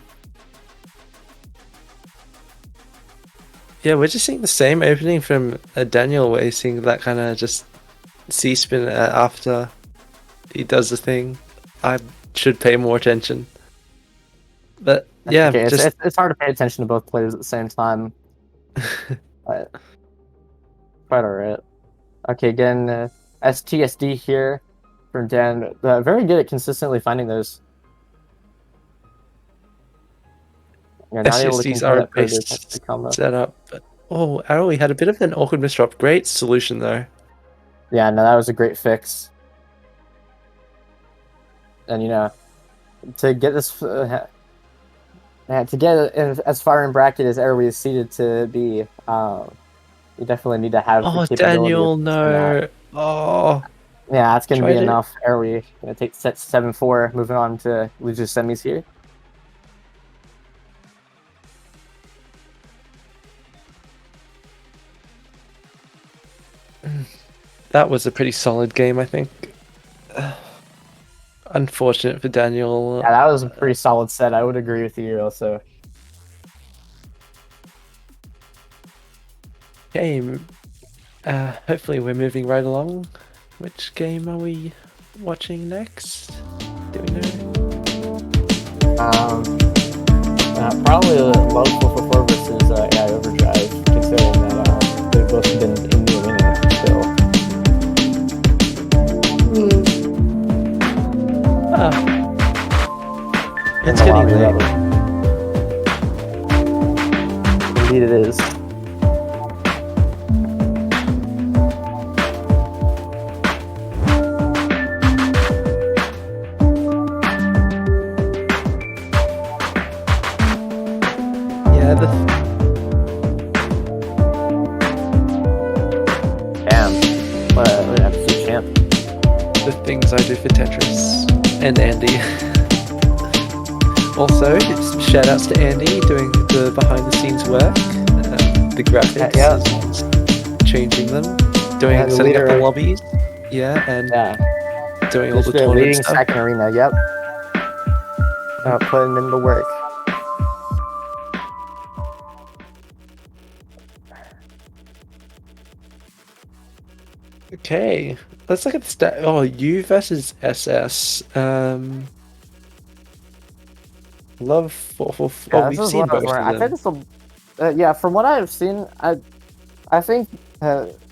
Yeah, we're just seeing the same opening from Daniel, where he's seeing that kind of just C-spin after he does the thing. I should pay more attention. But yeah, Okay, just it's hard to pay attention to both players at the same time, but quite alright. Okay, again, STSD here from Dan. Very good at consistently finding those. You're not able to SSD's control that further based combo. setup. But oh, Arrow, he had a bit of an awkward misdrop. Great solution though. Yeah, no, that was a great fix. And to get this, to get as far in bracket as Airway is seated to be, you definitely need to have the Oh, capability of Daniel, fixing that. no. Oh, Yeah, that's going to be tried it. enough. Airway going to take set 7-4, moving on to losers semis here. That was a pretty solid game, I think. Unfortunate for Daniel. Yeah, that was a pretty solid set. I would agree with you also. Okay, hopefully we're moving right along. Which game are we watching next? Do we know? Probably Love 444 versus AI Overdrive, considering that they've both been in the arena still. It's getting late. Indeed it is. Yeah, Damn. What an absolute champ. the things I do for Tetris and Andy. Also, shout outs to Andy doing the behind the scenes work, the graphics, changing them, setting up the lobbies, and doing all the tournament leading stuff. second arena. Yep. Putting in the work. Okay, let's look at the stat. Oh, U versus SS. Love 444. Yeah, Oh, this we've is seen what I was both wondering. of I think them. this will. Yeah, from what I've seen, I think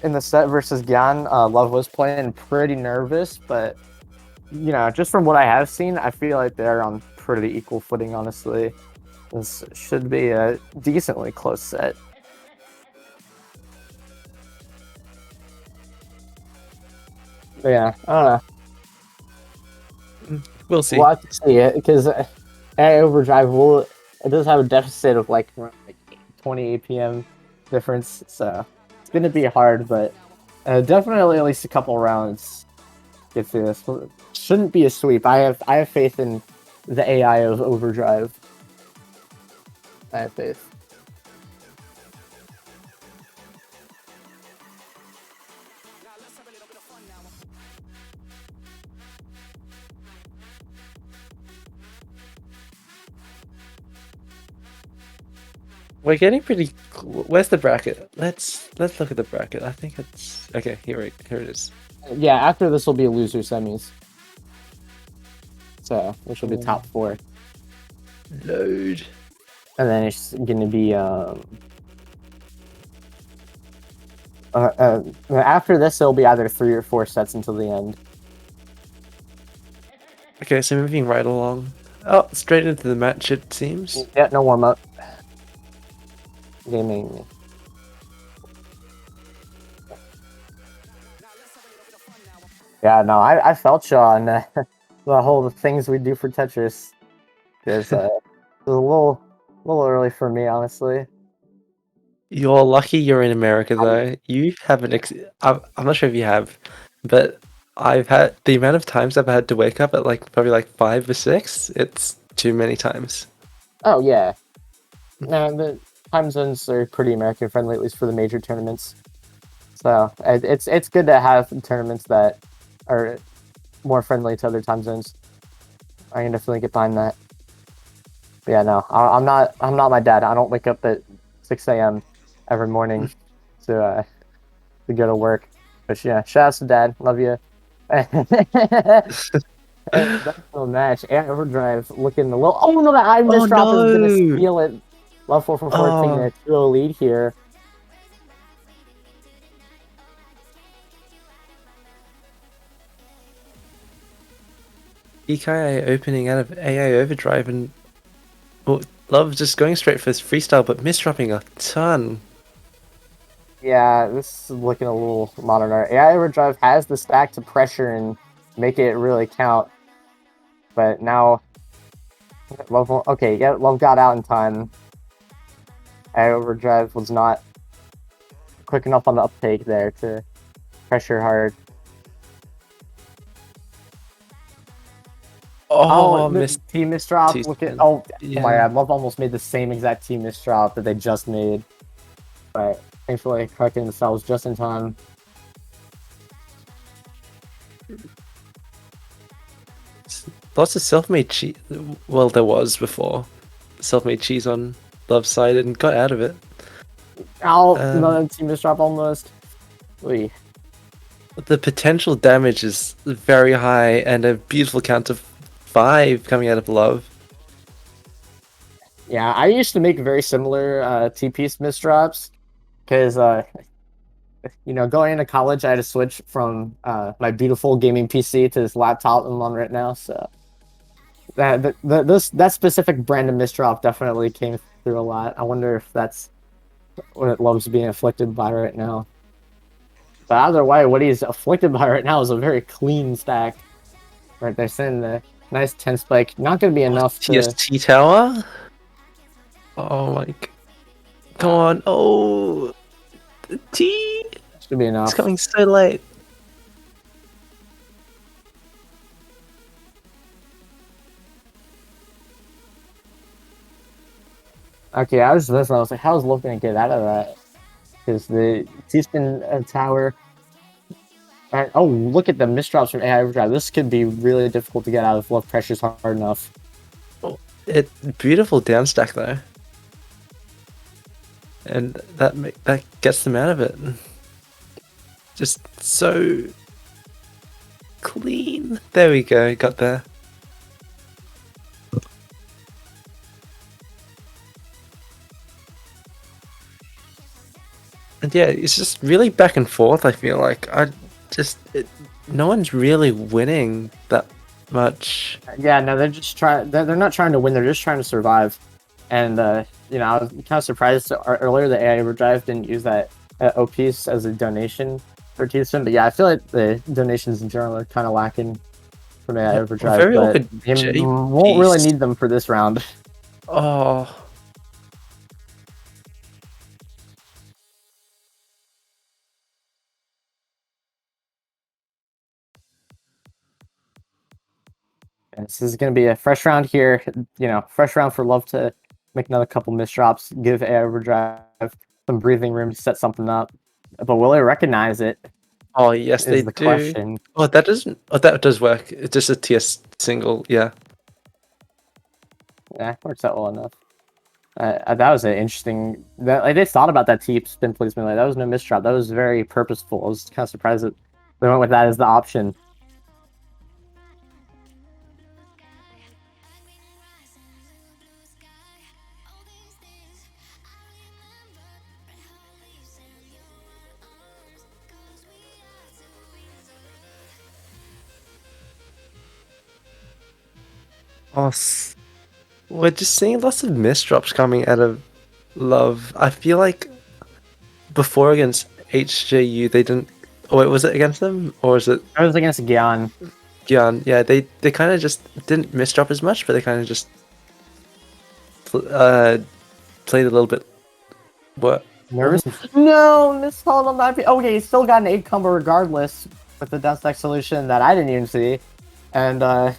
in the set versus Gyan, Love was playing pretty nervous, but just from what I have seen, I feel like they're on pretty equal footing. Honestly, this should be a decently close set. But yeah, I don't know. We'll see. We'll have to see it because AI Overdrive it does have a deficit of like around like 20 APM difference, so it's gonna be hard, but definitely at least a couple rounds get through this. Shouldn't be a sweep. I have faith in the AI of Overdrive. I have faith. We're getting pretty. Where's the bracket? Let's look at the bracket. I think it's okay. Here it is. Yeah, after this will be loser semis. So, which will be top 4. Load. And then it's gonna be after this it'll be either 3 or 4 sets until the end. Okay, so moving right along. Oh, straight into the match it seems. Yeah, no warm up. Gaming. Yeah, no, I felt you on the whole things we do for Tetris. It's a little early for me, honestly. You're lucky you're in America though. You have an I'm not sure if you have, but I've had the amount of times I've had to wake up at like probably like 5 or 6. It's too many times. Oh yeah. No, the time zones are pretty American friendly, at least for the major tournaments. So it's good to have tournaments that are more friendly to other time zones. I can definitely get behind that. But yeah, no, I'm not my dad. I don't wake up at 6 a.m. every morning to go to work. But yeah, shout out to Dad. Love you. That's no match. AI Overdrive looking a little. Oh no, that I missed drop is gonna steal it. Love 4 taking a 2-0 lead here. EKI opening out of AI Overdrive and Love just going straight for his freestyle, but misdropping a ton. Yeah, this is looking a little modern art. AI Overdrive has the stack to pressure and make it really count. But now, Love got out in time. AI Overdrive was not quick enough on the uptake there to pressure hard. Oh, team misdrop. Look at oh my god, Love almost made the same exact team misdrop that they just made. But thankfully correcting themselves just in time. Lots of self-made cheese. Well, there was before self-made cheese on Love's side and got out of it. Oh, another team misdrop almost. Oy. The potential damage is very high and a beautiful count of 5 coming out of Love. Yeah, I used to make very similar T-piece misdrops because, going into college, I had to switch from my beautiful gaming PC to this laptop I'm on right now. So that specific brand of misdrop definitely came through a lot. I wonder if that's what Love's being afflicted by right now. But either way, what he's afflicted by right now is a very clean stack. Right there, sending the nice 10 spike. Not going to be enough to... TST tower? Oh my... Come on. Oh... The T! Should be enough. It's coming so late. Okay, I was listening. I was like, how's Love going to get out of that? Because the T-spin tower... And, oh, look at the misdrops from AI Overdrive. This could be really difficult to get out if Love pressure's hard enough. Oh, beautiful down stack though. And that gets them out of it. Just so clean. There we go, got there. And yeah, it's just really back and forth, I feel like. No one's really winning that much. Yeah, no, they're just trying. They're not trying to win. They're just trying to survive. And I was kind of surprised earlier that AI Overdrive didn't use that OP piece as a donation for T-spin. But yeah, I feel like the donations in general are kind of lacking from AI Overdrive, Very but awkward he J won't really piece. need them for this round. Oh. And this is going to be a fresh round here. You know, fresh round for Love to make another couple misdrops, give AI Overdrive some breathing room to set something up. But will they recognize it? Oh yes, they Is the do. question. Oh, that doesn't. Oh, that does work. It's just a TS single. Yeah. Yeah, works out well enough. That was an interesting. Like they thought about that T spin placement. Like that was no misdrop. That was very purposeful. I was kind of surprised that they went with that as the option. Oh, we're just seeing lots of misdrops coming out of Love. I feel like before against HJU, they didn't. Oh, wait, was it against them or was it I was against Gyan. Gyan? Yeah, they kind of just didn't misdrop as much, but they kind of just uh played a little bit. What? Nervous? No, miscalled on that. Okay, he still got an 8 combo regardless with the down stack solution that I didn't even see. And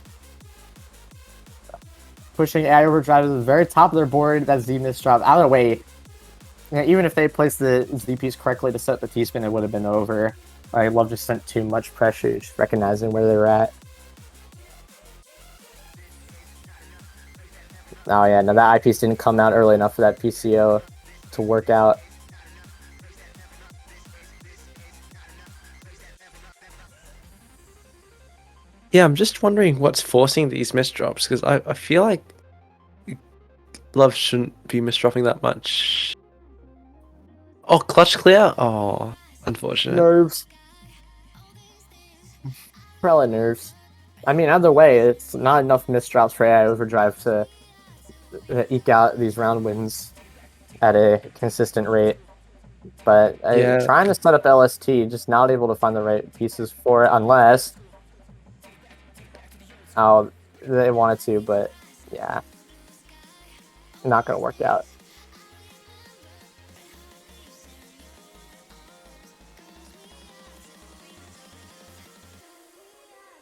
pushing AI Overdrive to the very top of their board, that Z misdrop out of the way. Yeah, even if they placed the Z piece correctly to set the T-spin, it would have been over. Love just sent too much pressure, just recognizing where they were at. Oh yeah, no, that eyepiece didn't come out early enough for that PCO to work out. Yeah, I'm just wondering what's forcing these misdrops because I feel like Love shouldn't be misdropping that much. Oh, clutch clear? Oh, unfortunate. Nerves. Probably nerves. I mean, either way, it's not enough misdrops for AI Overdrive to eke out these round wins at a consistent rate. But Yeah. trying to set up LST, just not able to find the right pieces for it unless they wanted to, but yeah, not gonna work out.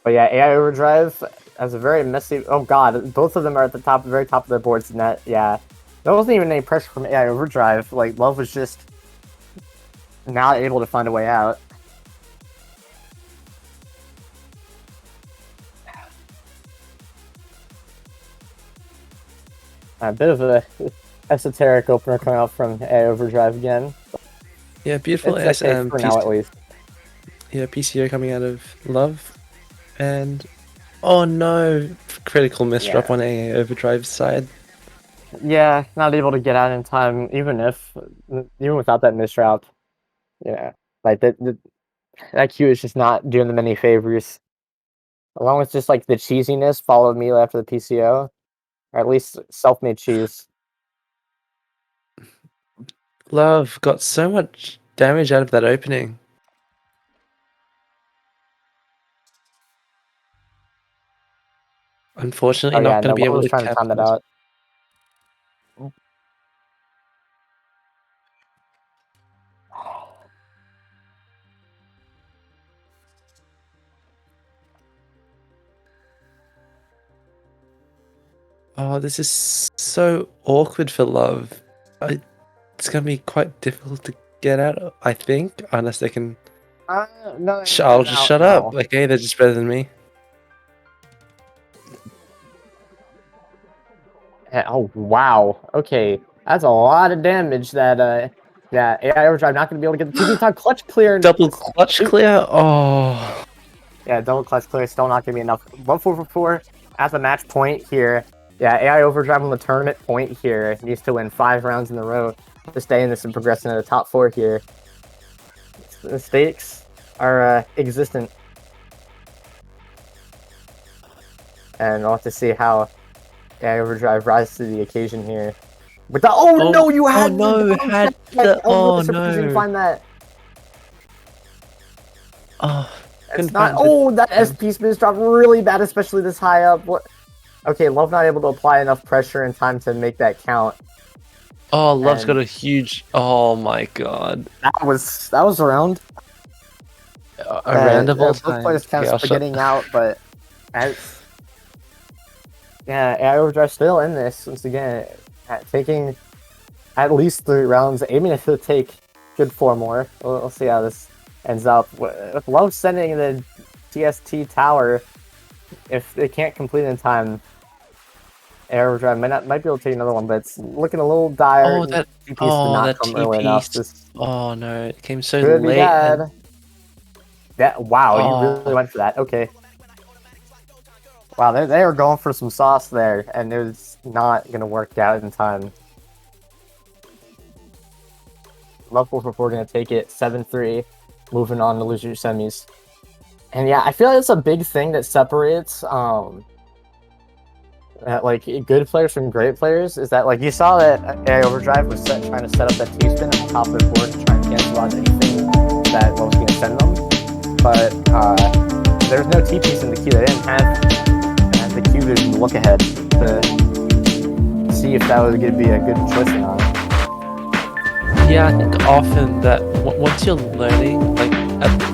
But yeah, AI Overdrive has a very messy. Oh god, both of them are at the top, very top of their boards net. Yeah, there wasn't even any pressure from AI Overdrive. Like Love was just not able to find a way out. A bit of a esoteric opener coming out from AI Overdrive again. Yeah, beautiful It's okay for now at least. Yeah, PCO coming out of Love. And oh no, critical misdrop on AA Overdrive's side. Yeah, not able to get out in time, even without that misroute. Yeah, like that Q is just not doing them any favors. Along with just like the cheesiness followed me after the PCO, or at least self-made cheese. Love got so much damage out of that opening. Unfortunately, Oh yeah, not going no, to be Love able was to trying to time that capitalize. out. Oh, this is so awkward for Love. It's going to be quite difficult to get out, I think, unless they can. No, I'll just shut up. no. Okay, they're just better than me. Oh wow. Okay, that's a lot of damage. Yeah, AI Overdrive not gonna be able to get the TP time clutch clear. Double clutch clear? Oh. Yeah, double clutch clear, still not gonna be enough. 1-4-4 at the match point here. Yeah, AI Overdrive on the tournament point here. Needs to win 5 rounds in a row to stay in this and progress into the top 4 here. The stakes are existent. And we'll have to see how AI Overdrive rises to the occasion here. With the no, you had the I was oh really surprised you didn't no. find that. Oh, It's not. Oh, that SP spin drop really bad, especially this high up. What? Okay, Love not able to apply enough pressure in time to make that count. Oh, Love's got a huge. Oh my god. That was around. A round of all time. Both players kind of getting out, but yeah, AI Overdrive still in this once again, taking at least 3 rounds, aiming to take good 4 more. We'll see how this ends up. With Love sending the TST tower, if they can't complete in time, AI Overdrive might be able to take another one, but it's looking a little dire. Oh, that TP did not come early enough. Oh no, it came so Could late. be bad. Wow, you really went for that. Okay. Wow, they were going for some sauce there, and it was not going to work out in time. Love Wolf Report going to take it 7-3, moving on to loser semis. And yeah, I feel like it's a big thing that separates like good players from great players. Is that like you saw that AI Overdrive was trying to set up that T-spin at the top of the board to try and cancel out anything that Love was going to send them. But there's no T-piece in the queue. They didn't have the queue to look ahead to see if that was going to be a good choice or not. Yeah, I think often that once you're learning, like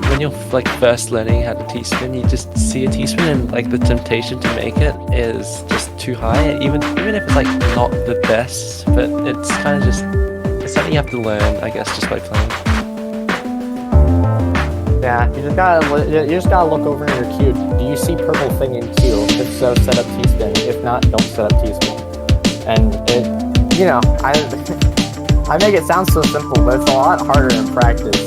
when you're like first learning how to T-spin, you just see a T-spin and like the temptation to make it is just too high. Even if it's like not the best, but it's kind of just it's something you have to learn, I guess, just by playing. Yeah, you just gotta look over in your queue. Do you see purple thing in queue? If so, set up T-spin. If not, don't set up T-spin. And it, you know, I make it sound so simple, but it's a lot harder in practice.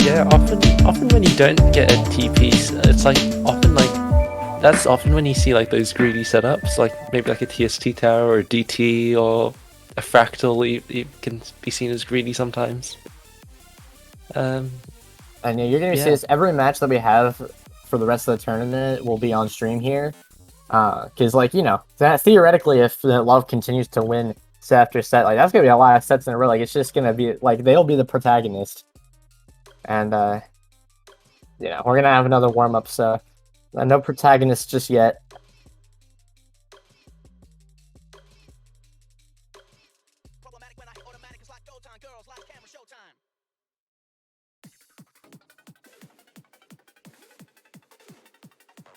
Yeah, often when you don't get a T-piece, it's like often like that's often when you see like those greedy setups, like maybe like a TST tower or a DT or a fractal. You can be seen as greedy sometimes. And yeah, you're gonna see this every match that we have for the rest of the tournament will be on stream here. Because like, you know, that theoretically, if Love continues to win set after set, like that's gonna be a lot of sets in a row. Like it's just gonna be like they'll be the protagonist. And you know, we're gonna have another warm up, so no protagonist just yet.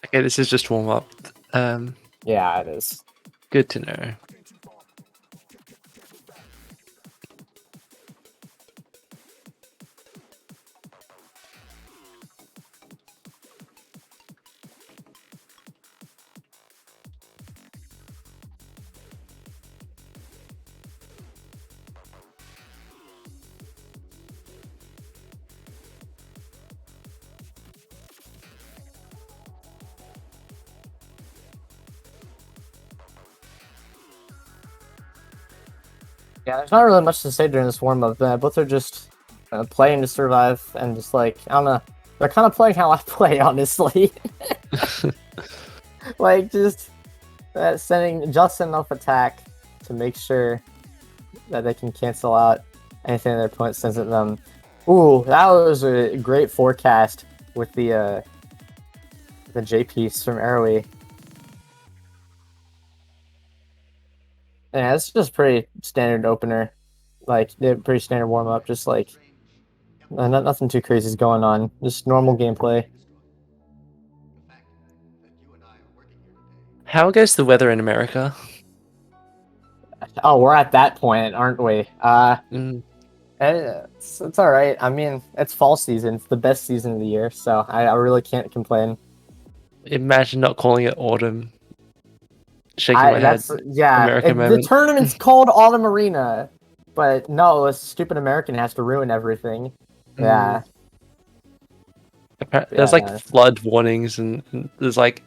Okay, this is just warm up. Yeah, it is. Good to know. Yeah, there's not really much to say during this warm-up. Both are just playing to survive, and just like, I don't know, they're kind of playing how I play, honestly. Like, just sending just enough attack to make sure that they can cancel out anything their opponent sends at them. Ooh, that was a great forecast with the J piece from Arrowy. Yeah, it's just pretty standard opener, like pretty standard warm up. Just like nothing too crazy is going on. Just normal gameplay. How goes the weather in America? Oh, we're at that point, aren't we? It's all right. I mean, it's fall season. It's the best season of the year, so I really can't complain. Imagine not calling it autumn. Shaking my head. Yeah, the tournament's called Autumn Arena, but no, a stupid American has to ruin everything. Yeah. There's like flood warnings, and there's like,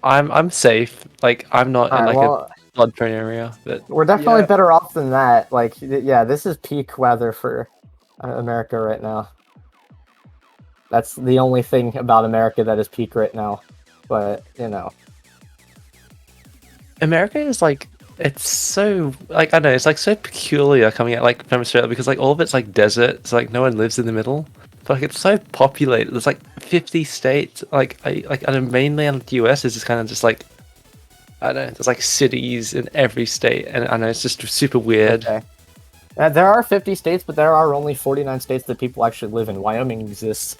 I'm safe. Like I'm not in like a flood prone area, but we're definitely better off than that. Like, yeah, this is peak weather for America right now. That's the only thing about America that is peak right now. But you know. America is like, it's so like, I don't know, it's like so peculiar coming out like from Australia, because like all of it's like desert, so like no one lives in the middle. Like it's so populated. There's like 50 states. Like like at a mainland US is just kind of just like I don't know. There's like cities in every state, and I know it's just super weird. Okay. There are 50 states, but there are only 49 states that people actually live in. Wyoming exists.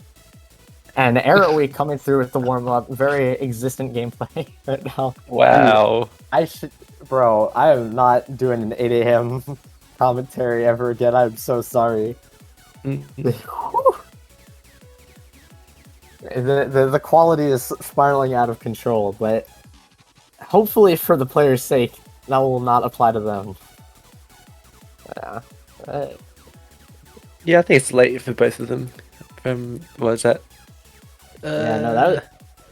And Arrowy coming through with the warm-up, very existent gameplay right now. Wow. Bro, I am not doing an 8 a.m. commentary ever again. I'm so sorry. The quality is spiraling out of control, but hopefully for the players' sake, that will not apply to them. Yeah, I think it's late for both of them. What is that?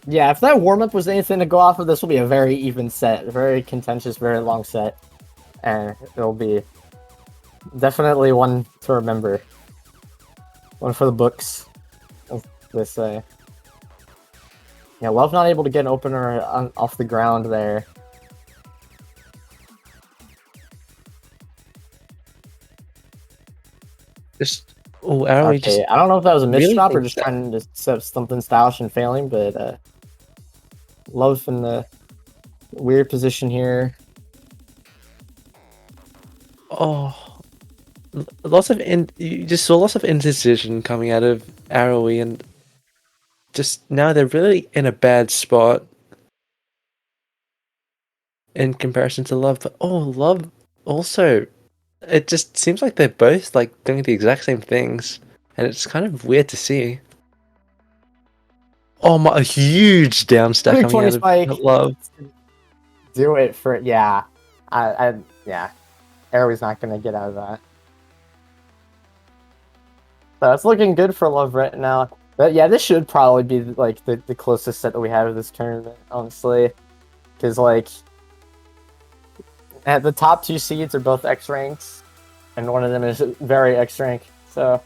Yeah, if that warm-up was anything to go off of, this will be a very even set, very contentious, very long set, and it'll be definitely one to remember. One for the books, as they say. Yeah, Love not able to get an opener off the ground there. Arrowy just I don't know if that was a really misstop or thinks just trying to set up something stylish and failing, but Love in the weird position here. You just saw lots of indecision coming out of Arrowy, and just now they're really in a bad spot in comparison to Love. But Love also, it just seems like they're both like doing the exact same things, and it's kind of weird to see. Oh my! A huge down stack coming out of Love. Do it for yeah. Yeah. Arrow's not gonna get out of that. So it's looking good for Love right now. But yeah, this should probably be like the closest set that we have of this tournament, honestly. Because like at the top 2 seeds are both X ranks, and one of them is very X rank. So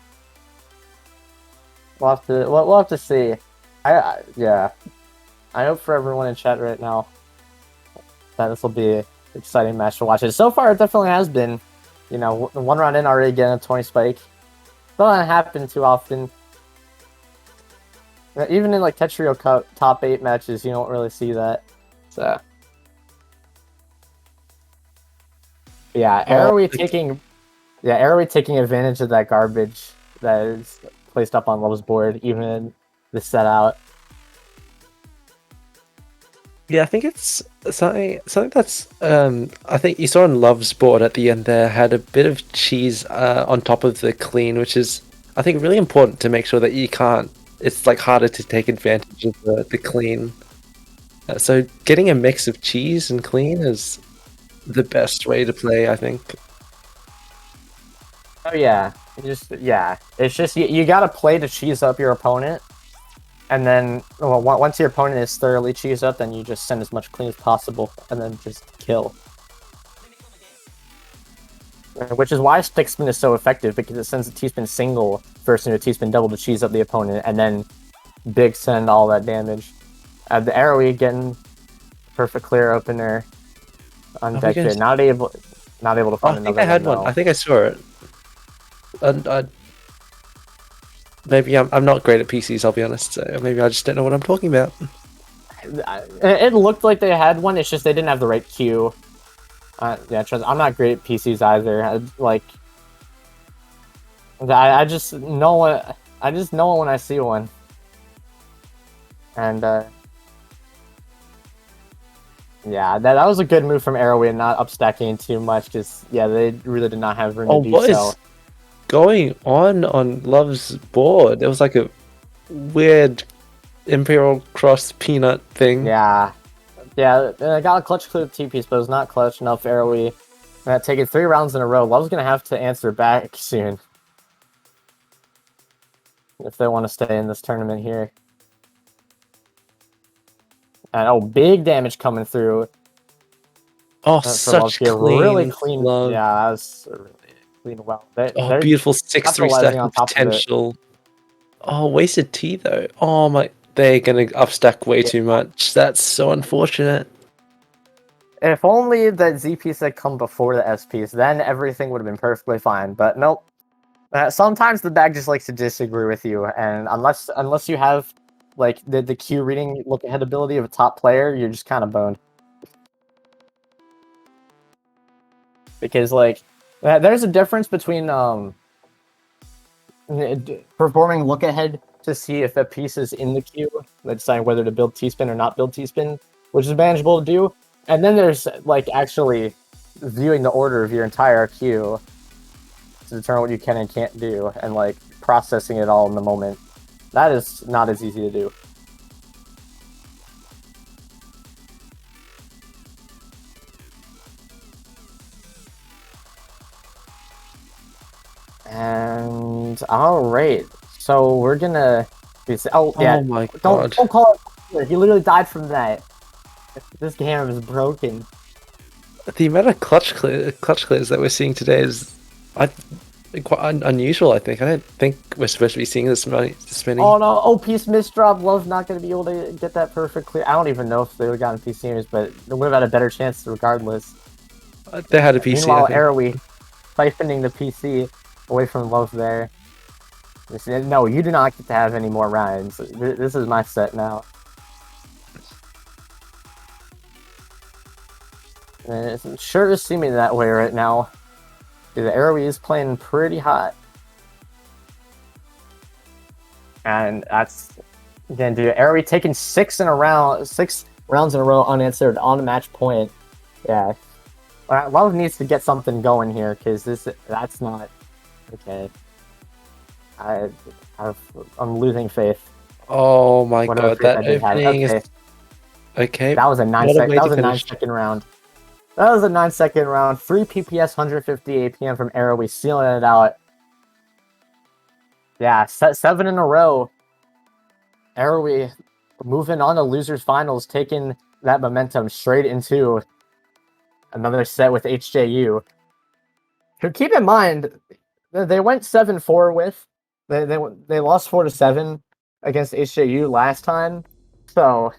we'll have to see. Yeah. I hope for everyone in chat right now that this will be an exciting match to watch. And so far, it definitely has been. You know, one round in already getting a 20 spike. Doesn't happen too often. Even in like Tetrio Cup top 8 matches, you don't really see that. So yeah, Arrowy taking advantage of that garbage that is placed up on Love's board, even in the set out. Yeah, I think it's something that's I think you saw on Love's board at the end there had a bit of cheese on top of the clean, which is I think really important to make sure that you can't. It's like harder to take advantage of the clean. So getting a mix of cheese and clean is the best way to play, I think. Oh yeah, it's just you gotta play to cheese up your opponent. And then, once your opponent is thoroughly cheesed up, then you just send as much clean as possible, and then just kill. Which is why stick spin is so effective, because it sends a T-spin single first into a T-spin double to cheese up the opponent, and then big send all that damage. The Arrowy getting perfect clear opener on deck here. Not able to find another one. I think I had one. I think I saw it. And maybe I'm not great at PCs, I'll be honest. So maybe I just don't know what I'm talking about. It looked like they had one. It's just they didn't have the right cue. Yeah, trust. I'm not great at PCs either. I just know it. I just know it when I see one. And yeah, that was a good move from Arrowy and not upstacking too much. Because yeah, they really did not have room to do so. Going on Love's board? There was like a weird Imperial Cross peanut thing. Yeah, I got a clutch clear T-piece, but it was not clutch enough. Arrowy taking 3 rounds in a row. Love's gonna have to answer back soon if they want to stay in this tournament here. And big damage coming through. Such clean, really clean. Love. Yeah, that was really clean. Well, beautiful 6-3 stack of potential. Wasted T though. Oh my, they're gonna upstack way too much. That's so unfortunate. If only that Z piece had come before the S piece, then everything would have been perfectly fine. But nope. Sometimes the bag just likes to disagree with you, and unless you have like the Q reading look ahead ability of a top player, you're just kind of boned. Because like there's a difference between performing look ahead to see if a piece is in the queue, deciding whether to build T-spin or not build T-spin, which is manageable to do, and then there's like actually viewing the order of your entire queue to determine what you can and can't do, and like processing it all in the moment. That is not as easy to do. And all right, so we're gonna. Oh yeah! Oh my god! Don't call it. He literally died from that. This game is broken. The amount of clutch clears that we're seeing today is quite unusual. I think. I don't think we're supposed to be seeing this many. Oh no! Oh, piece misdrop. Love's not gonna be able to get that perfect clear. I don't even know if they would have gotten PC, but they would have had a better chance regardless. They had a PC. Meanwhile, Arrowy siphoning the PC away from Love there. No, you do not get to have any more rounds. This is my set now. And it sure is seeming that way right now. The Arrowy is playing pretty hot. And that's again, dude. Arrowy taking 6 rounds in a row unanswered on a match point. Yeah, Love needs to get something going here because that's not okay. I'm losing faith. Oh my Whatever god, that opening is okay. That was a 9-second round. That was a 9-second round. 3 PPS, 150 APM from Arrowy, sealing it out. Yeah, 7 in a row. Arrowy moving on to losers finals, taking that momentum straight into another set with HJU. So keep in mind, they went 7-4 with. They lost 4-7 against HJU last time. So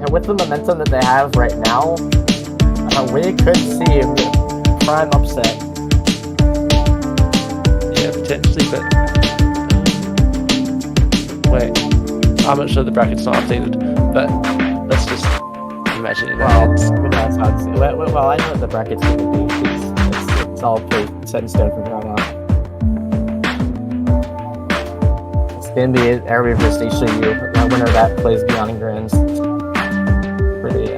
with the momentum that they have right now, we could see a prime upset. Yeah, potentially, but wait, I'm not sure the bracket's not updated, but let's just imagine it. Well, I know what the bracket's going to be. It's all set in stone from now on. It's going to be Arrowy versus HJU. The winner of that plays Beyond Grands. Pretty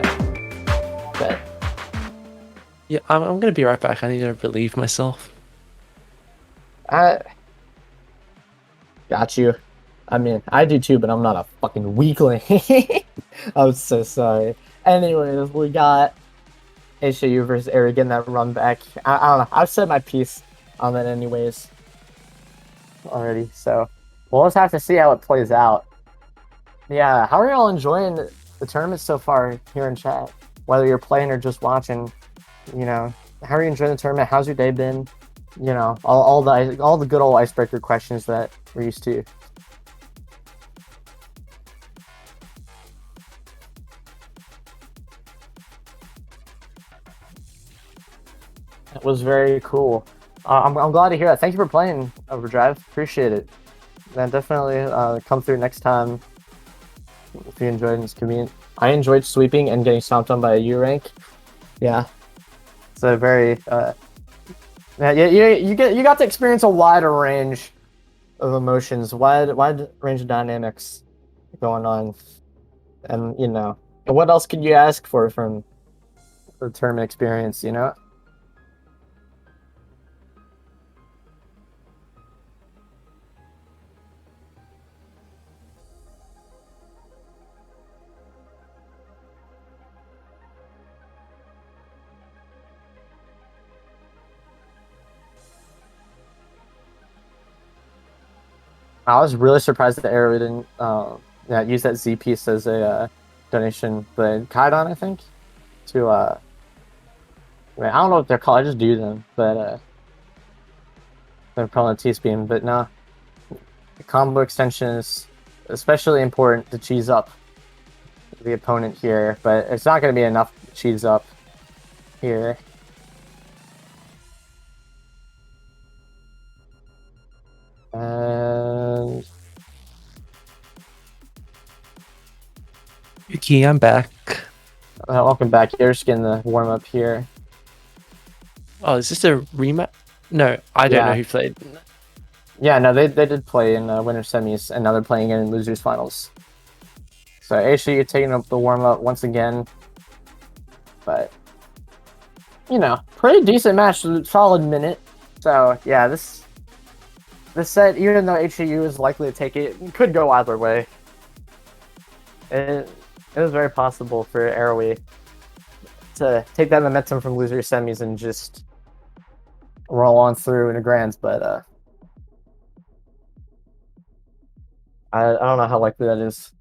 bet. Yeah, I'm going to be right back. I need to relieve myself. Got you. I mean, I do too, but I'm not a fucking weakling. I'm so sorry. Anyways, we got HJU versus Arrowy getting that run back. I don't know. I've said my piece on that anyways already, so we'll just have to see how it plays out. Yeah, how are y'all enjoying the tournament so far here in chat? Whether you're playing or just watching, you know, how are you enjoying the tournament? How's your day been? You know, all the good old icebreaker questions that we're used to. It was very cool. I'm glad to hear that. Thank you for playing, Overdrive. Appreciate it. And definitely come through next time if you enjoyed this convenient. I enjoyed sweeping and getting stomped on by a U rank. Yeah, it's a very yeah. You got to experience a wider range of emotions, wide range of dynamics going on, and you know, what else could you ask for from the tournament experience? You know. I was really surprised that Arrowy didn't use that Z piece as a donation, but Kaidon, I think, to I don't know what they're called, I just do them, but they're calling it T-Spin, but no. The combo extension is especially important to cheese up the opponent here, but it's not going to be enough to cheese up here. Mikey, I'm back. Welcome back. You're just getting the warm up here. Oh, is this a rematch? No, I don't know who played. Yeah, no, they did play in winter semis, and now they're playing in losers finals. So HAU taking up the warm up once again, but you know, pretty decent match, solid minute. So yeah, this set, even though HAU is likely to take it, could go either way. It was very possible for Arrowy to take that momentum from loser semis and just roll on through into grands, but I don't know how likely that is.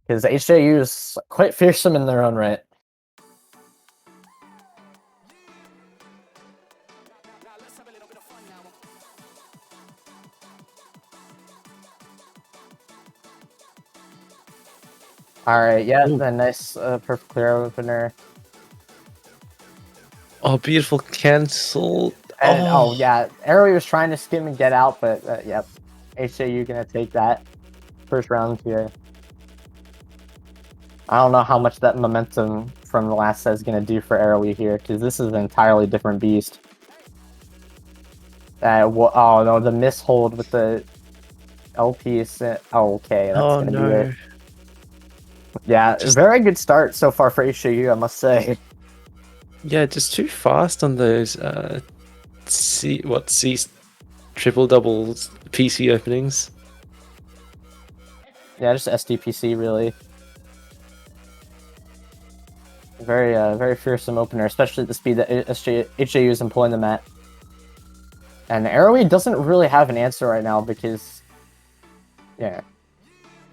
Because HJU is quite fearsome in their own right. Alright, yeah, the nice perfect clear opener. Oh, beautiful cancel. And oh yeah, Arrowy was trying to skim and get out, but yep, HJU gonna take that first round here. I don't know how much that momentum from the last set is gonna do for Arrowy here, because this is an entirely different beast. Oh no, the mishold with the LP is... Oh, okay, that's gonna be it. Yeah, very good start so far for HJU, I must say. Yeah, just too fast on those C triple doubles PC openings. Yeah, just SDPC really. Very fearsome opener, especially at the speed that HJU is employing them at. And Arrowy doesn't really have an answer right now because, yeah,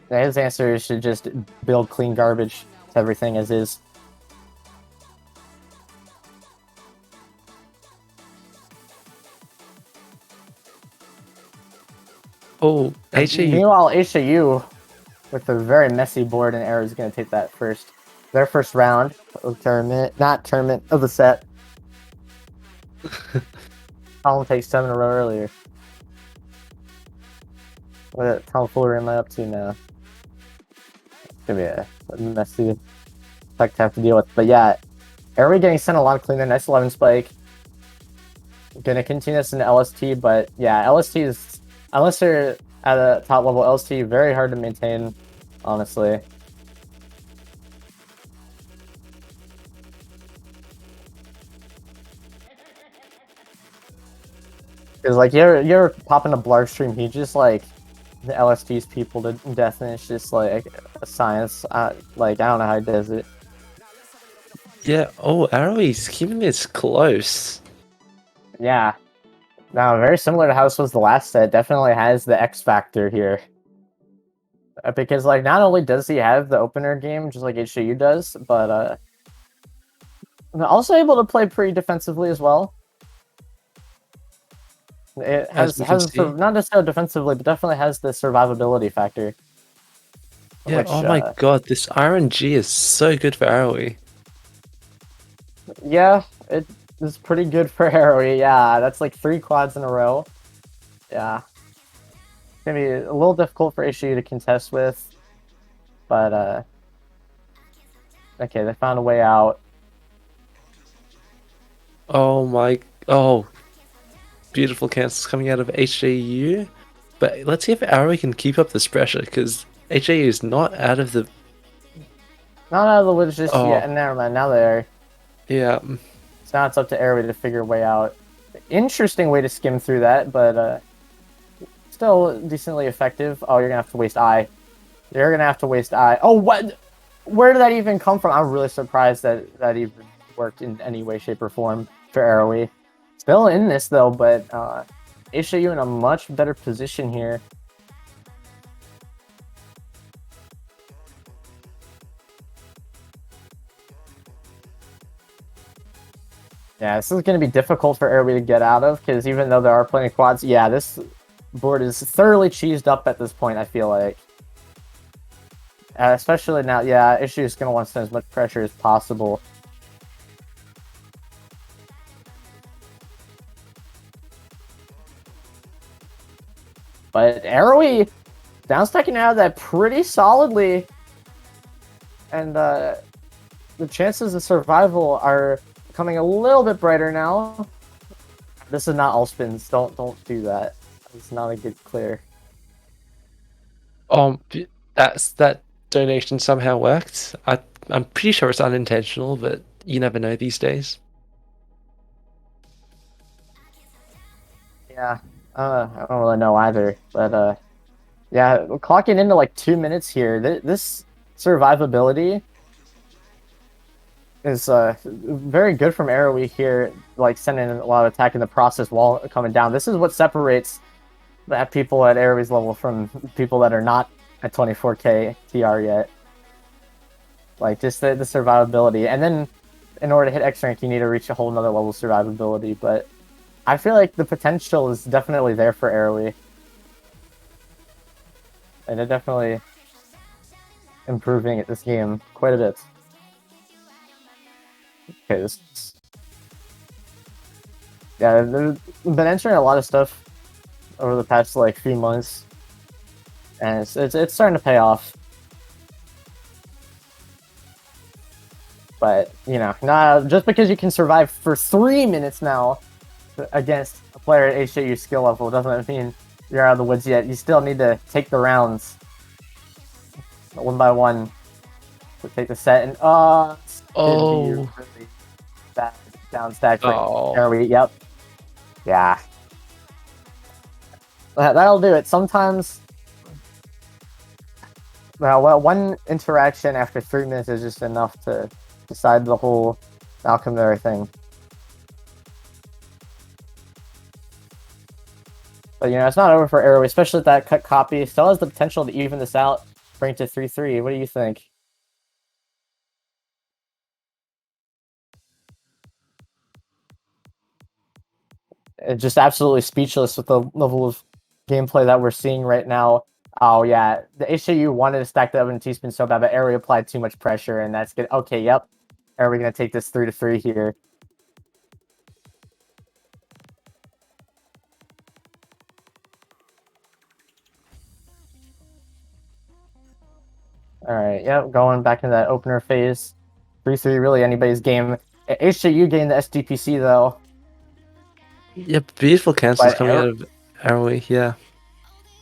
his answer is to just build clean garbage to everything as is. Oh, Meanwhile, HAU with a very messy board, and Arrow is going to take that first. Their first round of tournament of the set. Colin takes 7 in a row earlier. What tomfoolery am I up to now? It's gonna be a messy effect to have to deal with. But yeah, Arrow getting sent a lot of cleaner. Nice 11 spike. Gonna continue this in LST, but yeah, LST is, unless they're at a top level LST, very hard to maintain, honestly. Because like you're popping a Blarg stream, he just like the LST's people to death, and it's just like a science. Like I don't know how he does it. Yeah. Oh, Arrow's keeping this close. Yeah. Now, very similar to how this was the last set. Definitely has the X factor here. Because like not only does he have the opener game just like HJU does, but also able to play pretty defensively as well. It has not necessarily defensively, but definitely has the survivability factor. Yeah, which, oh my god, this RNG is so good for Arrowy. Yeah, it is pretty good for Arrowy. Yeah, that's like 3 quads in a row. Yeah. It's gonna be a little difficult for HJU to contest with. But okay, they found a way out. Oh my, beautiful cancels coming out of HJU. But let's see if Arrowy can keep up this pressure, because HJU is not out of the... Not out of the woods just yet. Never mind, now they are. Yeah. So now it's up to Arrowy to figure a way out. Interesting way to skim through that, but still decently effective. Oh, you're gonna have to waste I. You're gonna have to waste I. Oh, what? Where did that even come from? I'm really surprised that that even worked in any way, shape, or form for Arrowy. Still in this though, but HJU in a much better position here. Yeah, this is going to be difficult for Arrowy to get out of, because even though there are plenty of quads, yeah, this board is thoroughly cheesed up at this point, I feel like. Especially now, yeah, HJU is going to want to send as much pressure as possible. But Arrowy downstacking out of that pretty solidly. and the chances of survival are becoming a little bit brighter now. This is not all spins. Don't do that. It's not a good clear. That donation somehow worked. I'm pretty sure it's unintentional, but you never know these days. Yeah, I don't really know either, but yeah, clocking into like 2 minutes here. This survivability is very good from Arrowy here, like sending a lot of attack in the process while coming down. This is what separates that people at Arrowy's level from people that are not at 24k TR yet. Like just the survivability, and then in order to hit X rank, you need to reach a whole nother level of survivability. But I feel like the potential is definitely there for Arrowy, and they're definitely improving at this game quite a bit. Okay, yeah, they've been entering a lot of stuff over the past like few months, and it's starting to pay off. But you know, not just because you can survive for 3 minutes now against a player at HJU skill level doesn't mean you're out of the woods yet. You still need to take the rounds one by one to take the set, and really bad down stack for Arrowy. Yep. Yeah. That'll do it. Sometimes well, one interaction after 3 minutes is just enough to decide the whole outcome of everything. But you know, it's not over for Arrowy, especially with that cut copy. Still has the potential to even this out, bring it to 3-3. What do you think? It's just absolutely speechless with the level of gameplay that we're seeing right now. Oh yeah, the HJU wanted to stack the oven T-spin so bad, but Arrowy applied too much pressure, and that's good. Okay, yep. Arrowy gonna take this 3-3 here. Alright, yep, going back into that opener phase. 3-3, really anybody's game. HJU gained the SDPC though. Yep, beautiful cancels coming out of Arrowy, yeah.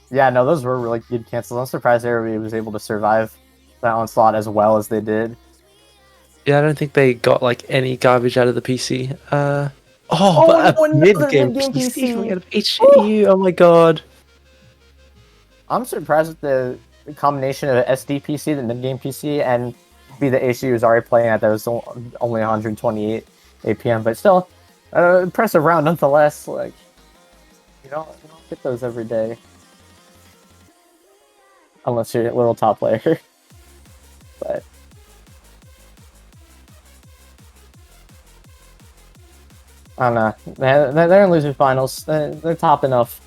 Yeah, no, those were really good cancels. I'm surprised Arrowy was able to survive that onslaught as well as they did. Yeah, I don't think they got like any garbage out of the PC. But a mid-game PC coming out of HJU, oh my god. I'm surprised with the combination of SDPC, the mid-game PC, and be the HJU was already playing at that was only 128 APM, but still, impressive round nonetheless. Like, you don't get those every day. Unless you're a little top player. But I don't know. They're in losing finals. They're top enough.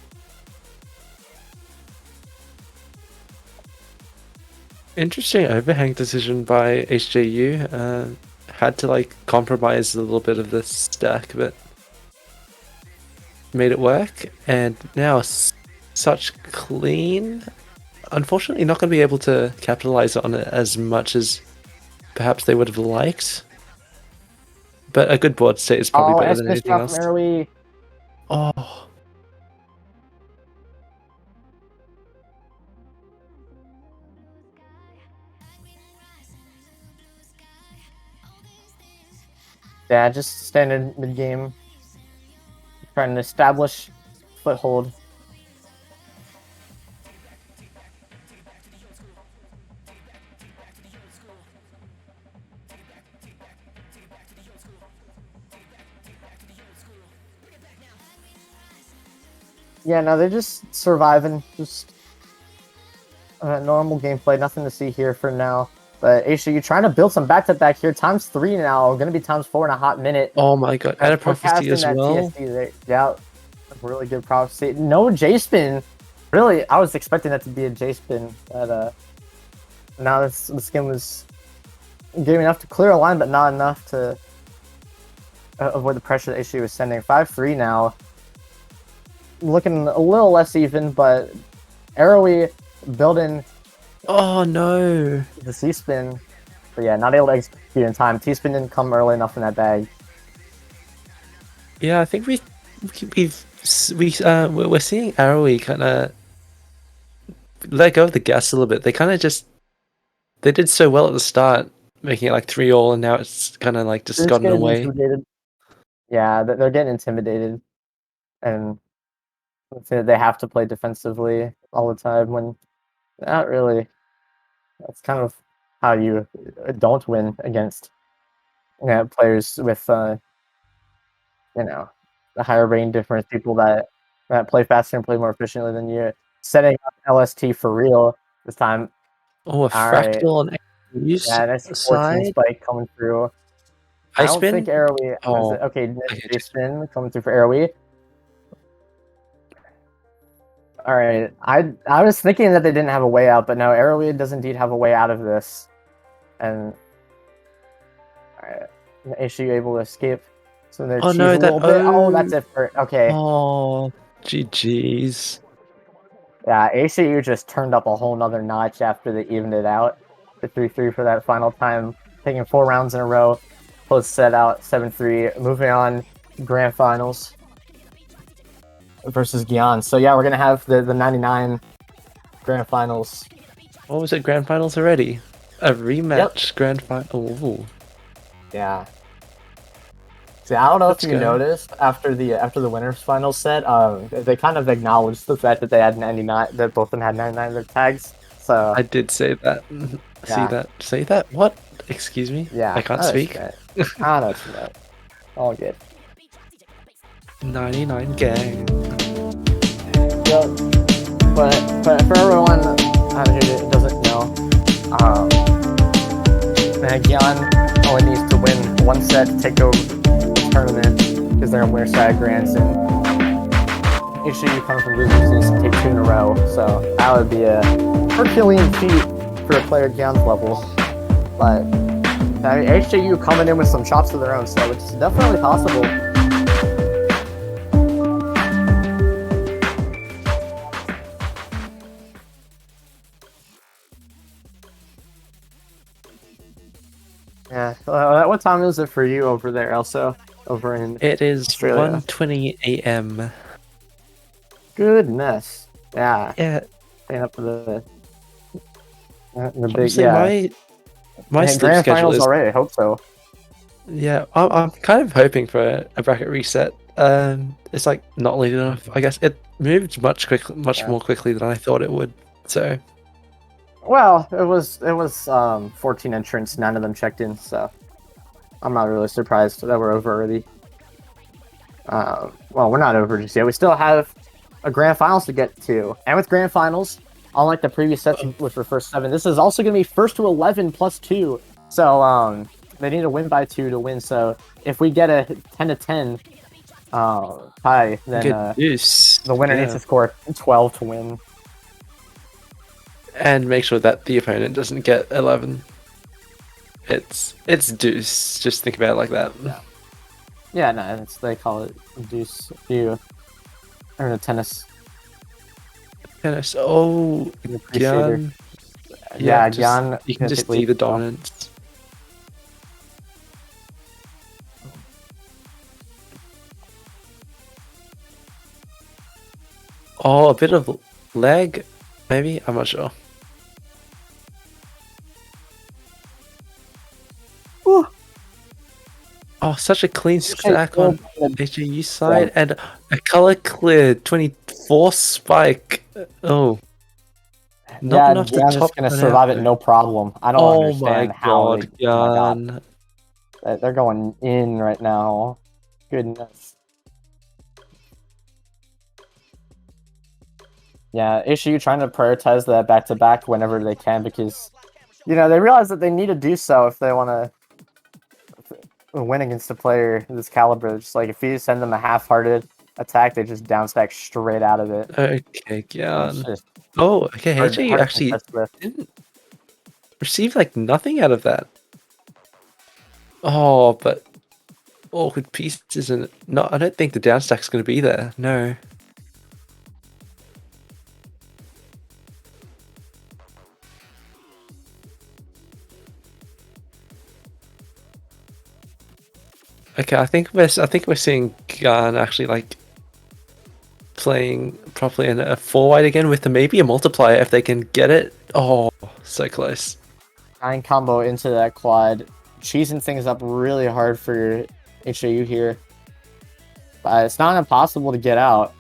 Interesting overhang decision by HJU. Had to like compromise a little bit of the stack, but made it work. And now such clean. Unfortunately, not going to be able to capitalize on it as much as perhaps they would have liked. But a good board state is probably better than anything else. Arrowy. Oh. Yeah, just standard mid-game. Trying to establish foothold. Yeah, no, they're just surviving. Just normal gameplay. Nothing to see here for now. But Aisha, you're trying to build some back-to-back here. ×3 now. Going to be ×4 in a hot minute. Oh my god. And a prophecy as well. Yeah, really good prophecy. No J-spin. Really, I was expecting that to be a J-spin. But now the skin was getting enough to clear a line, but not enough to avoid the pressure the issue was sending. 5-3 now. Looking a little less even, but Arrowy building. Oh no! The C-spin. But yeah, not able to execute in time. T-spin didn't come early enough in that bag. Yeah, I think we're seeing Arrowy kind of let go of the gas a little bit. They kind of they did so well at the start, making it like 3-all, and now it's kind of like just They're just gotten getting away. intimidated. Yeah, they're getting intimidated, and they have to play defensively all the time when not really. That's kind of how you don't win against players with the higher range difference, people that play faster and play more efficiently than you. Setting up LST for real this time. Oh, a All right. fractal on Arrow's Yeah, nice 14 side. spike coming through. I Ice don't think spin. Arrowy was Oh, it. Okay, okay, nice spin coming through for Arrowy. All right, I was thinking that they didn't have a way out, but no, Arrowweed does indeed have a way out of this. And all right, is she able to escape? So they're oh cheese no, a little bit. Oh, that's it for okay. Oh, GG's. Yeah, ACU just turned up a whole nother notch after they evened it out. The 3-3 for that final time, taking 4 rounds in a row. Close set out 7-3. Moving on, grand finals versus Gyan. So yeah, we're gonna have the 99 grand finals. What was it? Grand finals already? A rematch grand final. Ooh. Yeah. See, I don't know Let's if you go. noticed after the winners final set, they kind of acknowledged the fact that they had 99, that both of them had 99 in their tags. So I did say that. See yeah. that? Say that? What? Excuse me? Yeah, I can't speak. I know what you meant. All good. 99 gang. Yep. But for everyone out here that doesn't know, Gyan only needs to win one set to take over the tournament because they're in winner side grands, and HCU coming from losers needs to take 2 in a row. So that would be a Herculean feat for a player at Gyan's level. But HCU coming in with some chops of their own, so it's definitely possible. Yeah. What time is it for you over there, Elsa? Over in It is Australia. 1:20 a.m. Goodness. Yeah. Yeah. Staying up for the big, Honestly, yeah. my sleep grand schedule finals is already. I hope so. yeah. I'm kind of hoping for a bracket reset. It's like not late enough. I guess it moved much more quickly than I thought it would. So Well, it was 14 entrants, 9 of them checked in, so I'm not really surprised that we're over already. Well, we're not over just yet. We still have a grand finals to get to, and with grand finals, unlike the previous sets, which were first 7, this is also going to be first to 11 plus 2. So they need to win by 2 to win. So if we get a 10-10 tie, then the winner needs to score 12 to win. And make sure that the opponent doesn't get 11. It's deuce. Just think about it like that. Yeah, no, they call it deuce. You earn a tennis. Tennis. Oh, Gyan. Yeah, Gyan. You can just see the dominance. Oh, a bit of leg, maybe? I'm not sure. Whew. Oh, such a clean stack on HAU side, and a color cleared 24 spike. Oh. Not enough to Gyan's top just gonna that survive out, it, no problem. I don't understand how God, Gyan. They're going in right now. Goodness. Yeah, issue trying to prioritize that back-to-back whenever they can, because they realize that they need to do so if they want to win against a player this caliber. Just like if you send them a half-hearted attack, they just downstack straight out of it. Okay, Gyan. Oh, okay, HAU actually didn't receive like nothing out of that. Oh, but awkward pieces and no, I don't think the downstack's going to be there. No. Okay, I think we're seeing Garn actually like playing properly in a 4-wide again with maybe a multiplier if they can get it. Oh, so close. 9 combo into that quad, cheesing things up really hard for HAU here. But it's not impossible to get out.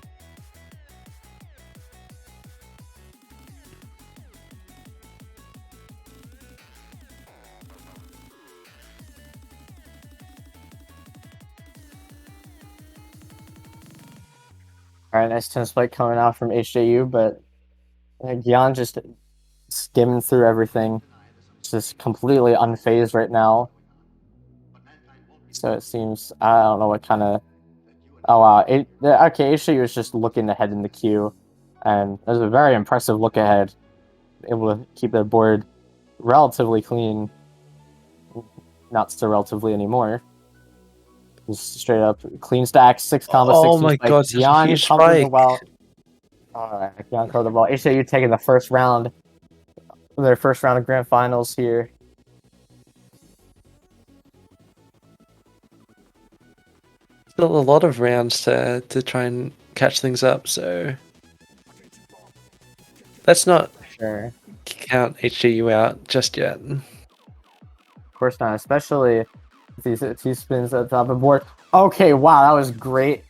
Alright, nice 10 spike coming out from HJU, but Gian just skimming through everything. Just completely unfazed right now. So it seems, I don't know what kind of... Oh wow, okay, HJU is just looking ahead in the queue. And it was a very impressive look ahead. Able to keep their board relatively clean. Not so relatively anymore. Just straight up clean stack, 6 combo, 16 Oh my spike. god, such a Gian huge covering the spike. well. Alright, Gian covered the ball. HJU taking the first round. Their first round of grand finals here. Still a lot of rounds to try and catch things up, so let's not Sure. count HGU out just yet. Of course not, especially these T-spins at the top of the board. Okay, wow, that was great.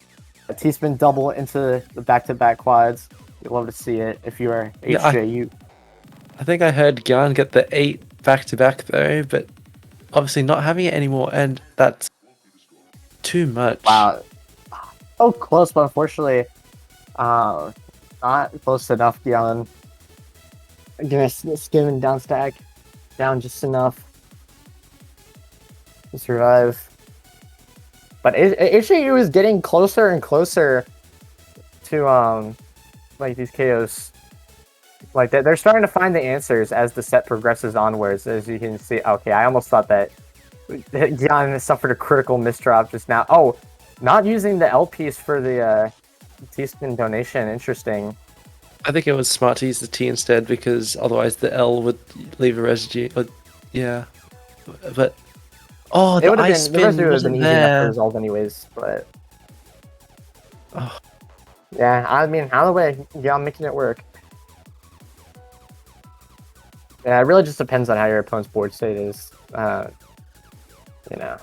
A T-spin double into the back-to-back quads. You'd love to see it if you are HJU. I think I heard Gyan get the 8 back-to-back though, but obviously not having it anymore, and that's too much. Wow. Oh, close, but unfortunately, not close enough. Gyan skimming down stack, down just enough to survive. But HAU is getting closer and closer to like these KOs. Like they're starting to find the answers as the set progresses onwards. As you can see, okay, I almost thought that Gian suffered a critical misdrop just now. Oh, not using the L piece for the T-spin donation. Interesting. I think it was smart to use the T instead because otherwise the L would leave a residue. Yeah, but oh, It would have ice been the residue spin would have been wasn't easy enough to there. resolve anyways. But Oh. yeah, I mean, either way, Gian making it work. Yeah, it really just depends on how your opponent's board state is. You know,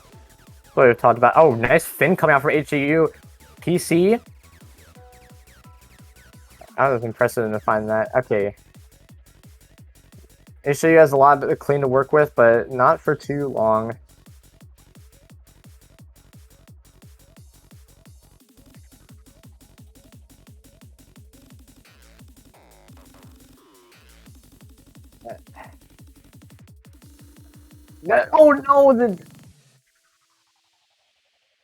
what we've talked about. Oh, nice fin coming out from HGU. PC. I was impressive to find that. Okay. HGU has a lot of clean to work with, but not for too long. Oh no!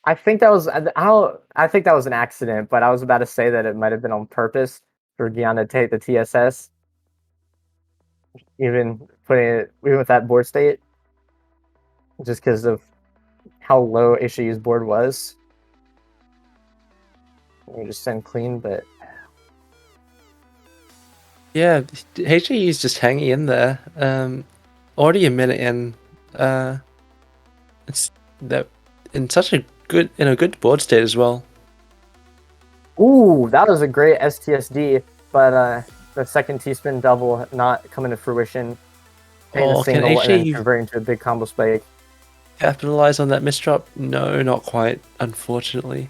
I think that was I think that was an accident, but I was about to say that it might have been on purpose for Gian to take the TSS, even with that board state, just because of how low HAU's board was. We just send clean, but Yeah, HAU is just hanging in there. Already a minute in. It's that in such a good board state as well. ooh, that was a great STSD, but the second T-spin double not coming to fruition. Taking a Can single and then HAU converting to a big combo spike. capitalize on that misdrop? No, not quite, unfortunately.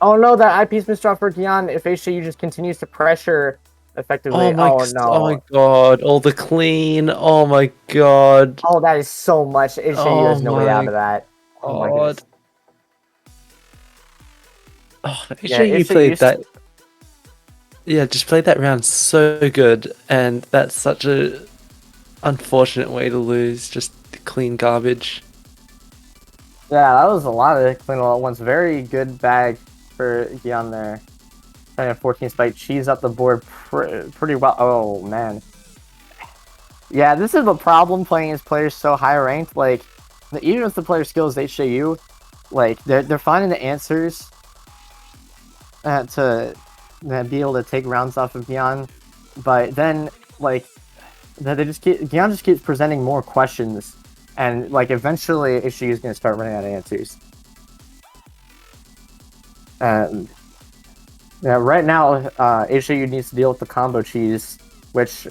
Oh no, that eyepiece misdrop for Gian. If HAU just continues to pressure effectively. Oh my god, all the clean. Oh my god. Oh, that is so much. HAU Oh has no way out of that. Oh my goodness. Oh, Yeah, HAU played that. Yeah, just played that round so good, and that's such a unfortunate way to lose. Just clean garbage. Yeah, that was a lot of clean all at once. Very good bag for Gian there. Trying a 14 spike, cheese up the board pretty well. Oh man. Yeah, this is the problem playing as players so high ranked. Like, even if the player skill is HAU, like they're finding the answers to be able to take rounds off of Gian, but then like they just Gian just keeps presenting more questions, and like eventually HAU is going to start running out of answers. Yeah, right now HAU needs to deal with the combo cheese, which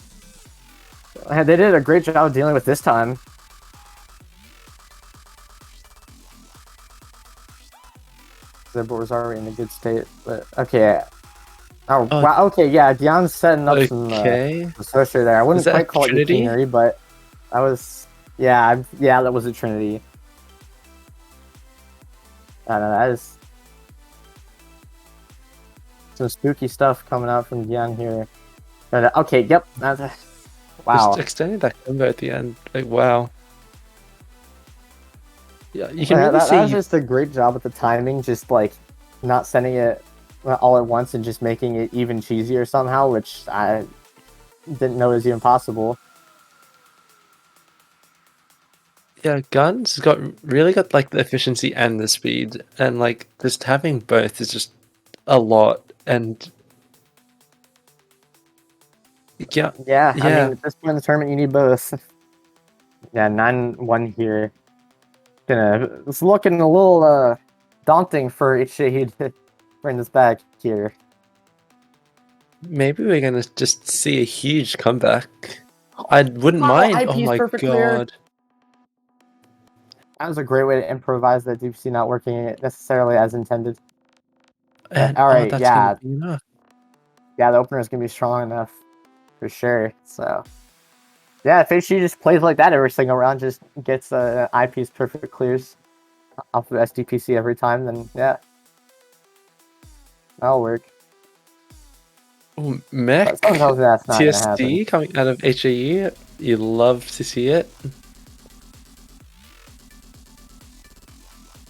they did a great job of dealing with this time. The board was already in a good state, but okay. Oh wow, okay, yeah, Dion's setting up some associate there. I wouldn't quite call it Yukinery, but that was yeah, that was a Trinity. I don't know, that is some spooky stuff coming out from Dion here. But, okay, yep, that's wow. Just extending that combo at the end, like wow. Yeah, you can really see. That was just a great job with the timing, just like not sending it all at once and just making it even cheesier somehow, which I didn't know was even possible. Yeah, Guns really got like the efficiency and the speed, and like just having both is just a lot. And yeah, I mean, at this point in the tournament, you need both. Yeah, 9-1 here. It's looking a little daunting for HAU to bring this back here. Maybe we're gonna just see a huge comeback. I wouldn't mind. IP's oh my god. Clear. That was a great way to improvise that DPC not working necessarily as intended. And, all right, that's yeah. gonna be enough. Yeah, the opener is gonna be strong enough for sure. So, yeah, if HAU just plays like that every single round, just gets IP's perfect clears off of SDPC every time, then yeah, that'll work. Oh, Mech TSD coming out of HAU, you love to see it.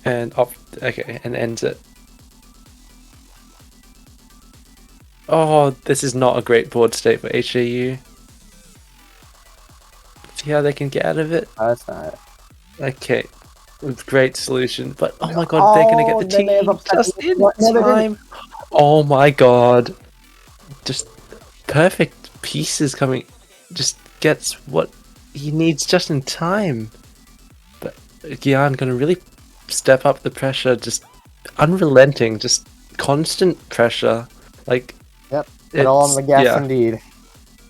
And okay, and ends it. Oh, this is not a great board state for HAU. See how they can get out of it? Oh, that's not. Okay, great solution. But oh my god, they're gonna get the team just in time. Oh my god, just perfect pieces coming. Just gets what he needs just in time. But Gian gonna really step up the pressure, just unrelenting, just constant pressure. Like, yep, it's all on the gas indeed.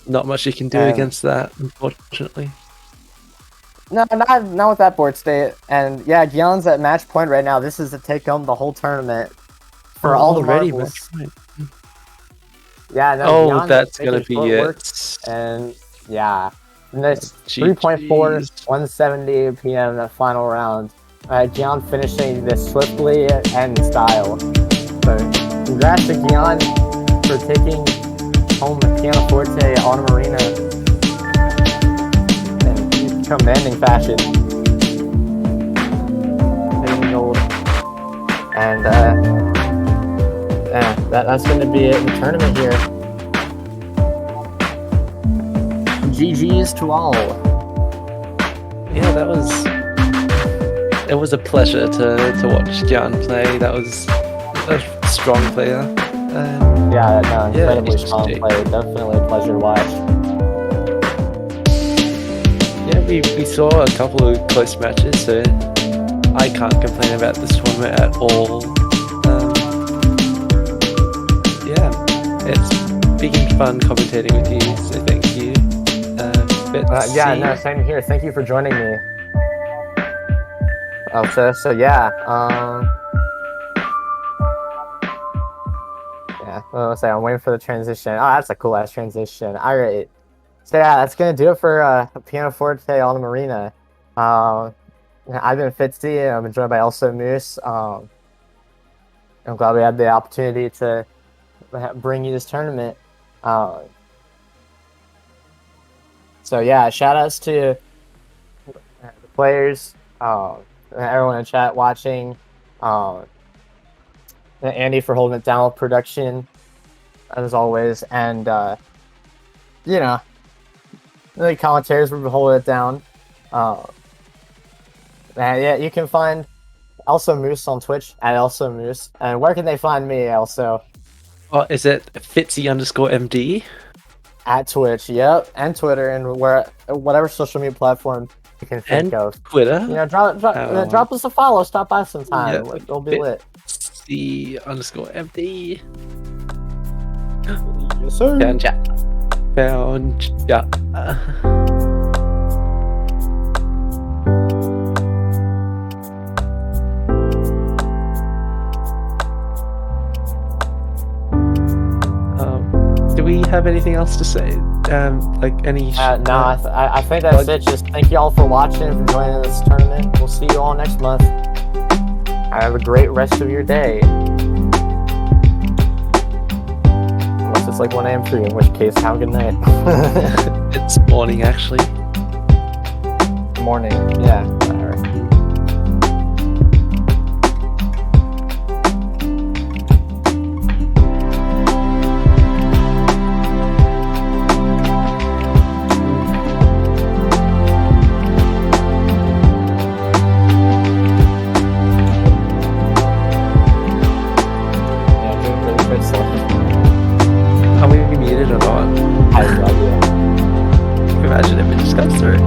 Not much you can do against that, unfortunately. No, not with that board state. And yeah, Gion's at match point right now. This is to take home the whole tournament for all the marbles. Yeah, no, Gian that's gonna be it. And yeah, this 3.4, 170 p.m. the final round. Gian finishing this swiftly and in style. So congrats to Gian for taking home the Pianoforte Autumn Arena in commanding fashion. Hitting gold. And yeah, that's going to be it in the tournament here. GG's to all. Yeah, it was a pleasure to watch Gian play. That was a strong player. Yeah, no, incredibly strong player. Definitely a pleasure to watch. Yeah, we saw a couple of close matches, so I can't complain about this tournament at all. Yeah, it's been fun commentating with you, so thank you. Yeah, no, same here. Thank you for joining me. So yeah, yeah, let's say I'm waiting for the transition. Oh, that's a cool ass transition. All right, so yeah, that's gonna do it for Pianoforte Autumn Arena. I've been Fitzy, and I'm joined by Also Moose. I'm glad we had the opportunity to bring you this tournament. So yeah, shout outs to the players, everyone in chat watching, Andy for holding it down with production, as always, and you know, the commentators for holding it down. Yeah, you can find Also Moose on Twitch at Also Moose. And where can they find me also? Oh, is it Fitzy_MD? At Twitch, yep, and Twitter, and whatever social media platform you can think And of. Twitter? You know, drop us a follow, stop by sometime. Yep. It'll be lit. Fitzy_MD. Yes, sir. Found chat. Found chat. Do we have anything else to say? Like any? No, I think that's it. Just thank you all for watching, for joining this tournament. We'll see you all next month. Have a great rest of your day. Unless it's like 1 a.m. for you, in which case, have a good night. It's morning, actually. Morning, yeah. Alright. Are we muted or not? I have no idea. Imagine if it just comes through.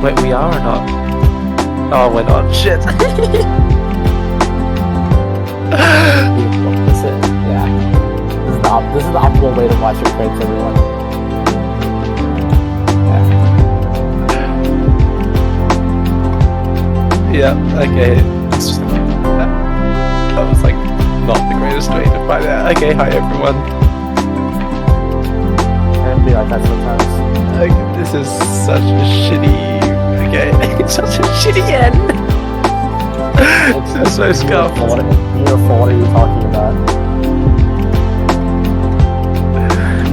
Wait, we are or not? Oh, we're not. Shit. Beautiful. This is, yeah. This is the optimal way to watch your crits, everyone. Yeah, okay. That was like not the greatest way to find out. Okay, hi everyone. It'd be like that sometimes. Okay, this is such a shitty. Okay, such a shitty end. This is so scuffed. Beautiful, what are you talking about?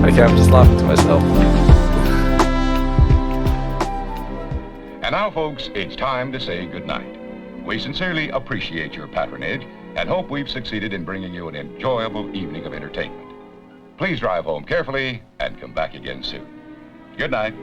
Okay, I'm just laughing to myself. And now, folks, it's time to say goodnight. We sincerely appreciate your patronage and hope we've succeeded in bringing you an enjoyable evening of entertainment. Please drive home carefully and come back again soon. Good night.